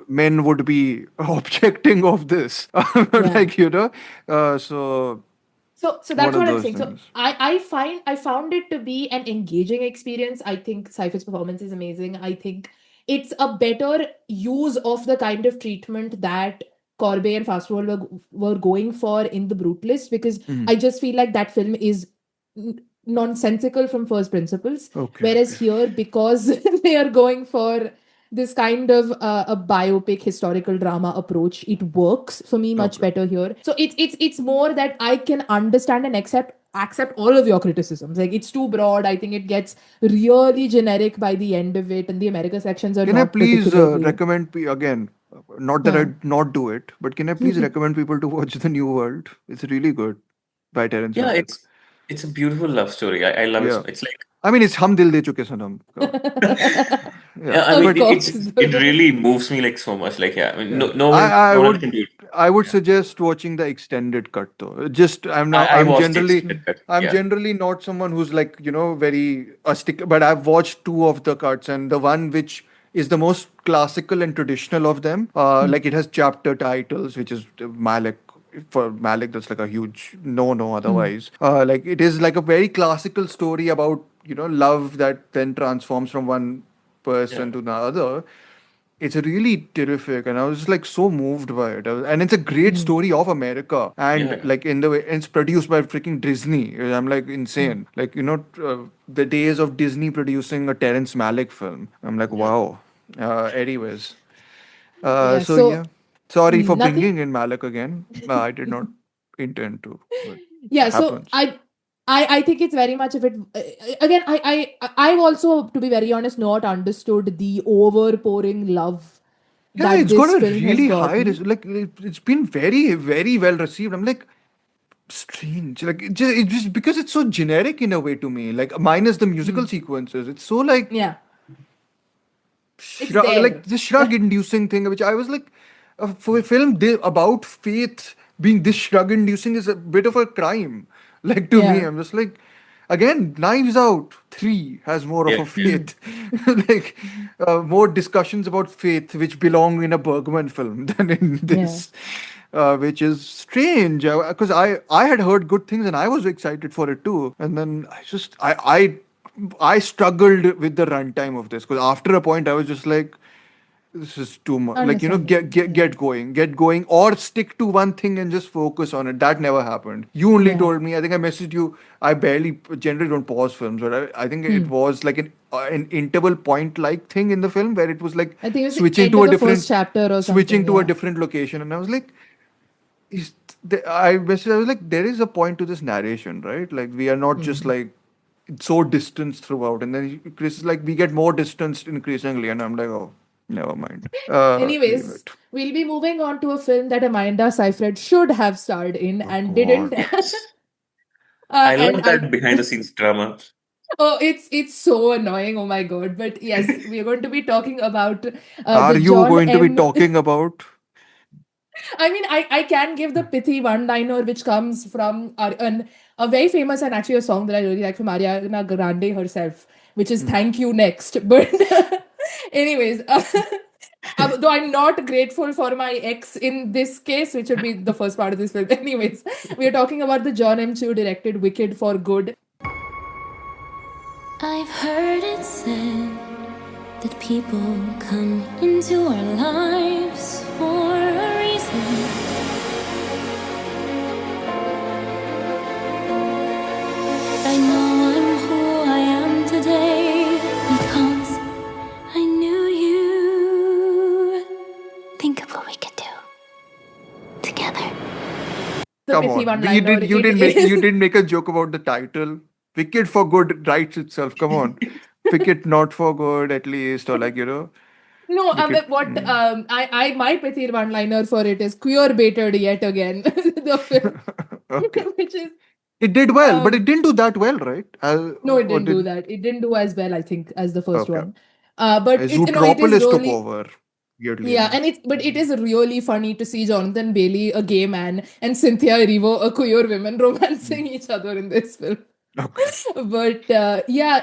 men would be objecting of this, yeah. like so So one that's of what I'm those saying. So things. I found it to be an engaging experience. I think Cypher's performance is amazing. I think it's a better use of the kind of treatment that Corbe and Fastwell were going for in The Brutalist, because Mhm. I just feel like that film is nonsensical from first principles. Whereas Okay. here, because they are going for this kind of a biopic historical drama approach, it works for me much Okay. better here. So it's more that I can understand and accept all of your criticisms. Like, it's too broad. I think it gets really generic by the end of it, and the America sections are Can I not please particularly. recommend again? Not that Yeah. I not do it, but can I please recommend people to watch The New World? It's really good by Terrence Yeah, Malick. it's a beautiful love story. I love it. Yeah, It's like I mean it's Hum Dil De Chuke Sanam. Yeah, yeah, I mean Of but course. it really moves me like so much. Like yeah, I mean yeah, no one else can do it. I would Yeah. suggest watching the extended cut though. Just I watched the extended cut. I'm Yeah. generally not someone who's like very a stick, but I've watched two of the cuts, and the one which is the most classical and traditional of them. Like it has chapter titles, which is Malik. For Malik, that's like a huge no. Mm. Otherwise, like it is like a very classical story about love that then transforms from one Yeah. person to the other. It's really terrific, and I was just like so moved by it. And it's a great Mm. story of America, and Yeah. like in the way and it's produced by freaking Disney. I'm like Mm. insane. Like the days of Disney producing a Terrence Malick film. I'm like Yeah. wow. Anyways, Yeah. so yeah, So sorry for nothing. bringing in Malick again. I did not intend to, but Yeah, so happens. I think it's very much of it. Again, I've also, to be very honest, not understood the overpouring love Yeah, that it's got this a film has really high, gotten. like it's been very well received. I'm like strange, like it just because it's so generic in a way to me. Like minus the musical Mm. sequences, it's so like Yeah, it's shrug, like there. this shrug-inducing thing, which I was like, for a film about faith being this shrug-inducing is a bit of a crime. Like to me, Yeah. I'm just like, again, Knives Out 3 has more of Yeah. a faith, like more discussions about faith, which belong in a Bergman film than in Yeah. this. Which is strange because I had heard good things and I was excited for it too, and then I struggled with the runtime of this because after a point I was just like, this is too much. Like Understandable. Yeah. get going, or stick to one thing and just focus on it. That never happened. You only Yeah. told me. I think I messaged you. I barely generally don't pause films, but I think it Hmm. was like an interval point like thing in the film where it was like I think it was the switching end to of a the first different chapter or switching something. to a Yeah. different location, and I was like, I messaged. I was like, there is a point to this narration, right? Like we are not just Hmm. like so distanced throughout, and then Chris is like, we get more distanced increasingly, and I'm like, oh, never mind. Leave Anyways, it. we'll be moving on to a film that Amanda Seyfried should have starred in Oh and didn't. God. Yes. uh, I and love I that behind the scenes drama. Oh, it's so annoying. Oh my God. But yes, we are going to be talking about Are the you John going to be M. talking about? I mean, I can give the pithy one-liner which comes from a very famous and actually a song that I really like from Ariana Grande herself, which is Hmm. "Thank You" next. But anyways, though I'm not grateful for my ex in this case, which would be the first part of this film. Anyways, we are talking about the John M. Chu directed "Wicked for Good." I've heard it said that people come into our lives for a reason. I know I'm who I am today because I knew you. Think of what we could do together. The Come pithy on, you one-liner. did you It didn't make you is. didn't make a joke about the title. Wicked for Good writes itself. Come on, Wicked not for good at least, or like No, Wicked. but what I my pithy one-liner for it is queer baited yet again. The film, Okay, which is it did well, but it um didn't do that well, right? no, it Or didn't do did that. It didn't do as well, I think, as the first okay? one. But it you know it is Zootropolis took really over. Weirdly yeah, and enough. it is really funny to see Jonathan Bailey, a gay man, and Cynthia Erivo, a queer woman, romancing each other in this film. Okay. But yeah,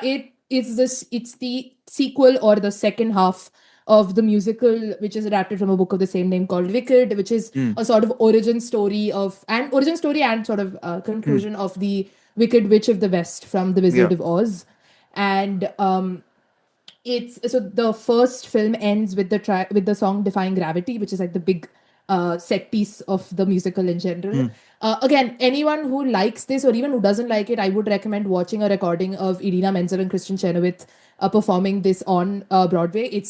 it's the sequel or the second half of the musical, which is adapted from a book of the same name called Wicked, which is Hmm. a sort of origin story and sort of Hmm. conclusion of the Wicked Witch of the West from The Yeah. Wizard of Oz. And it's so the first film ends with the track with the song Defying Gravity, which is like the big set piece of the musical in general. Hmm. Again, anyone who likes this or even who doesn't like it, I would recommend watching a recording of Idina Menzel and Christian Chenoweth performing this on Broadway.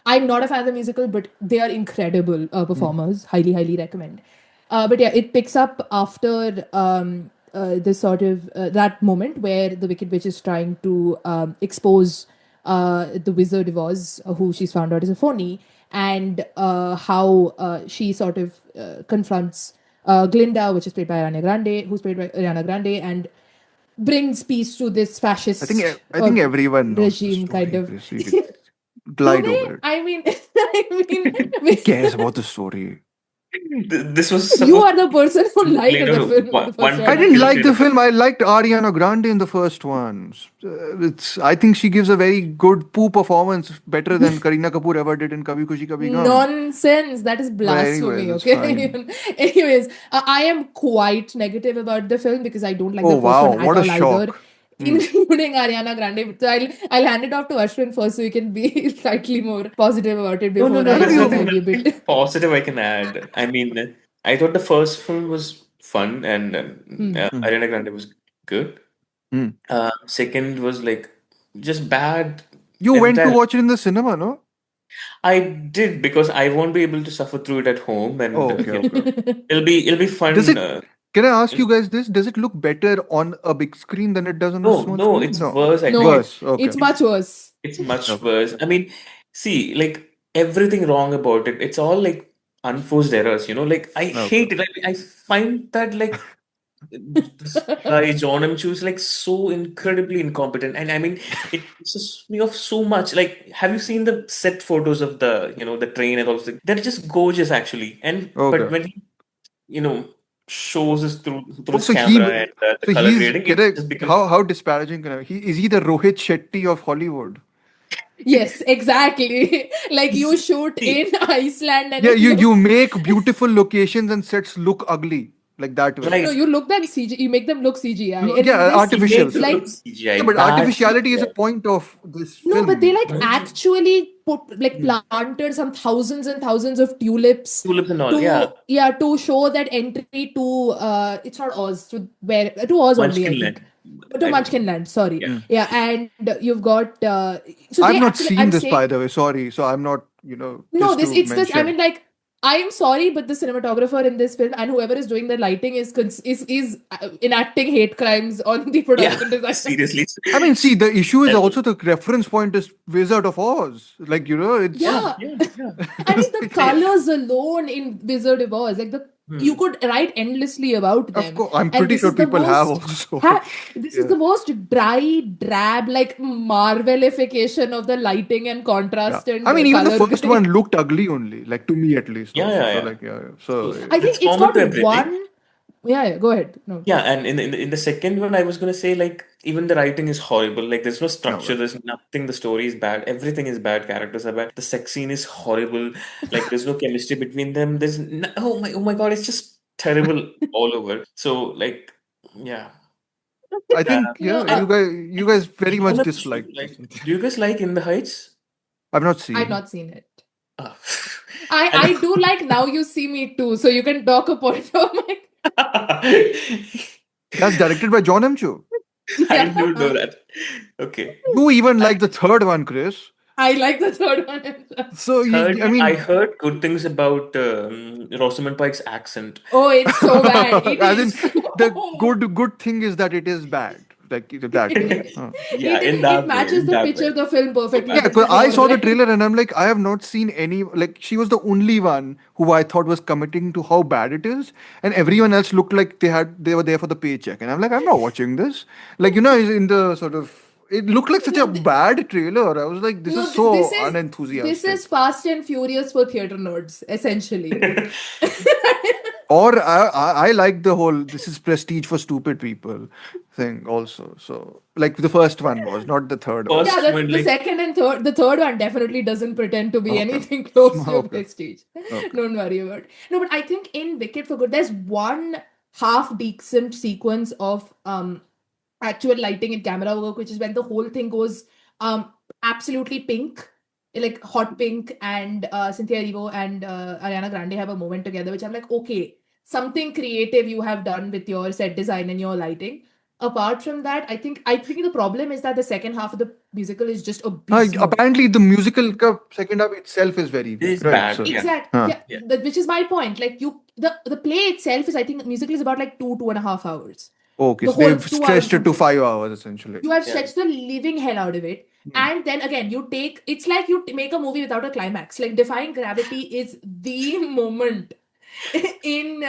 I'm not a fan of the musical, but they are incredible Hmm. performers. Highly, highly recommend. But yeah, it picks up after this sort of that moment where the Wicked Witch is trying to expose the Wizard of Oz, who she's found out is a phony, and how she sort of confronts Glinda, which is played by Ariana Grande, who's played by Ariana Grande, and brings peace to this fascist I think everyone knows the regime, kind story, of. Chris. You could Do glide they? over it. I mean, I Who mean, cares about the story? This was you supposed are the person who to play liked the out film, the first one I one. didn't particular like kind the of film. I liked Ariana Grande in the first one. It's. I think she gives a very good poo performance, better than Kareena Kapoor ever did in Kabhi Khushi Kabhi Gum. Nonsense. That is But anyways, blasphemy, it's okay? fine. Anyways, I am quite negative about the film because I don't like Oh the first one wow, at what a all either, shock! Hmm. including Ariana Grande. So I'll hand it off to Ashwin first so you can be slightly more positive about it No, no, before no. No, no, There's I nothing, you. be a nothing bit. positive I can add. I mean, I thought the first film was fun and Hmm. Hmm. Ariana Grande was good. Hmm. Second was like just bad You went to entirely. watch it in the cinema, no? I did because I won't be able to suffer through it at home, and Oh, okay, okay. it'll be Does fun. it? Can I ask you guys this? Does it look better on a big screen than it does on a No, small no, screen? it's No, worse. I think No, worse. Okay, it's much worse. it's much okay, worse. I mean, see, like everything wrong about it. It's all like unforced errors. Like I okay. hate it. I find that like this guy John M. Chu is like so incredibly incompetent, and I mean, it pisses me off so much. Like, have you seen the set photos of the train and all? They're just gorgeous, actually. And but Okay. when he shows us through Oh, his camera and the so color he's grading, it correct. just becomes How disparaging can I? Is he the Rohit Shetty of Hollywood? Yes, exactly. Like you see, shoot see, in Iceland and Yeah, it you looks. make beautiful locations and sets look ugly like that way. No, right. you look them CG. You make them look CGI, and in Yeah, this, He artificial. makes So, it like look yeah, CGI, but bad artificiality is a CGI. point of this no, but they film, like right? actually put like Hmm. planted some thousands and thousands of tulips Tulips and all, yeah. to to show that entry to it's not Oz to where to Oz only I Munchkin think. Land. To I don't know. Munchkin Land, sorry. Yeah. Hmm. Yeah, and you've got so I've they not actually seen I'm this, by saying the way. Sorry, so I'm not. no, Just this to it's this. I mention. mean, like, I am sorry, but the cinematographer in this film and whoever is doing the lighting is enacting hate crimes on the Yeah, production designer. seriously. I mean, see, the issue is Terrible. also the reference point is Wizard of Oz. Like, Yeah, Yeah, yeah, yeah. I mean the Fair. colors alone in Wizard of Oz, like you could write endlessly about them. Of course, I'm And pretty this sure is the people have most also. this is Yeah. the most dry, drab, like Marvelification of the lighting and Yeah. contrast and I mean, even the color first one grade. looked ugly only, like to me at least Yeah, also. yeah, So yeah. like, yeah. So So I that's think it's common got to everything. one. Yeah, go ahead. No. Yeah, and in the second one, I was gonna say like even the writing is horrible. Like there's no no, structure, there's nothing. The story is bad. Everything is bad. Characters are bad. The sex scene is horrible. Like there's no chemistry between them. There's no, oh my God, it's just terrible all over. So like yeah, I think No, yeah, you guys very much beyond a few, dislike this. like, do you guys like In the Heights? I've not I've seen. not seen it. Ah. I do like Now You See Me Too, so you can talk a point of my. That's directed by John M. Chu. I Yeah, don't know that. Okay. You even like the third one, Chris. I like the third one as well. So Third I one, I mean, heard good things about Rosamund Pike's accent. Oh, it's so bad. It as in is so the good thing is that it is bad, like that way. Yeah, in it that way, matches in the that picture way. of the film So perfectly. Yeah, bad. This because is I all saw the right. trailer and I'm like, I have not seen any. Like, she was the only one who I thought was committing to how bad it is, and everyone else looked like they were there for the paycheck. And I'm like, I'm not watching this. Like, in the sort of, it looked like such a No, bad trailer. I was like, this is no, so this unenthusiastic. is Fast and Furious for theater nerds, essentially. Or I like the whole this is prestige for stupid people thing also. So like the first one was, not the third one. Yeah, First one, the like, second and third, the third one definitely doesn't pretend to be Okay. anything close to Okay. prestige. Okay. Don't worry about it. No, but I think in Wicked for Good, there's one half decent sequence of actual lighting and camera work, which is when the whole thing goes absolutely pink, like hot pink, and Cynthia Erivo and Ariana Grande have a moment together, which I'm like, okay, something creative you have done with your set design and your lighting. Apart from that, I think the problem is that the second half of the musical is just abysmal. Apparently the musical second half itself is very it weak, is right? bad. So Yeah. Exactly. huh. Yeah, which is my point. Like the play itself is, I think, musical is about like 2.5 hours. Okay, The so whole they've 2 hours stretched it to something. 5 hours essentially. You have Yeah. stretched the living hell out of it. And then again, it's like you make a movie without a climax. Like Defying Gravity is the moment in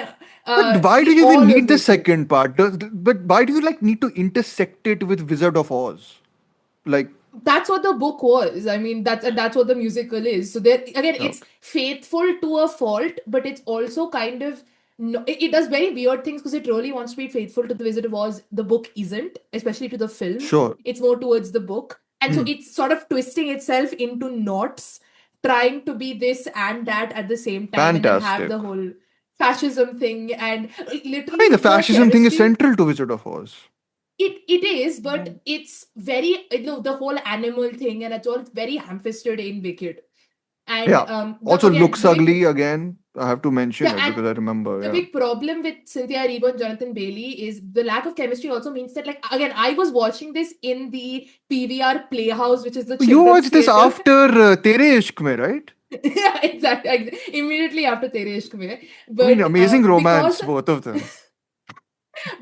But why do you all even of need the Wicked. second part? But why do you like need to intersect it with Wizard of Oz? Like, That's what the book was. I mean, that's what the musical is. So there again, it's okay. faithful to a fault, but it's also kind of no, it does very weird things because it really wants to be faithful to the Wizard of Oz. The book isn't, especially to the film. Sure. It's more towards the book, and so Hmm. it's sort of twisting itself into knots, trying to be this and that at the same time, and then have Fantastic. the whole fascism thing and I mean, literally the the fascism thing is chemistry. central to Wizard of Oz. It is, but it's very the whole animal thing, and it's all very ham-fisted in Wicked. And Yeah. Also again, looks ugly again. I have to mention yeah, it and because I remember. the Yeah. big problem with Cynthia Erivo and Jonathan Bailey is the lack of chemistry. Also means that, like, again, I was watching this in the PVR Playhouse, which is the You children's watched this theater. after Tere Ishq Mein, right? Yeah, exactly. Immediately after Tere Ishq Mein. I mean, But amazing romance, because both of them.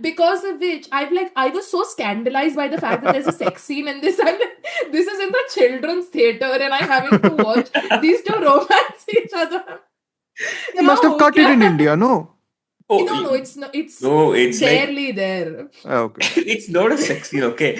because of which I was so scandalized by the fact that there's a sex scene in this. I'm like, this is in the children's theater, and I'm having to watch these two romance each other. They must have cut it in India, no? Oh, No, it's not. It's no, it's like barely there. Okay. it's not a sex scene, okay?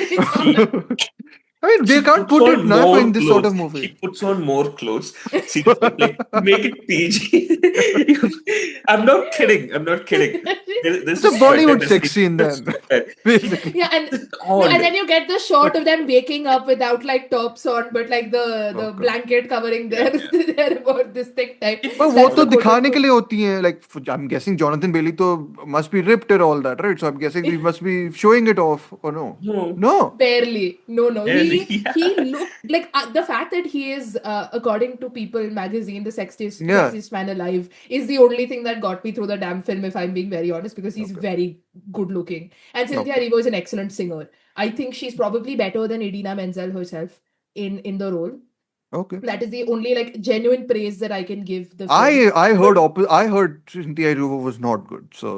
I mean, they She can't puts put it on now more in this sort clothes. of She movie. puts on more clothes. Seriously, like make it PG. I'm not kidding. I'm not kidding. It's This a is sweater. Bollywood This sex is scene then, sweater. basically. Yeah, and It's no, and odd. then you get the shot of them waking up without like tops on, but like the Okay. blanket covering their their about this thick type. But That's वो तो the quote दिखाने के unquote. लिए होती हैं, like I'm guessing Jonathan Bailey तो must be ripped and all that, right? So I'm guessing he must be showing it off, or no? No. No. Barely. No. Barely, He yeah. looked like the fact that he is, according to People magazine, the Yeah. sexiest man alive is the only thing that got me through the damn film, if I'm being very honest, because he's Okay. very good looking. And Cynthia Okay. Erivo is an excellent singer. I think she's probably better than Idina Menzel herself in the role. Okay. That is the only like genuine praise that I can give the film. I But heard I heard Cynthia Erivo was not good. So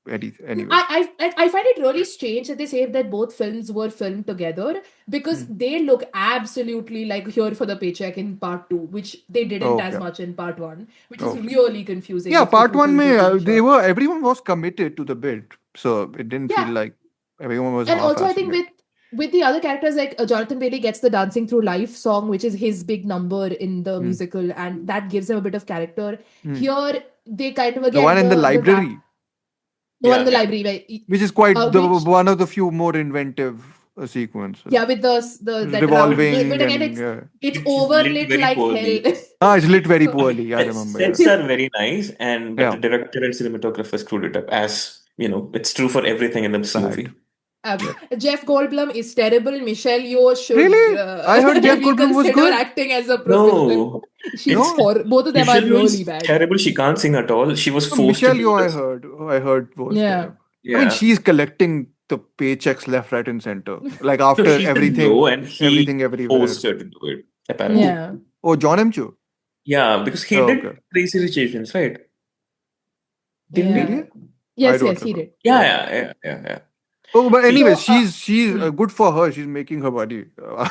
Anyway. I find it really strange that they say that both films were filmed together because they look absolutely like Here for the Paycheck in part 2, which they didn't as Okay. much in part 1, which is Okay. really confusing. Yeah, if the part two one, films were to be they shot. were everyone was committed to the bit, so it didn't feel Yeah, like everyone was and also I think half-assing it. with the other characters, like Jonathan Bailey gets the Dancing Through Life song, which is his big number in the Hmm. musical, and that gives him a bit of character. Hmm. Here they kind of The one again in the the library, one in Yeah, the yeah. library, which is quite the which one of the few more inventive sequences. yeah, with the that round, but Revolving again and it's It's lit overlit very like hell. poorly. it's lit very So poorly. I remember. Yeah, Sets are very nice, but yeah, the director and cinematographer screwed it up. As you know, it's true for everything in this fact. movie. Yeah. Jeff Goldblum is terrible. Michelle Yeoh should Really, I heard Jeff Goldblum was reconsider good. acting as a villain. No, She's it's No, both of them are Michelle Yeoh really is bad. terrible. She can't sing at all. She was no, forced to Michelle do Yeoh, this. I heard was Yeah. there. I mean, Yeah. she's collecting the paychecks left, right, and center. Like No, after she said no, and he everything everywhere. forced her to do it, apparently. Who? Yeah. Oh, John M Chu. Yeah, because he Oh, did okay. Crazy Rich Asians, right? Didn't Did he? Yeah. he? I Yes, don't yes, he remember. did. Yeah, Okay. yeah. Oh, but See, anyways, So, she's good for her. She's making her money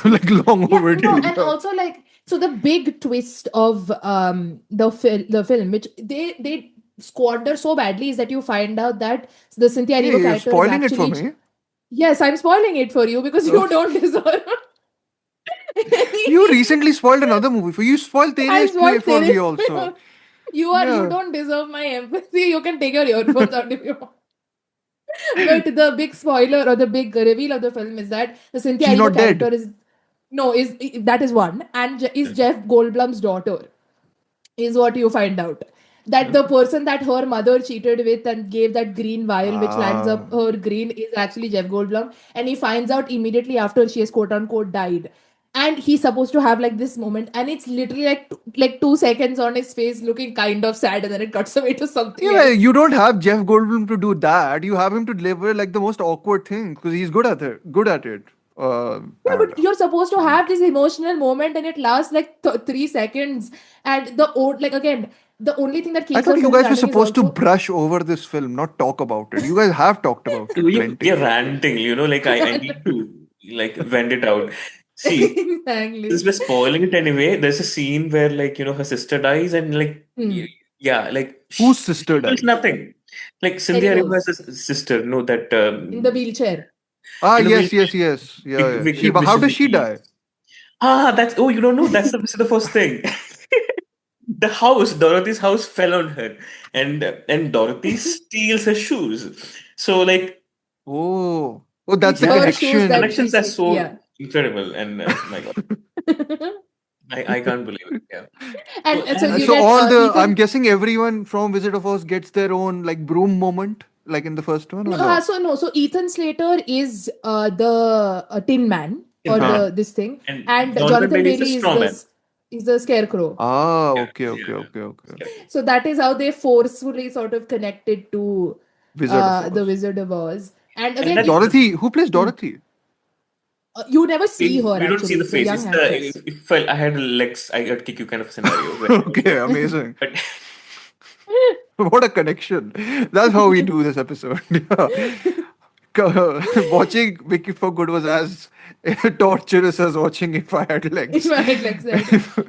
like long yeah, no, overdue. and Yeah. also like so the big twist of the film, which they squander so badly, is that you find out that the Cynthia Hey, Erivo you're character is spoiling it for actually me. yes, I'm spoiling it for you because you Okay. don't deserve. You recently spoiled another movie for you. Spoiled Tere I Ishq want for me Tere. also. You Yeah, don't deserve my empathy. You can take your earphones out if you want. But the big spoiler or the big reveal of the film is that the Cynthia she's Erivo not character dead. is no is that is one and is Jeff Goldblum's daughter is what you find out. That the person that her mother cheated with and gave that green vial, which lands Ah, up her green, is actually Jeff Goldblum. And he finds out immediately after she has quote unquote died. And he's supposed to have like this moment, and it's literally like 2 seconds on his face, looking kind of sad, and then it cuts away to something yeah, else. you don't have Jeff Goldblum to do that. You have him to deliver like the most awkward thing because he's good at it. Good at it. Yeah, And but you're supposed to have this emotional moment, and it lasts like 3 seconds. And like again, the only thing that I keeps thought the you film guys were running is supposed to also brush over this film, not talk about it. You guys have talked about it you're plenty. ranting, like I need to like vent it out. See, since exactly. we're spoiling it anyway, there's a scene where her sister dies and Hmm. yeah, like Whose she sister feels dies? nothing. Like Cynthia Erivo has Erivo's a sister, no, that in the wheelchair. Ah, in a yes, wheelchair, yes, yes. Yeah, yeah. She. But which how is does she Vicky. die? That's you don't know. That's the first thing. Dorothy's house fell on her, and Dorothy steals her shoes. So Oh, that's It's the yeah, her shoes that connection. she connections are see. so Yeah. incredible, and my God, I can't believe it. Yeah. So And so and you So get all the, I'm Ethan. guessing everyone from Wizard of Oz gets their own like broom moment, like in the first one, No, or no? so Ethan Slater is the Tin Man Tin or Huh. the Man this thing, and and Jonathan Jonathan Bailey is a Bailey is straw man. the Scarecrow. Ah, Yeah, okay, yeah, okay, yeah. okay, okay. Correct. So that is how they forcefully sort of connected to Wizard of the Oz. Wizard of Oz. And And again, that Dorothy, who plays hmm, Dorothy? you never see her we don't see actually. the It's a face. young It's the actress. if I had legs, I would kick you kind of a scenario. Okay, amazing. But What a connection. That's how we do this episode. Yeah. Watching Vicky for Good was as torturous as watching If I Had If Legs. I had like that.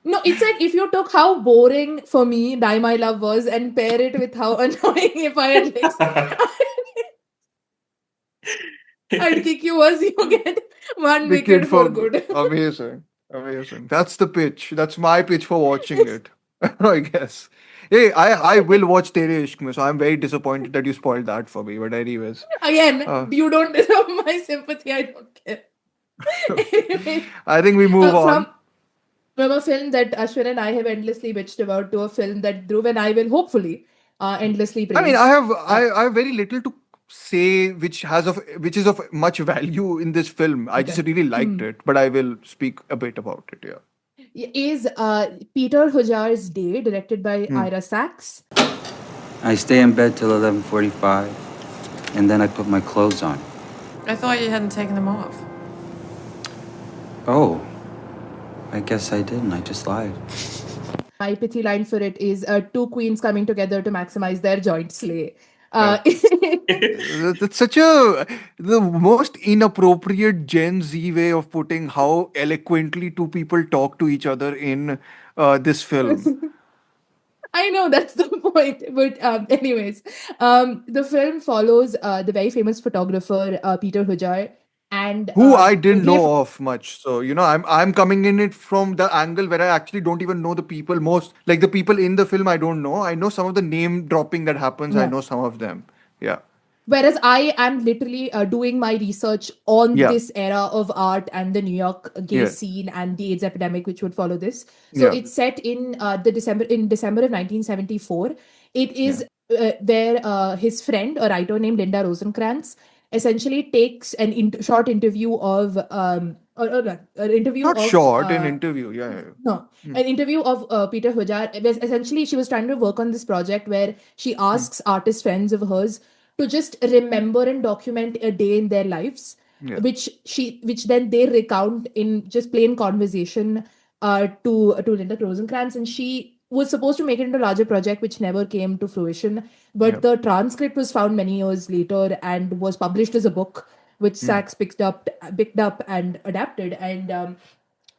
No, it's like if you took how boring for me Die My Love was and pair it with how annoying If I Had Legs, I'd kick you once you get one Wicked wicket for for Good. good. Amazing. Amazing. That's the pitch. That's my pitch for watching it. I guess. Hey, I will watch Tere Ishq Mein, so I'm very disappointed that you spoiled that for me. But anyways, Again, uh, you don't deserve my sympathy. I don't care. Anyway, I think we move on. from a film that Ashwin and I have endlessly bitched about to a film that Dhruv and I will hopefully endlessly I mean, praise. I have very little to say which is of much value in this film. I just Okay. really liked it, but I will speak a bit about it. Yeah. Is Peter Hujar's Day, directed by Hmm. Ira Sachs. I stay in bed till 11:45, and then I put my clothes on. I thought you hadn't taken them off. Oh, I guess I didn't. I just lied. My pithy line for it is two queens coming together to maximize their joint slay. Uh, Uh, That's such a the most inappropriate Gen Z way of putting how eloquently two people talk to each other in this film. I know that's the point, but anyways, the film follows the very famous photographer Peter Hujar, and Who I didn't we have know of much. So, I'm coming in it from the angle where I actually don't even know the people most. Like the people in the film, I don't know. I know some of the name dropping that happens. I yeah. know some of them. Yeah. Whereas I am literally doing my research on Yeah. this era of art and the New York gay Yeah. scene and the AIDS epidemic, which would follow this. So Yeah. it's set in December of 1974. It Yeah. is where his friend, a writer named Linda Rosenkrantz, essentially takes short interview of an interview Not of short, an interview. Yeah. Yeah. no, Hmm. an interview of Peter Hujar. Essentially, she was trying to work on this project where she Hmm. asks artist friends of hers to just remember and document a day in their lives, Yeah. which then they recount in just plain conversation to Linda Rosenkrantz, and she was supposed to make it into a larger project, which never came to fruition. But Yeah. the transcript was found many years later and was published as a book, which Hmm. Sachs picked up and adapted. And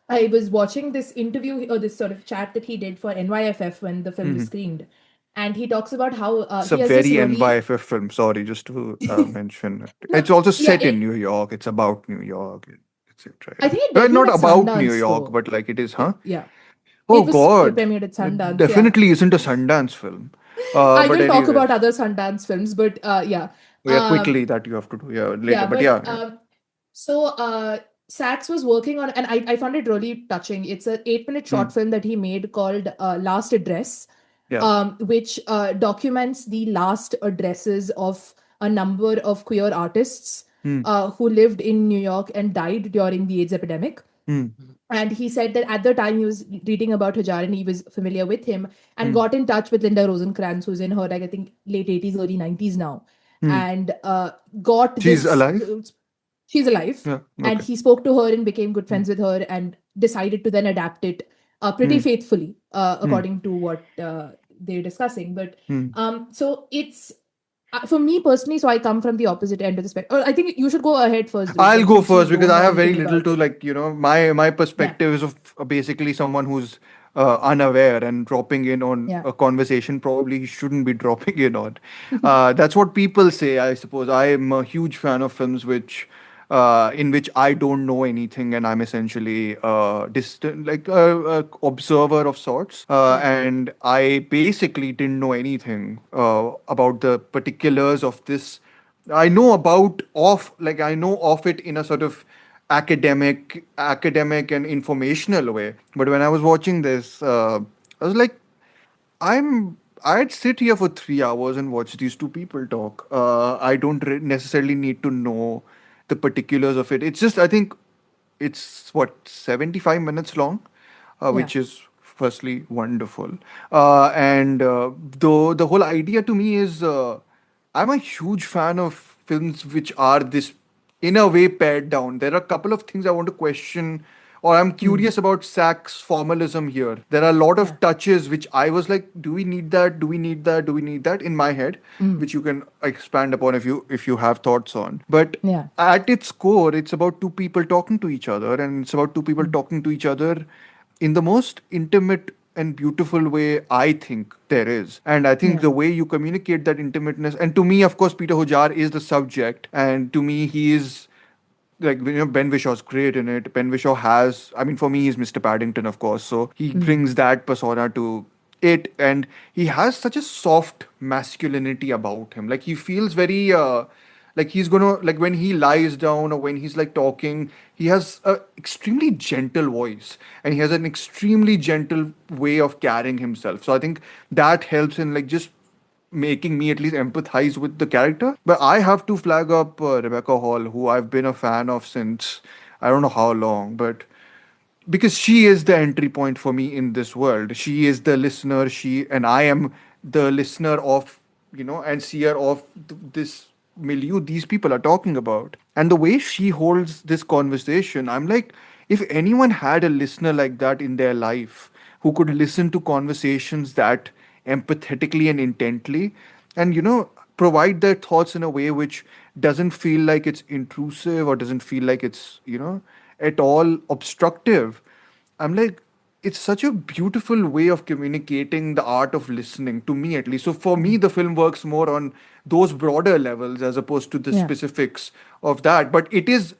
I was watching this interview or this sort of chat that he did for NYFF when the film was Hmm. screened, and he talks about how It's a he has this very really NYFF film. Sorry, just to mention it. It's also yeah. set in New York. It's about New York, etc. I Yeah. think it Well, debuted not at about New Sundance York, though. but like it is, huh? Yeah, Oh it was God, premiered at it Sundance. Yeah, definitely isn't a Sundance film. I But will talk about anyways, other Sundance films, but yeah, yeah, um, quickly that you have to do, yeah, later. yeah, But but yeah, yeah, so Sachs was working on, and I found it really touching. It's an 8-minute hmm, short film that he made called Last Address, yeah, which documents the last addresses of a number of queer artists hmm, who lived in New York and died during the AIDS epidemic. hmm, And he said that at the time he was reading about Hujar and he was familiar with him and hmm, got in touch with Linda Rosenkrantz, who's in her, like, I think, late 80s, early 90s now, hmm. and got She's this. alive. She's alive. Yeah, And okay. he spoke to her and became good Hmm, friends with her and decided to then adapt it pretty hmm, faithfully, hmm, according to what they're discussing. But hmm. so it's for me personally, so I come from the opposite end of the spectrum. I think you should go ahead first, I'll Drupal, go since you first because don't I know have very anything little about to, it. like, my Yeah, perspective is of basically someone who's unaware and dropping in on yeah, a conversation probably he shouldn't be dropping in on. That's what people say, I suppose. I am a huge fan of films in which I don't know anything and I'm essentially distant, like a observer of sorts. yeah, And I basically didn't know anything about the particulars of this. I know of it in a sort of academic and informational way. But when I was watching this, I was like, I'd sit here for 3 hours and watch these two people talk. I don't necessarily need to know the particulars of it. It's just, I think it's what, 75 minutes long, yeah, which is firstly wonderful. And though the whole idea to me is, I'm a huge fan of films which are this, in a way, pared down. There are a couple of things I want to question, or I'm mm, curious about Sachs' formalism here. There are a lot yeah, of touches which I was like, do we need that? Do we need that? Do we need that? In my head, mm, which you can expand upon if you have thoughts on. But yeah, at its core, it's about two people talking to each other, and it's about two people mm, talking to each other in the most intimate and beautiful way I think there is. And I think yeah, the way you communicate that intimateness, and to me, of course, Peter Hujar is the subject, and to me, he is like, Ben Wishaw's great in it. Ben Wishaw has, I mean, for me, he's Mr. Paddington, of course, so he mm, brings that persona to it, and he has such a soft masculinity about him. Like he feels very like he's gonna, like when he lies down or when he's like talking, he has a extremely gentle voice and he has an extremely gentle way of carrying himself. So I think that helps in like just making me at least empathize with the character. But I have to flag up Rebecca Hall, who I've been a fan of since I don't know how long, but because she is the entry point for me in this world. She is the listener. And I am the listener of, and seer of this milieu these people are talking about. And the way she holds this conversation, I'm like, if anyone had a listener like that in their life who could listen to conversations that empathetically and intently, and provide their thoughts in a way which doesn't feel like it's intrusive or doesn't feel like it's, at all obstructive. I'm like, it's such a beautiful way of communicating the art of listening, to me at least. So for me, the film works more on those broader levels as opposed to the Yeah. specifics of that. But it is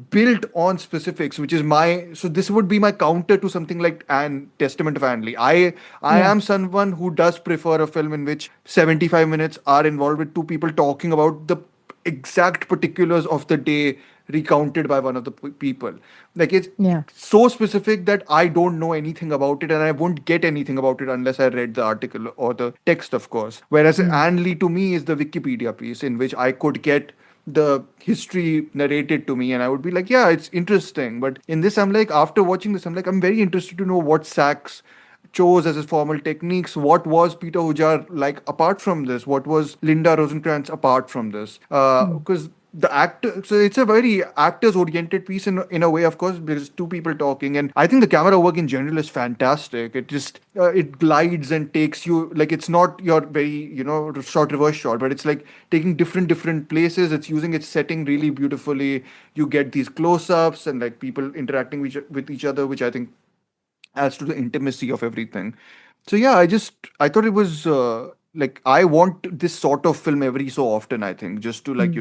built on specifics, which is my, so this would be my counter to something like An Testament of Anne Lee. I Yeah. am someone who does prefer a film in which 75 minutes are involved with two people talking about the exact particulars of the day recounted by one of the people. Like, it's Yeah. so specific that I don't know anything about it, and I won't get anything about it unless I read the article or the text, of course. Whereas Anne Lee to me is the Wikipedia piece in which I could get the history narrated to me, and I would be like, yeah, it's interesting. But in this, I'm like, after watching this, I'm like, I'm very interested to know what Sachs chose as his formal techniques. What was Peter Hujar like apart from this? What was Linda Rosenkrantz apart from this? Because the actor, so it's a very actors oriented piece in a way, of course, because two people talking, and I think the camera work in general is fantastic. It just it glides and takes you, like, it's not your very, short reverse shot, but it's like taking different places. It's using its setting really beautifully. You get these close-ups and like people interacting with each other, which I think adds to the intimacy of everything. So yeah, I thought it was like, I want this sort of film every so often. I think just to, like,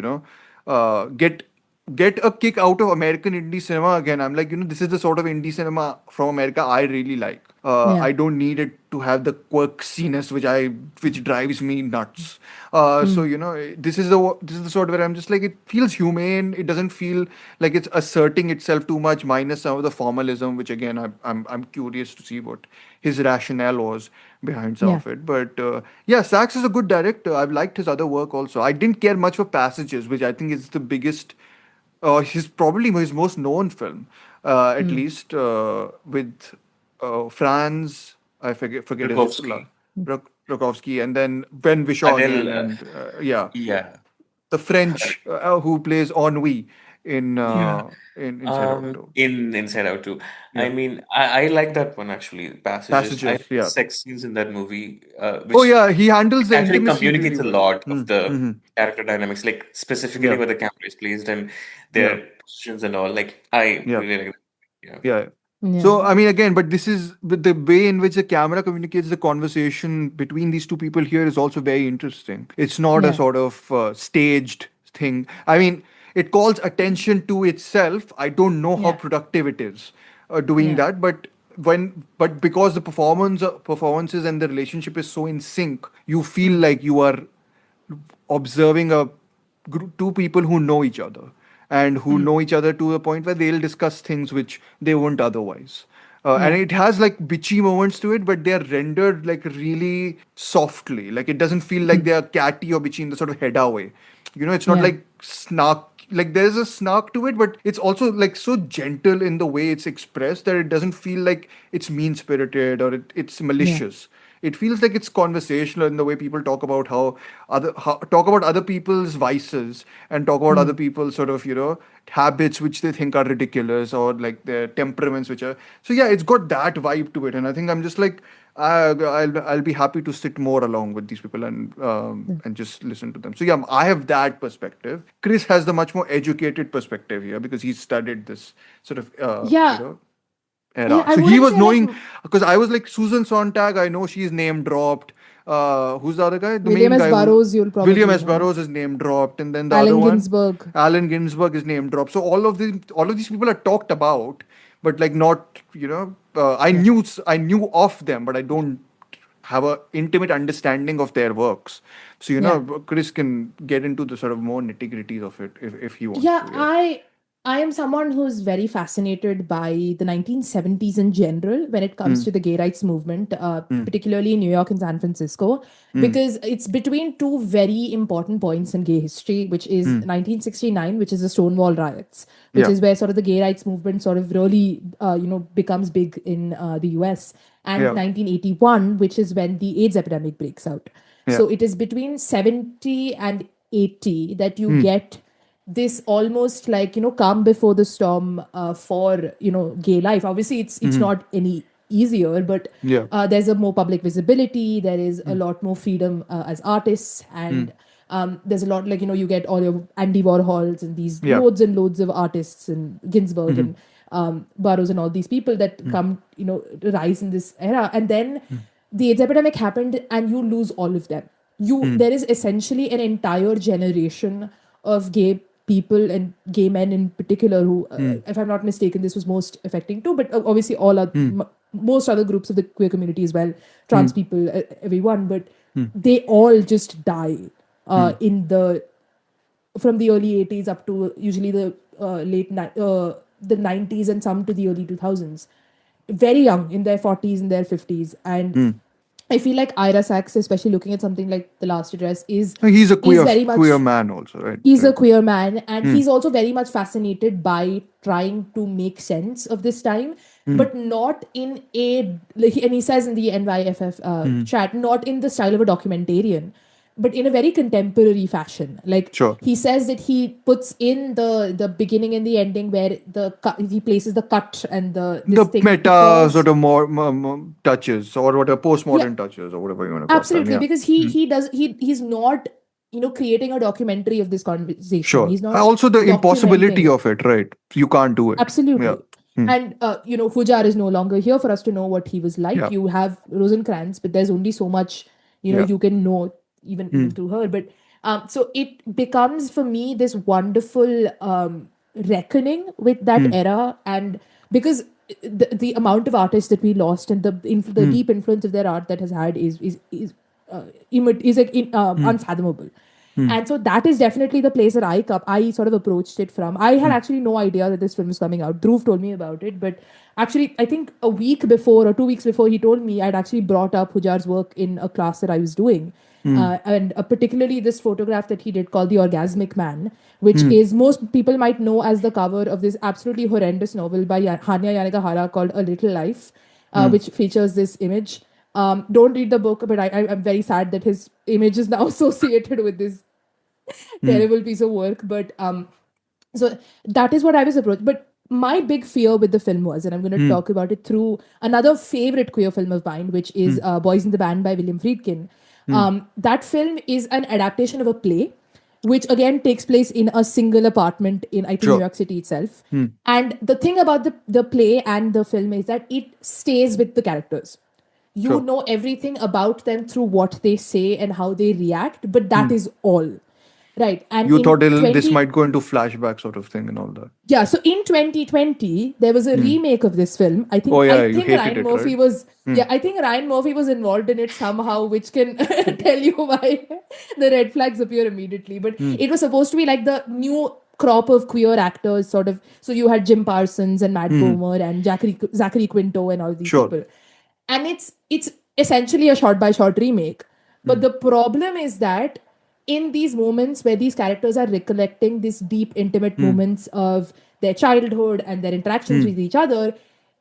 get a kick out of American indie cinema again. I'm like, this is the sort of indie cinema from America I really like. Yeah. I don't need it to have the quirkiness which drives me nuts. So this is the sort where I'm just like, it feels humane. It doesn't feel like it's asserting itself too much, minus some of the formalism, which again I'm curious to see what his rationale was behind some Yeah. of it. But yeah, Sachs is a good director. I've liked his other work also. I didn't care much for Passages, which I think is the biggest, his probably his most known film, at least with Franz. I forget his Tarkovsky. Rakowski, and then Ben Whishaw Adele, again, and yeah, yeah. the French who plays Ennui in Yeah. Inside Out 2. In Inside Out too. I Yeah, mean, I like that one actually. Passages. I Passages. like the Yeah. sex scenes in that movie, Oh which yeah, he handles the actually intimacy really communicates a well. lot of the character dynamics, like specifically Yeah, where the camera is placed and yeah, their positions and all. Like I yeah, really like that. Yeah. yeah. Yeah. So I mean, again, but this is but the way in which the camera communicates the conversation between these two people here is also very interesting. It's not a Yeah. sort of staged thing. I mean, it calls attention to itself. I don't know how Yeah. productive it is doing Yeah. that, but because the performances and the relationship is so in sync, you feel like you are observing two people who know each other and who know each other to a point where they'll discuss things which they won't otherwise. And Yeah. it has like bitchy moments to it, but they're rendered like really softly. Like, it doesn't feel like they are catty or bitchy in the sort of Hedda way. It's not Yeah. like snark. Like, there's a snark to it, but it's also like so gentle in the way it's expressed that it doesn't feel like it's mean spirited or it's Yeah. malicious. It feels like it's conversational in the way people talk about talk about other people's vices and talk about other people's sort of, habits which they think are ridiculous, or like their temperaments which are, so yeah, it's got that vibe to it. And I think I'm just like, I'll be happy to sit more along with these people and just listen to them. So yeah, I have that perspective. Chris has the much more educated perspective here because he's studied this sort of Yeah. Yeah. era. I So he wouldn't was say like knowing, because I was like, Susan Sontag, I know she's name dropped. Who's the other guy? The William main S. guy, Burroughs, you'll William probably S. know. Burroughs is name dropped, and then the other Allen one, Ginsberg. Allen Ginsberg is name dropped. So all of these people are talked about, but like not, Yeah. I knew of them, but I don't have a intimate understanding of their works. So Yeah. Chris can get into the sort of more nitty gritties of it if he wants Yeah, to. Yeah. I am someone who's very fascinated by the 1970s in general when it comes Mm, to the gay rights movement, mm, particularly in New York and San Francisco, mm, because it's between two very important points in gay history, which is mm. 1969, which is the Stonewall riots, which Yeah. is where sort of the gay rights movement sort of really, becomes big in the US, and Yeah. 1981, which is when the AIDS epidemic breaks out. Yeah. So it is between 70 and 80 that you Mm, get this almost like calm before the storm for gay life. Obviously it's mm, not any easier, but yeah. there's a more public visibility, there is a Mm, lot more freedom as artists, mm, and There's a lot, like, you get all your Andy Warhols and these Yeah. loads and loads of artists and Ginsberg and Burroughs and all these people that come, rise in this era. And then the AIDS epidemic happened and you lose all of them. There is essentially an entire generation of gay people and gay men in particular who, if I'm not mistaken, this was most affecting too, but obviously all other, most other groups of the queer community as well, trans people, everyone, but they all just die from the early 80s up to usually the the 90s and some to the early 2000s. Very young, in their 40s and their 50s. And I feel like Ira Sachs, especially looking at something like The Last Address, He's a very much queer man also, right? he's a queer man, and he's also very much fascinated by trying to make sense of this time, but not in and he says in the NYFF chat, not in the style of a documentarian, but in a very contemporary fashion. Like, Sure. he says that he puts in the beginning and the ending where he places the cut and this The thing meta because- sort of more touches, or whatever, postmodern touches, or whatever you want to call Absolutely, them. Yeah. because he's not creating a documentary of this conversation. Sure. He's not Also, the impossibility documenting. of it, right? You can't do it. Absolutely. Yeah. And Hujar is no longer here for us to know what he was like. Yeah. You have Rosencrantz, but there's only so much Yeah. you can know even through her. But so it becomes for me this wonderful reckoning with that era, and because the amount of artists that we lost and the deep influence of their art that has had is unfathomable. And so that is definitely the place that I sort of approached it from. I had actually no idea that this film was coming out. Dhruv told me about it, but actually I think a week before or 2 weeks before he told me, I'd actually brought up Hujar's work in a class that I was doing. And particularly this photograph that he did called The Orgasmic Man, which is, most people might know as the cover of this absolutely horrendous novel by Hanya Yanagihara called A Little Life, which features this image. Don't read the book, but I'm very sad that his image is now associated with this terrible piece of work. But so that is what I was approached. But my big fear with the film was, and I'm going to talk about it through another favorite queer film of mine, which is Boys in the Band by William Friedkin. That film is an adaptation of a play, which again takes place in a single apartment in, I think, New York City itself. And the thing about the play and the film is that it stays with the characters. You know everything about them through what they say and how they react, but that is all. Right. And You thought this might go into flashback sort of thing and all that. Yeah, so in 2020, there was a remake of this film. I think I think Ryan Murphy was I think Ryan Murphy was involved in it somehow, which can tell you why the red flags appear immediately. But it was supposed to be like the new crop of queer actors, sort of. So you had Jim Parsons and Matt Bomer and Zachary Quinto and all these people. And it's essentially a shot-by-shot remake. But the problem is that in these moments where these characters are recollecting these deep, intimate moments of their childhood and their interactions with each other,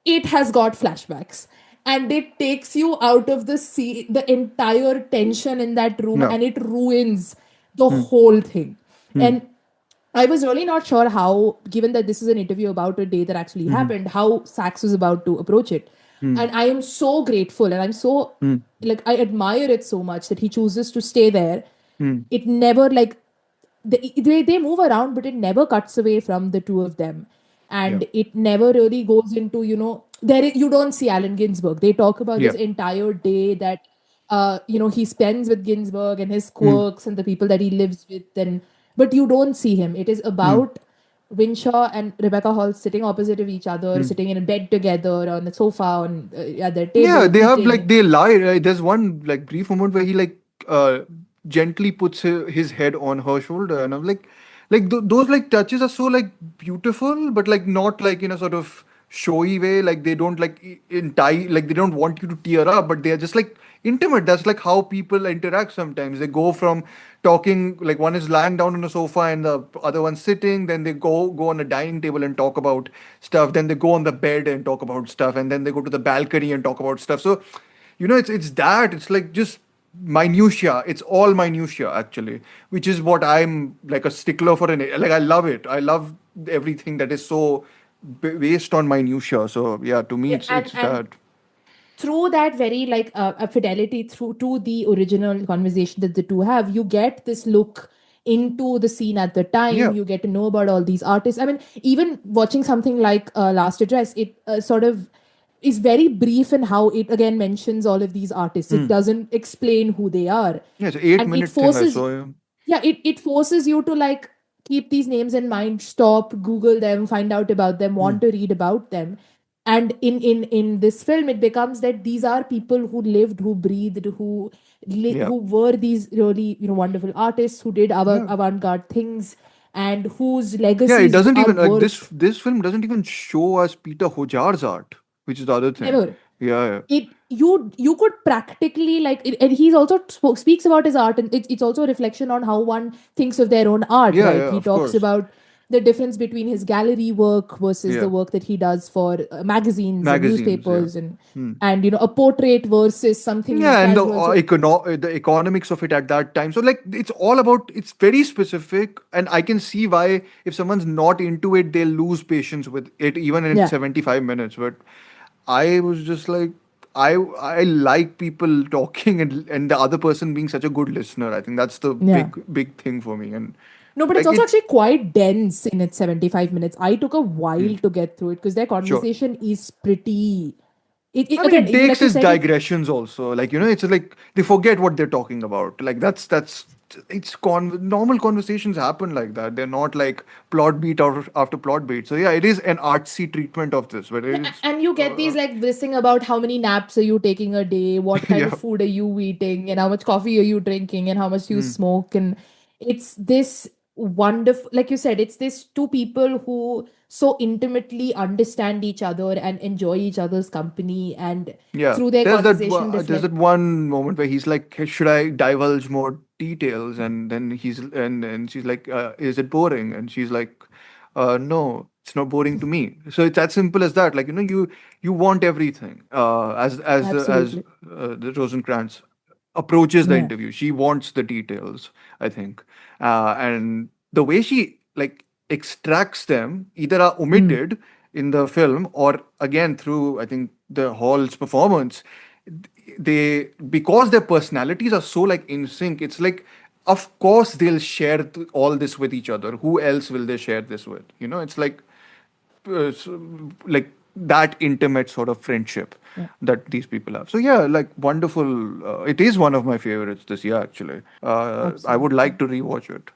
it has got flashbacks. And it takes you out of the entire tension in that room, and it ruins the whole thing. And I was really not sure how, given that this is an interview about a day that actually happened, how Sachs was about to approach it. And I am so grateful, and I'm so, I admire it so much that he chooses to stay there. It never, they move around, but it never cuts away from the two of them. And it never really goes into, you don't see Allen Ginsberg. They talk about this entire day that, he spends with Ginsberg and his quirks and the people that he lives with. But you don't see him. It is about Winshaw and Rebecca Hall sitting opposite of each other, sitting in a bed together on the sofa at their table. Yeah, they have eating. they lie. Right? There's one brief moment where he gently puts his head on her shoulder, and I'm those touches are so beautiful, but not in a sort of showy way. They don't they don't want you to tear up, but they are just intimate. That's how people interact sometimes. They go from talking, one is lying down on a sofa and the other one's sitting, then they go on a dining table and talk about stuff, then they go on the bed and talk about stuff, and then they go to the balcony and talk about stuff. So it's just minutia. It's all minutia, actually, which is what I'm a stickler for. I love it. I love everything that is so based on minutia. So yeah, to me, it's that. through that very like a fidelity through to the original conversation that the two have, you get this look into the scene at the time. Yeah. You get to know about all these artists. I mean, even watching something like Last Address, it sort of is very brief in how it again mentions all of these artists. It doesn't explain who they are, Yeah, it's an 8 and it minute thing I forces, saw. Yeah. yeah, it forces you to like keep these names in mind, stop, Google them, find out about them, want to read about them. And in this film, it becomes that these are people who lived, who breathed, Yeah. who were these really wonderful artists who did Yeah. avant-garde things, and whose Yeah, it legacies doesn't are even like worth this film doesn't even show us Peter Hujar's art, which is the other thing. never. Yeah, yeah. You could practically like it, and he's also speaks about his art, and it's also a reflection on how one thinks of their own art, Yeah, right? yeah, He of talks course. about the difference between his gallery work versus Yeah. the work that he does for magazines and Magazines, yeah. newspapers, and a portrait versus something Yeah, and the casual. So the economics of it at that time. So like it's all about it's very specific, and I can see why if someone's not into it, they'll lose patience with it even in yeah, 75 minutes. But I was just like I like people talking and the other person being such a good listener. I think that's the yeah. big thing for me. And No, but it's like also it's actually quite dense in its 75 minutes. I took a hmm, while to get through it because their sure. conversation is pretty. I mean, Again, it takes like you his said, it digressions also. Like it's like they forget what they're talking about. Like that's it's normal conversations happen like that. They're not like plot beat after plot beat. So yeah, it is an artsy treatment of this, but it yeah, is and you get these like this thing about how many naps are you taking a day, what kind of yeah. food are you eating, and how much coffee are you drinking, and how much you Hmm. smoke, and it's this wonderful, like you said, it's this two people who so intimately understand each other and enjoy each other's company, and Yeah, through their conversation there's reflect. that one moment where he's like, "Hey, should I divulge more details?" And then and she's like, "Is it boring?" And she's like, "No, it's not boring to me." So it's as simple as that. Like you want everything. As Absolutely. the Rosencrantz approaches the Yeah. interview, she wants the details. I think, and the way she like extracts them either are Mm. omitted in the film or again through I think the hall's performance they because their personalities are so like in sync it's like of course they'll share all this with each other. Who else will they share this with? It's like like that intimate sort of friendship Yeah. that these people have. So yeah, like wonderful. It is one of my favorites this year actually. I would Absolutely. like to rewatch it.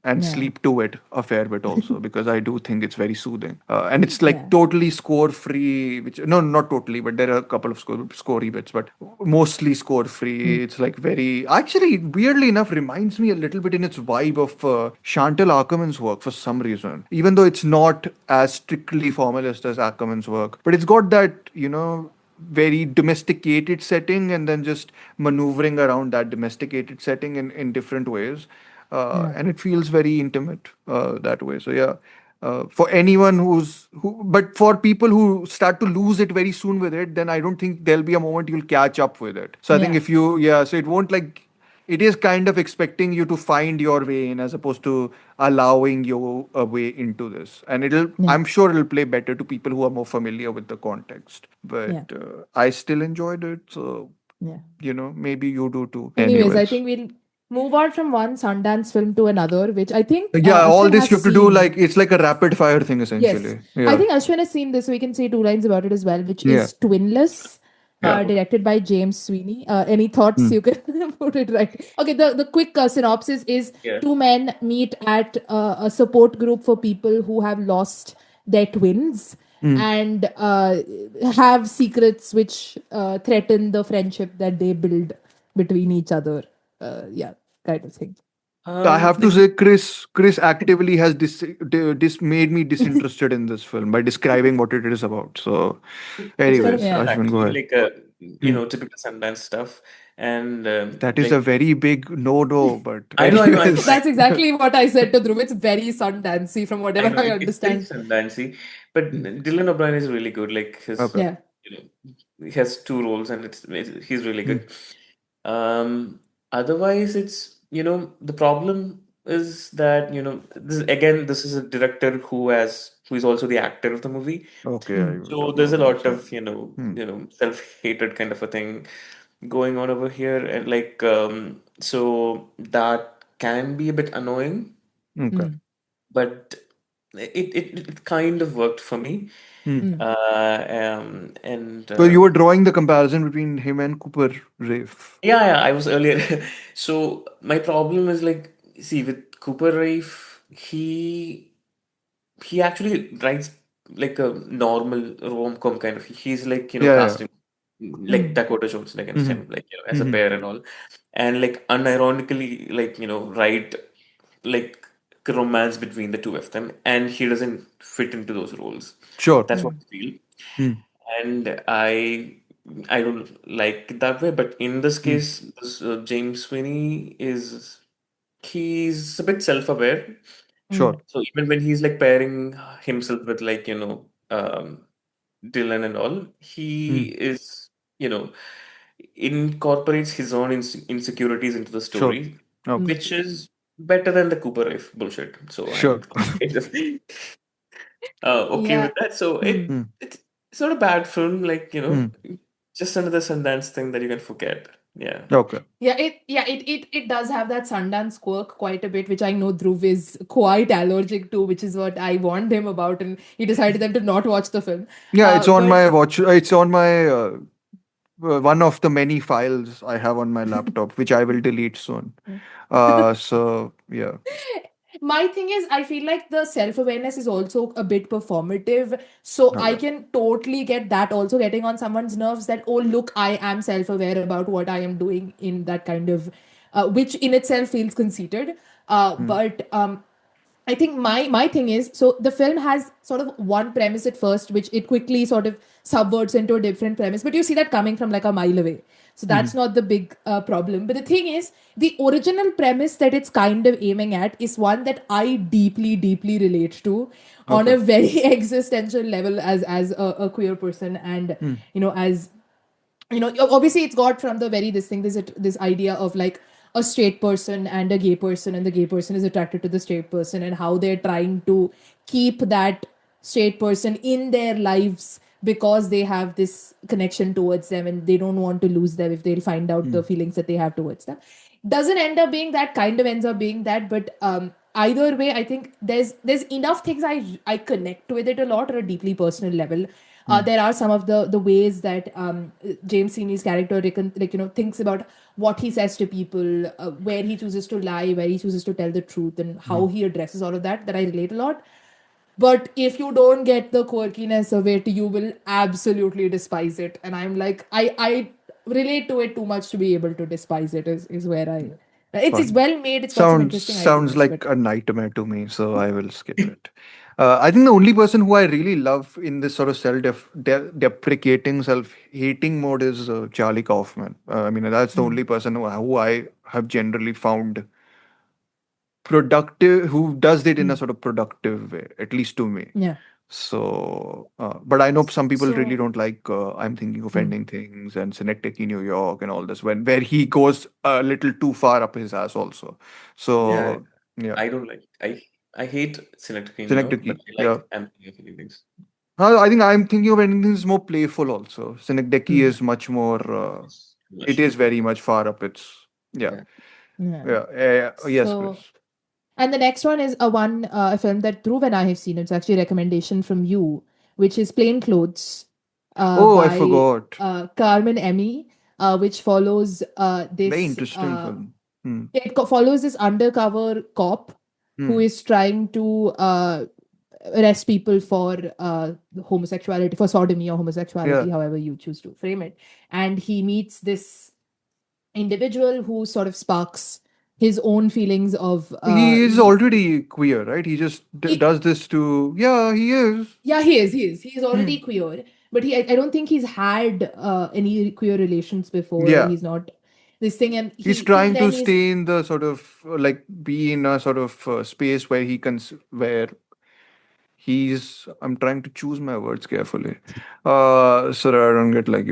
And Yeah. sleep to it a fair bit also because I do think it's very soothing. And it's like Yeah. totally score free, which no, not totally, but there are a couple of scorey bits, but mostly score free. Mm. It's like very actually weirdly enough reminds me a little bit in its vibe of Chantal Ackerman's work for some reason, even though it's not as strictly formalist as Ackerman's work, but it's got that very domesticated setting and then just maneuvering around that domesticated setting in different ways Yeah. and it feels very intimate that way. So yeah, for anyone but for people who start to lose it very soon with it, then I don't think there'll be a moment you'll catch up with it. So I think Yeah. if you, yeah, so it won't like. It is kind of expecting you to find your way in as opposed to allowing you a way into this. And Yeah. I'm sure it'll play better to people who are more familiar with the context. But Yeah. I still enjoyed it. So, Yeah. maybe you do too. Anyways, I Anyways. think we'll move on from one Sundance film to another, which I think Yeah, all Ashwin this has you have to do seen. like it's like a rapid fire thing Yes, essentially. I Yeah. think Ashwin has seen this, so we can say two lines about it as well, which Yeah. is Twinless, Yeah. directed by James Sweeney. Any thoughts Hmm. you can put it right? Okay, the quick synopsis is Yeah. two men meet at a support group for people who have lost their twins Hmm. and have secrets which threaten the friendship that they build between each other. Yeah, kind of thing. I have to Like say, Chris actively has this made me disinterested in this film by describing what it is about. So, it's kind of anyways, fun Yeah. Ashwin, go actually, ahead. like Hmm. typical Sundance stuff, and That is a like very big no, but I know, anyways. That's exactly what I said to Dhruv. It's very Sundancey from I whatever know I it's very understand. Sundancey, but Dylan O'Brien is really good. Like Okay. Yeah. you he has two roles, and he's really Hmm. good. Otherwise, it's the problem is that this is a director who has who is also the actor of the movie. Okay, I So don't there's know a that. lot of self-hatred kind of a thing going on over here, and like so that can be a bit annoying, Okay. but it kind of worked for me. And So you were drawing the comparison between him and Cooper Raiff. yeah, I was earlier. So my problem is like, see, with Cooper Raiff, he actually writes like a normal rom-com kind of. He's like, Yeah, yeah. casting like Dakota Jones against Mm-hmm. him, like, as a pair and all. And like unironically, like, write like romance between the two of them. And he doesn't fit into those roles. Sure. That's what I feel. Mm. And I don't like it that way. But in this Mm. case, this, James Sweeney he's a bit self-aware. Sure. So even when he's like pairing himself with like, Dylan and all, he Mm. is, incorporates his own insecurities into the Sure. story, Okay. which is better than the Cooper Rife bullshit. So Sure. I'm kind of okay Yeah. with that. So Mm. it's not a bad film, like, Mm. just another Sundance thing that you can forget. Yeah. Okay. It does have that Sundance quirk quite a bit, which I know Dhruv is quite allergic to, which is what I warned him about, and he decided then to not watch the film. Yeah, it's on But my watch. It's on my one of the many files I have on my laptop, which I will delete soon. So yeah. my thing is, I feel like the self-awareness is also a bit performative. So I Okay. can totally get that also getting on someone's nerves, that, oh, look, I am self-aware about what I am doing in that kind of, which in itself feels conceited. Mm. But I think my thing is, so the film has sort of one premise at first, which it quickly sort of subverts into a different premise, but you see that coming from like a mile away. So that's Mhm. not the big problem. But the thing is, the original premise that it's kind of aiming at is one that I deeply, deeply relate to on Okay. a very existential level as a queer person, and Mm. as obviously it's got from the very this thing, this idea of like a straight person and a gay person, and the gay person is attracted to the straight person, and how they're trying to keep that straight person in their lives because they have this connection towards them, and they don't want to lose them if they'll find out the Mm. feelings that they have towards them. Doesn't end up being that, kind of ends up being that, but either way, I think there's enough things I connect with it a lot on a deeply personal level. Mm. There are some of the ways that James Seeney's character thinks about what he says to people, where he chooses to lie, where he chooses to tell the truth, and how Mm. he addresses all of that I relate a lot. But if you don't get the quirkiness of it, you will absolutely despise it. And I'm like, I relate to it too much to be able to despise it. Is where I. It's Fine. well made. It's got some Sounds interesting sounds ideas, like but a nightmare to me, so I will skip it. I think the only person who I really love in this sort of self-deprecating, self-hating mode is Charlie Kaufman. I mean, that's the only person who I have generally found productive, who does it in a sort of productive way, at least to me. yeah. So, but I know some people really So don't like I'm thinking of ending things and Synecdoche, New York, and all this, where he goes a little too far up his ass also. Yeah. So yeah, I don't like, I hate Synecdoche in New York, but Synecdoche, I yeah. like Anthony of Feelings. I think I'm thinking of ending things more playful also. Synecdoche is much more. It's It much. is very much far up. It's yeah, Yeah. yeah. yeah. Yes, Chris. So and the next one is a film that Dhruv and I have seen. It's actually a recommendation from you, which is Plain Clothes, Oh, I by forgot. Carmen Emmy, which follows Very this. interesting film. Hmm. Follows this undercover cop who Hmm. is trying to arrest people for homosexuality, for sodomy or Yeah. homosexuality, however you choose to frame it. And he meets this individual who sort of sparks his own feelings of He is already queer, right? He just he, does this to. Yeah, he is. yeah, he's Hmm. already queer, but I don't think he's had any queer relations before, or Yeah. he's not this thing, and He's he trying to then he's stay in the sort of like be in a sort of space where he can, where he's. I'm trying to choose my words carefully, so that I don't get like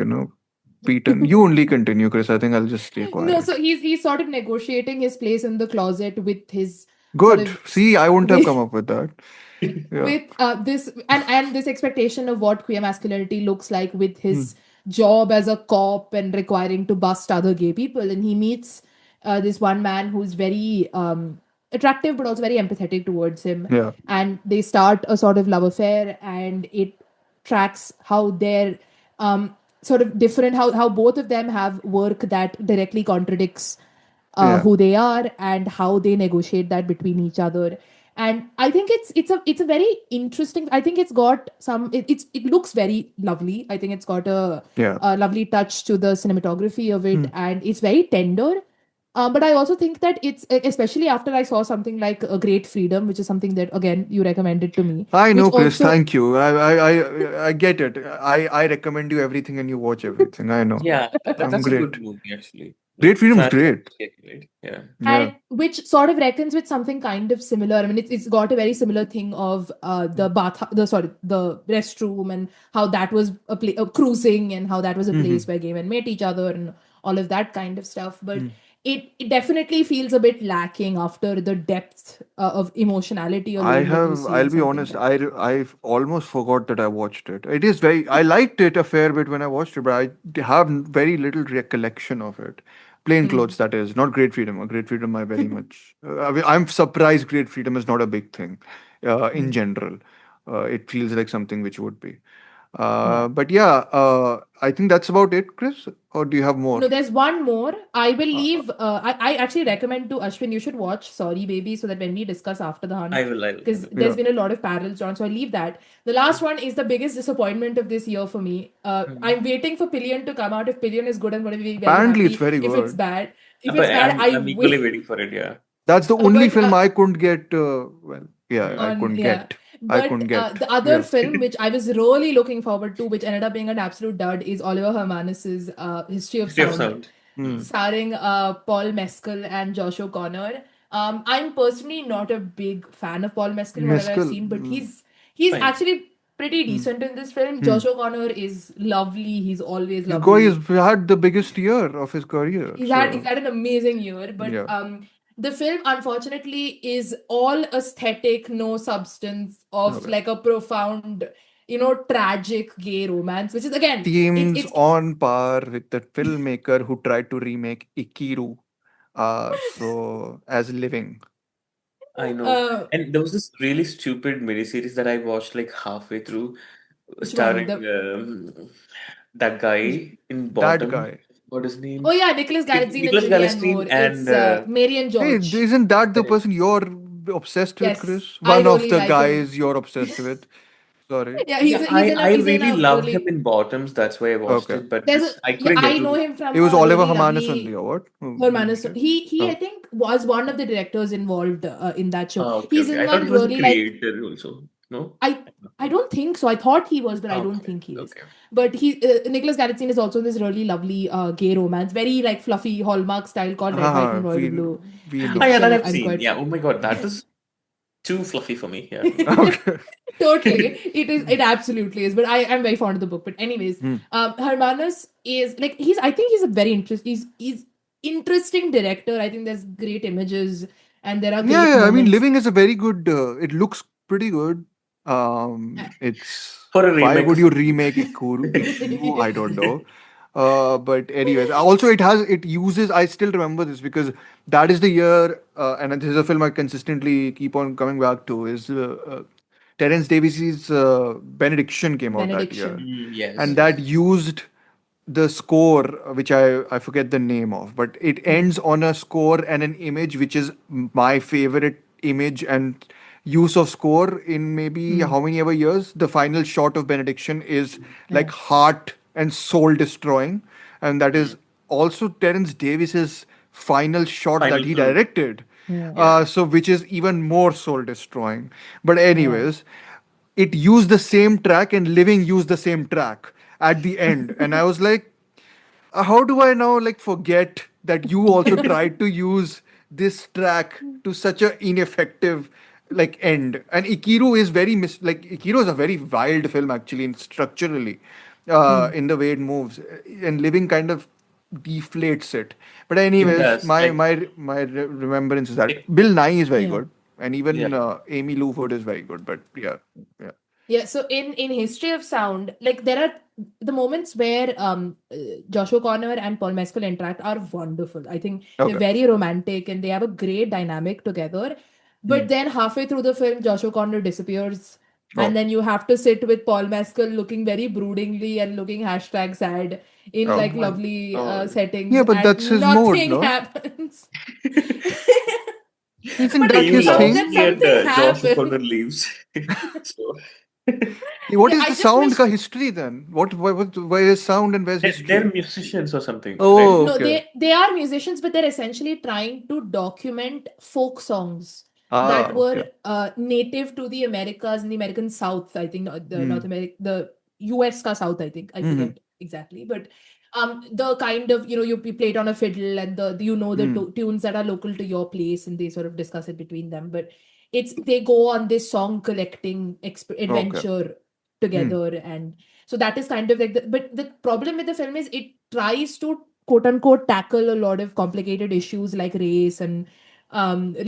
beaten. You only continue, Chris. I think I'll just stay no, quiet. so he's sort of negotiating his place in the closet with his sort Good. of See, I wouldn't have with, come up with that. Yeah. with this and this expectation of what queer masculinity looks like with Hmm. his job as a cop and requiring to bust other gay people, and he meets this one man who's very attractive but also very empathetic towards him, Yeah. and they start a sort of love affair, and it tracks how they're sort of different, how both of them have work that directly contradicts Yeah. who they are and how they negotiate that between each other. And I think it's a very interesting. I think it's got some. It looks very lovely. I think it's got Yeah. a lovely touch to the cinematography of it, Hmm. and it's very tender. But I also think that it's especially after I saw something like A Great Freedom, which is something that again you recommended to me, I which know, Chris. also Thank you. I get it. I recommend you everything and you watch everything. I know. Yeah, I'm that's a great. good movie actually. Great Like Freedom is fast, great. right? Yeah. Yeah. and which sort of reckons with something kind of similar. I mean, it's got a very similar thing of the restroom, and how that was cruising, and how that was a Hmm. place where gay men met each other and all of that kind of stuff. But Hmm. it definitely feels a bit lacking after the depth of emotionality alone that you see I'll in be something honest, like that. I've almost forgot that I watched it. It is very, I liked it a fair bit when I watched it, but I have very little recollection of it. Plain Hmm. Clothes, that is, not Great Freedom. Great Freedom, I very much, I mean, I'm surprised Great Freedom is not a big thing in Hmm. general. It feels like something which would be. Yeah. But yeah, I think that's about it, Chris. Or do you have more? No, there's one more. I will Uh, leave. I actually recommend to Ashwin, you should watch Sorry Baby, so that when we discuss After the I Hunt, will. I will. I because will. there's yeah. been a lot of parallels drawn. So I leave that. The last one is the biggest disappointment of this year for me. Mhm. I'm waiting for Pillion to come out. If Pillion is good, I'm going to be very Apparently, it's happy. very If it's good. bad, if it's But bad, I I'm will. equally waiting for it. Yeah. That's the only But film I couldn't get. Well, yeah, I Mm. on couldn't yeah, get. I but couldn't get. the other Yeah. film which I was really looking forward to, which ended up being an absolute dud, is Oliver Hermanus's History of History of Sound, Sound. Hmm. Mm. starring Paul Mescal and Josh O'Connor. I'm personally not a big fan of Paul Mescal, whatever I've Mescal. seen, but he's Fine. actually pretty Hmm. decent in this film. Hmm. Josh O'Connor is lovely. He's always This guy has lovely. had the biggest year of his career. He's So had an amazing year, but yeah. the film unfortunately is all aesthetic, no substance, of Okay. like a profound, tragic gay romance, which is again, Themes it's on par with the filmmaker who tried to remake Ikiru. So as living. I know. uh And there was this really stupid miniseries that I watched like halfway through, which one? starring The that which guy in That bottom. guy. What is his Oh name? yeah, Nicholas Galitzine and Nicholas Julianne Galestein Moore. and It's Mary and Hey, George. isn't that the correct. person you're obsessed with, Yes, Chris? I One of really the like him. guys you're obsessed with. Sorry. Yeah, Yeah, I he's in really a loved him really in Bottoms. That's why I watched Okay. it. But there's a this I yeah, couldn't get I know to. him from It was a Oliver really Hermanus only, lovely or what? Hermanus. Okay. He I Oh. think was one of the directors involved in that show. Okay, He's okay. in I thought one it was a really like creator also. No? I I don't think so. I thought he was, but I don't Okay, think he is. okay. But Nicholas Galitzine is also in this really lovely gay romance, very like fluffy Hallmark style called Red, White, and Royal Blue, We Ah, yeah, know. that which I've I'm seen. quite Yeah. Oh my God, that is too fluffy for me. Yeah. Okay. totally. It absolutely is. But I am very fond of the book. But anyways, Hmm. Hermanus is like I think he's a very he's interesting director. I think there's great images and there are great Yeah, yeah. I mean, moments. Living is a very good. It looks pretty good. Uh, It's For a why remake would of you a remake Ikuru? Ikuru? I don't know. But anyways, also it uses. I still remember this because that is the year, and this is a film I consistently keep on coming back to. Is Terence Davies's Benediction came out that year, Benediction. Yes, and Yeah. that used the score, which I forget the name of, but it Hmm. ends on a score and an image which is my favorite image and use of score in maybe Hmm. how many ever years. The final shot of Benediction is like Yeah. heart and soul destroying, and that is mm. also Terence Davis's final shot that Final he film. directed. Yeah. Yeah. So which is even more soul destroying. But Yeah. anyways, it used the same track and Living used the same track at the end, and I was like, how do I now like forget that you also tried to use this track to such a ineffective like end? And Ikiru is very like Ikiru is a very wild film actually structurally, Hmm. in the way it moves, and Living kind of deflates it. But It anyways, does. my remembrance is that It, Bill Nye is very Yeah. good. And Yeah. even Amy Lou Wood is very good. But yeah. Yeah, so in history of sound, like there are the moments where Josh O'Connor and Paul Mescal interact are wonderful. I think they're Okay. very romantic and they have a great dynamic together. But then halfway through the film, Josh O'Connor disappears, and Oh. then you have to sit with Paul Mescal looking very broodingly and looking hashtag sad in Oh. like my lovely God. settings, Yeah, but and that's his mode, nothing no? happens. Isn't But that like You his some lost then thing? me at something Josh happens. O'Connor leaves. So What Yeah, is I the just sound wish. ka history then? Where is sound and where's they're history? musicians or something, right? Oh, No, okay. they are musicians, but they're essentially trying to document folk songs Ah, that okay. were native to the Americas and the American South. I think the North Hmm. America, the US ka South. I think I Hmm. forget exactly, but the kind of you play it on a fiddle and the Hmm. tunes that are local to your place and they sort of discuss it between them. But they go on this song collecting Okay. adventure Hmm. together, and so that is kind of like but the problem with the film is it tries to quote unquote tackle a lot of complicated issues like race and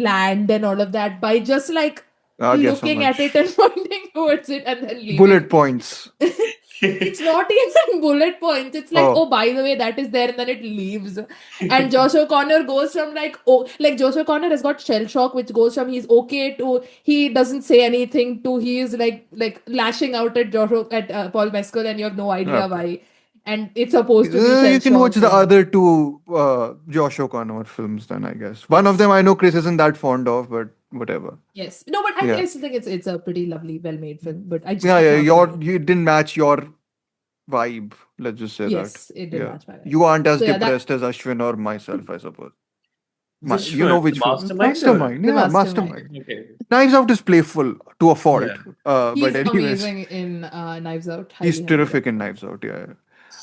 land and all of that by just like I guess so looking at it and much. pointing towards it and then Bullet leaving. points. It's not even bullet points. It's like, Oh, oh, by the way, that is there, and then it leaves. And Josh O'Connor goes from like, oh, like Josh O'Connor has got shell shock, which goes from he's okay to he doesn't say anything to he is like lashing out at Paul Mescal, and you have no idea okay. why. And it's supposed to be shell You can watch shock the and other two Josh O'Connor films then, I guess. One of yes. them I know Chris isn't that fond of, but whatever. Yes. No, but Yeah. I still think it's a pretty lovely, well-made film. But it's Yeah. not for me. You didn't match your vibe. Let's just say that. Yes, it didn't Yeah. match my vibe. You aren't as So yeah, that depressed as Ashwin or myself, I suppose. Which You one? know The which film? Mastermind or Mastermind. the Yeah, mastermind. Mastermind. okay? Knives Out is playful to a fault. Yeah. But He's anyways, amazing in Knives Out. he's Highly, highly terrific in recommend. Knives Out. Yeah. Yeah.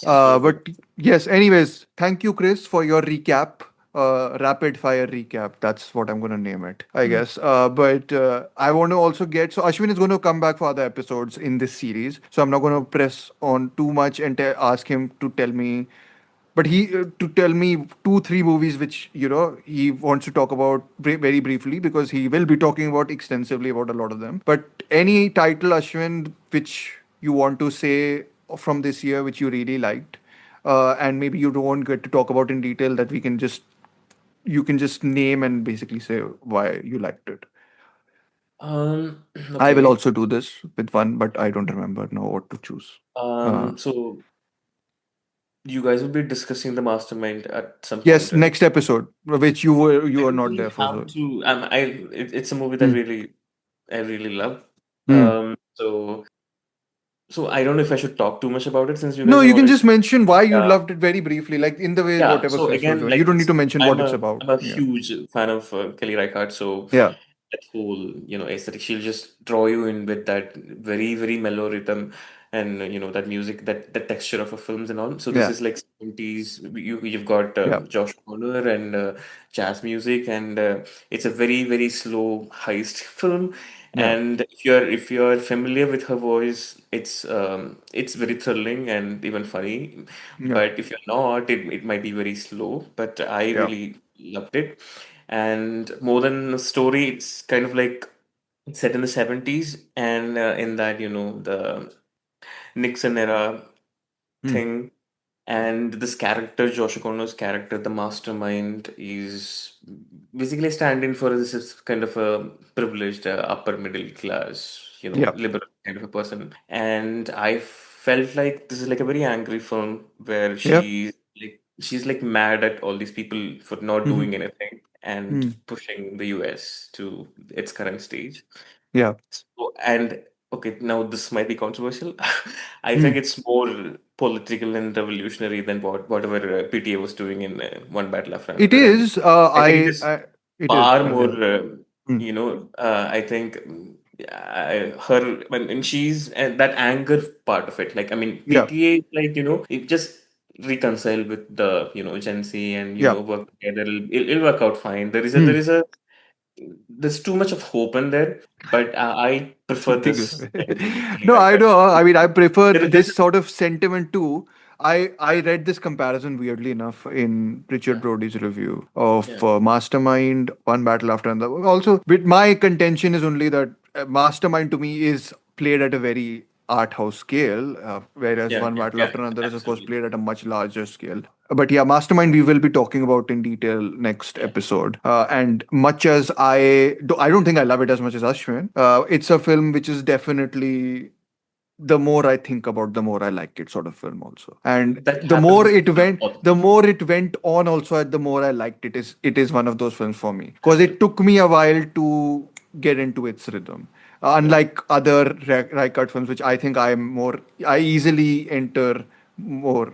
So But yes, anyways, thank you, Chris, for your recap. Rapid fire recap. That's what I'm going to name it, I Hmm. guess. But I want to also get. So, Ashwin is going to come back for other episodes in this series. So, I'm not going to press on too much and ask him to tell me. But he to tell me 2 3 movies which he wants to talk about very briefly, because he will be talking about extensively about a lot of them. But any title, Ashwin, which you want to say from this year which you really liked, and maybe you don't get to talk about in detail, that you can just name and basically say why you liked it. I will okay. also do this with one, but I don't remember now what to choose. So you guys will be discussing the Mastermind at some Yes, point, right? next episode, which you I were not will there for. have So. to. It's a movie that Hmm. I really love. Hmm. So I don't know if I should talk too much about it since you No, guys have you can already. just mention why you Yeah. loved it very briefly, like in the way Yeah. whatever So Chris was again, doing. You like don't need to mention what it's I'm about. a Yeah. huge fan of Kelly Reichardt. So Yeah. that whole aesthetic, she'll just draw you in with that very very mellow rhythm and that music, that texture of her films and all. So this Yeah. is like 70s. You've got Yeah. Josh Connor and jazz music, and it's a very very slow heist film. Yeah. And if you're familiar with her voice, it's very thrilling and even funny. Yeah. But if you're not, it might be very slow. But I Yeah. really loved it. And more than a story, it's kind of like it's set in the 70s, and in that, the Nixon era Hmm. thing. And this character, Josh O'Connor's character, the mastermind, is basically stand-in for this is kind of a privileged upper middle class, Yeah. liberal kind of a person. And I felt like this is like a very angry film where Yeah. she's like mad at all these people for not Hmm. doing anything and Hmm. pushing the US to its current stage. Yeah. So, and okay, now this might be controversial. I Hmm. think it's more political and revolutionary than whatever PTA was doing in One Battle After It Another, and is. I think it is It is. far more. Yeah. Hmm. I think her and she's and that anger part of it. Like, I mean, Yeah. PTA, like it just reconcile with the Gen Z and Yeah. work together. It'll work out fine. Hmm. There's too much of hope in there, but I prefer Think- this and Kelly no, I Reichardt. know. I mean, I prefer There's this sort of sentiment too. I read this comparison weirdly enough in Richard Yeah. Brody's review of Yeah. Mastermind, One Battle After Another. Also, with my contention is only that Mastermind to me is played at a very art house scale, whereas Yeah. One Yeah. Battle Yeah. After Another is of course Absolutely. played at a much larger scale. But yeah, Mastermind we will be talking about in detail next Yeah. episode. And much as I don't think I love it as much as Ashwin. It's a film which is definitely the more I think about, the more I like it, sort of film also. And That happens with some films all the the time. more it went on also, the more I liked it. It is one of those films for me because it took me a while to get into its rhythm. Yeah. Unlike other Reichardt films, which I easily enter more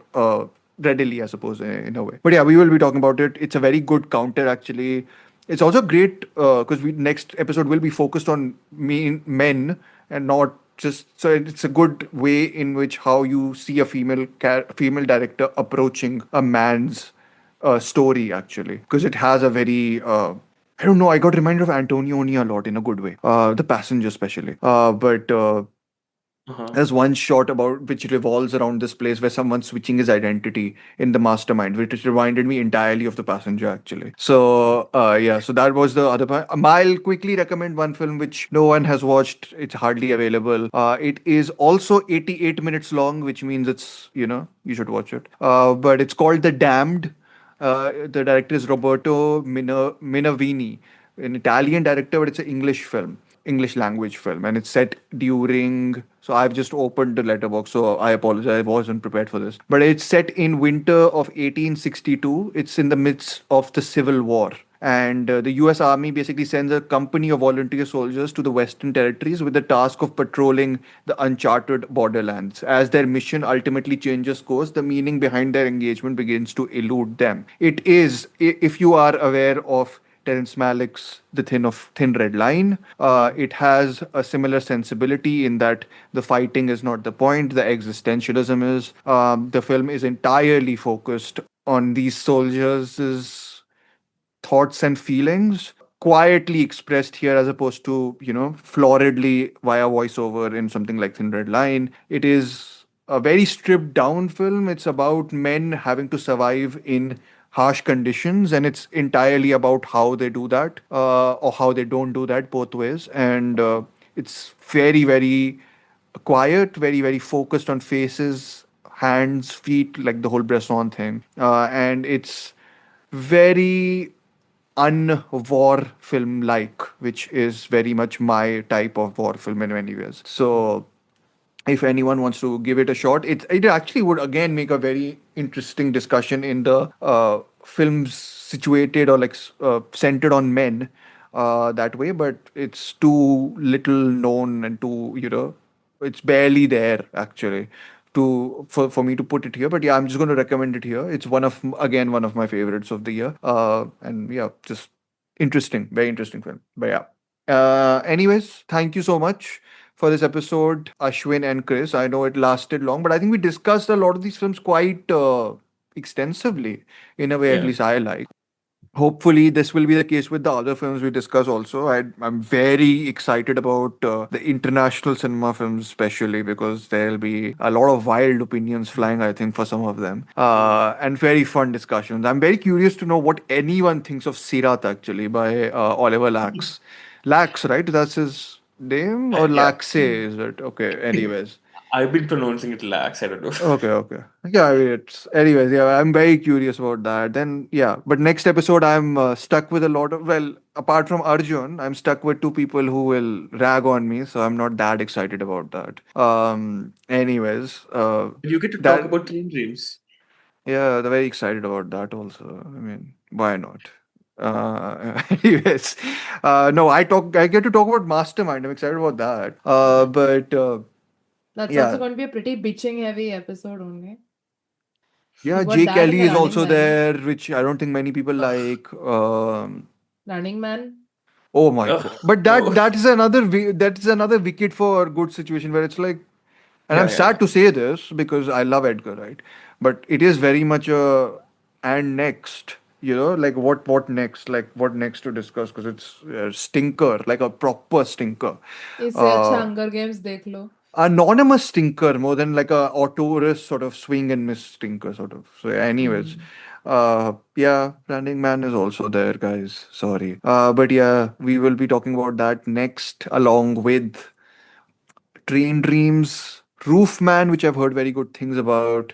readily, I suppose, in a way. But yeah, we will be talking about it. It's a very good counter, actually. It's also great because we next episode will be focused on men and not just so it's a good way in which how you see a female director approaching a man's story actually because it has a very I don't know. I got reminded of Antonioni a lot in a good way. The Passenger, especially. But Uh-huh. there's one shot about which revolves around this place where someone's switching his identity in the mastermind, which reminded me entirely of The Passenger, actually. So, yeah, so that was the other part. I'll quickly recommend one film which no one has watched. It's hardly available. It is also 88 minutes long, which means you should watch it. But it's called The Damned. The director is Roberto Minavini, an Italian director, but it's an English language film, and it's set during. So I've just opened the letterbox, so I apologize. I wasn't prepared for this, but it's set in winter of 1862. It's in the midst of the Civil War. And the US Army basically sends a company of volunteer soldiers to the Western Territories with the task of patrolling the uncharted borderlands. As their mission ultimately changes course, the meaning behind their engagement begins to elude them. It is, if you are aware of Terrence Malick's Thin Red Line. It has a similar sensibility in that the fighting is not the point, the existentialism is. The film is entirely focused on these soldiers' thoughts and feelings quietly expressed here as opposed to floridly via voiceover in something like Thin Red Line. It is a very stripped down film. It's about men having to survive in harsh conditions, and it's entirely about how they do that or how they don't do that, both ways. And it's very very quiet, very very focused on faces, hands, feet, like the whole Bresson thing. And it's very un-war film like, which is very much my type of war film in many ways. So if anyone wants to give it a shot, it actually would again make a very interesting discussion in the films situated or centered on men that way, but it's too little known and too it's barely there actually for me to put it here. But yeah, I'm just going to recommend it here. It's one of my favorites of the year. And yeah, just interesting, very interesting film. But yeah. Anyways, thank you so much for this episode, Ashwin and Chris. I know it lasted long, but I think we discussed a lot of these films quite extensively, in a way, at Yeah. least I like. Hopefully, this will be the case with the other films we discuss also. I'm very excited about the international cinema films, especially because there'll be a lot of wild opinions flying, I think, for some of them. And very fun discussions. I'm very curious to know what anyone thinks of Sirat, actually, by Oliver Lax. Lax, right? That's his name? Or Yeah. Laxe, is it? Okay, anyways. I've been pronouncing it lax. I don't know. Okay, okay. Yeah, I mean, it's anyways. Yeah, I'm very curious about that. Then, yeah, but next episode, I'm stuck with a lot of apart from Arjun, I'm stuck with two people who will rag on me, so I'm not that excited about that. Anyways, You get to talk that about Train Dreams. yeah, they're very excited about that also. I mean, why not? Anyways, no, I get to talk about Mastermind. I'm excited about that. But That's also yeah, going to be a pretty bitching heavy episode only. yeah, You got Jay that and Kelly the is Running also Man. there, which I don't think many people Ugh. like. Running Man. Oh my Ugh, god! But no. that is another wicket for good situation where it's like, and I'm Yeah, yeah. sad to say this because I love Edgar, right? But it is very much a and next, like what next, like what next to discuss because it's a stinker, like a proper stinker. इससे अच्छा Uh, Hunger Games देख लो. anonymous stinker more than like a auteurist sort of swing and miss stinker sort of. So anyways, yeah, Running Man is also there, guys. Sorry. But yeah, we will be talking about that next along with Train Dreams, Roofman, which I've heard very good things about,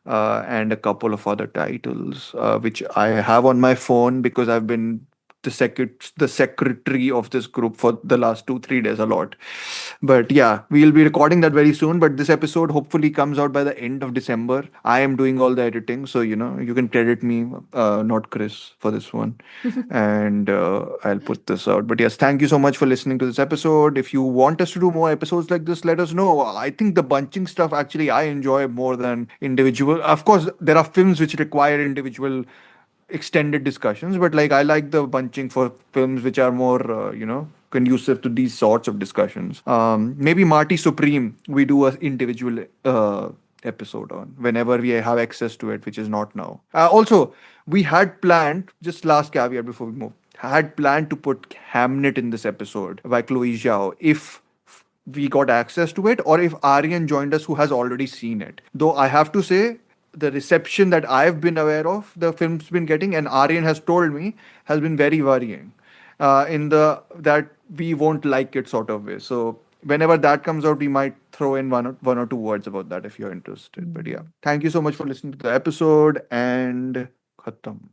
and a couple of other titles, which I have on my phone because I've been the secretary of this group for the last 2 3 days a lot. But yeah, we'll be recording that very soon. But this episode hopefully comes out by the end of December. I am doing all the editing, so you can credit me, not Chris, for this one. And I'll put this out. But yes, thank you so much for listening to this episode. If you want us to do more episodes like this, let us know. I think the bunching stuff actually I enjoy more than individual. Of course, there are films which require individual extended discussions, but like I like the bunching for films which are more conducive to these sorts of discussions. Maybe Marty Supreme we do a individual episode on whenever we have access to it, which is not now. Also, we had planned, just last caveat before we move, had planned to put Hamnet in this episode by Chloe Zhao if we got access to it, or if Aryan joined us who has already seen it. Though I have to say, the reception that I've been aware of, the film's been getting, and Aryan has told me, has been very worrying. In the that we won't like it sort of way. So whenever that comes out, we might throw in one or two words about that if you're interested. But yeah, thank you so much for listening to the episode, and khatam.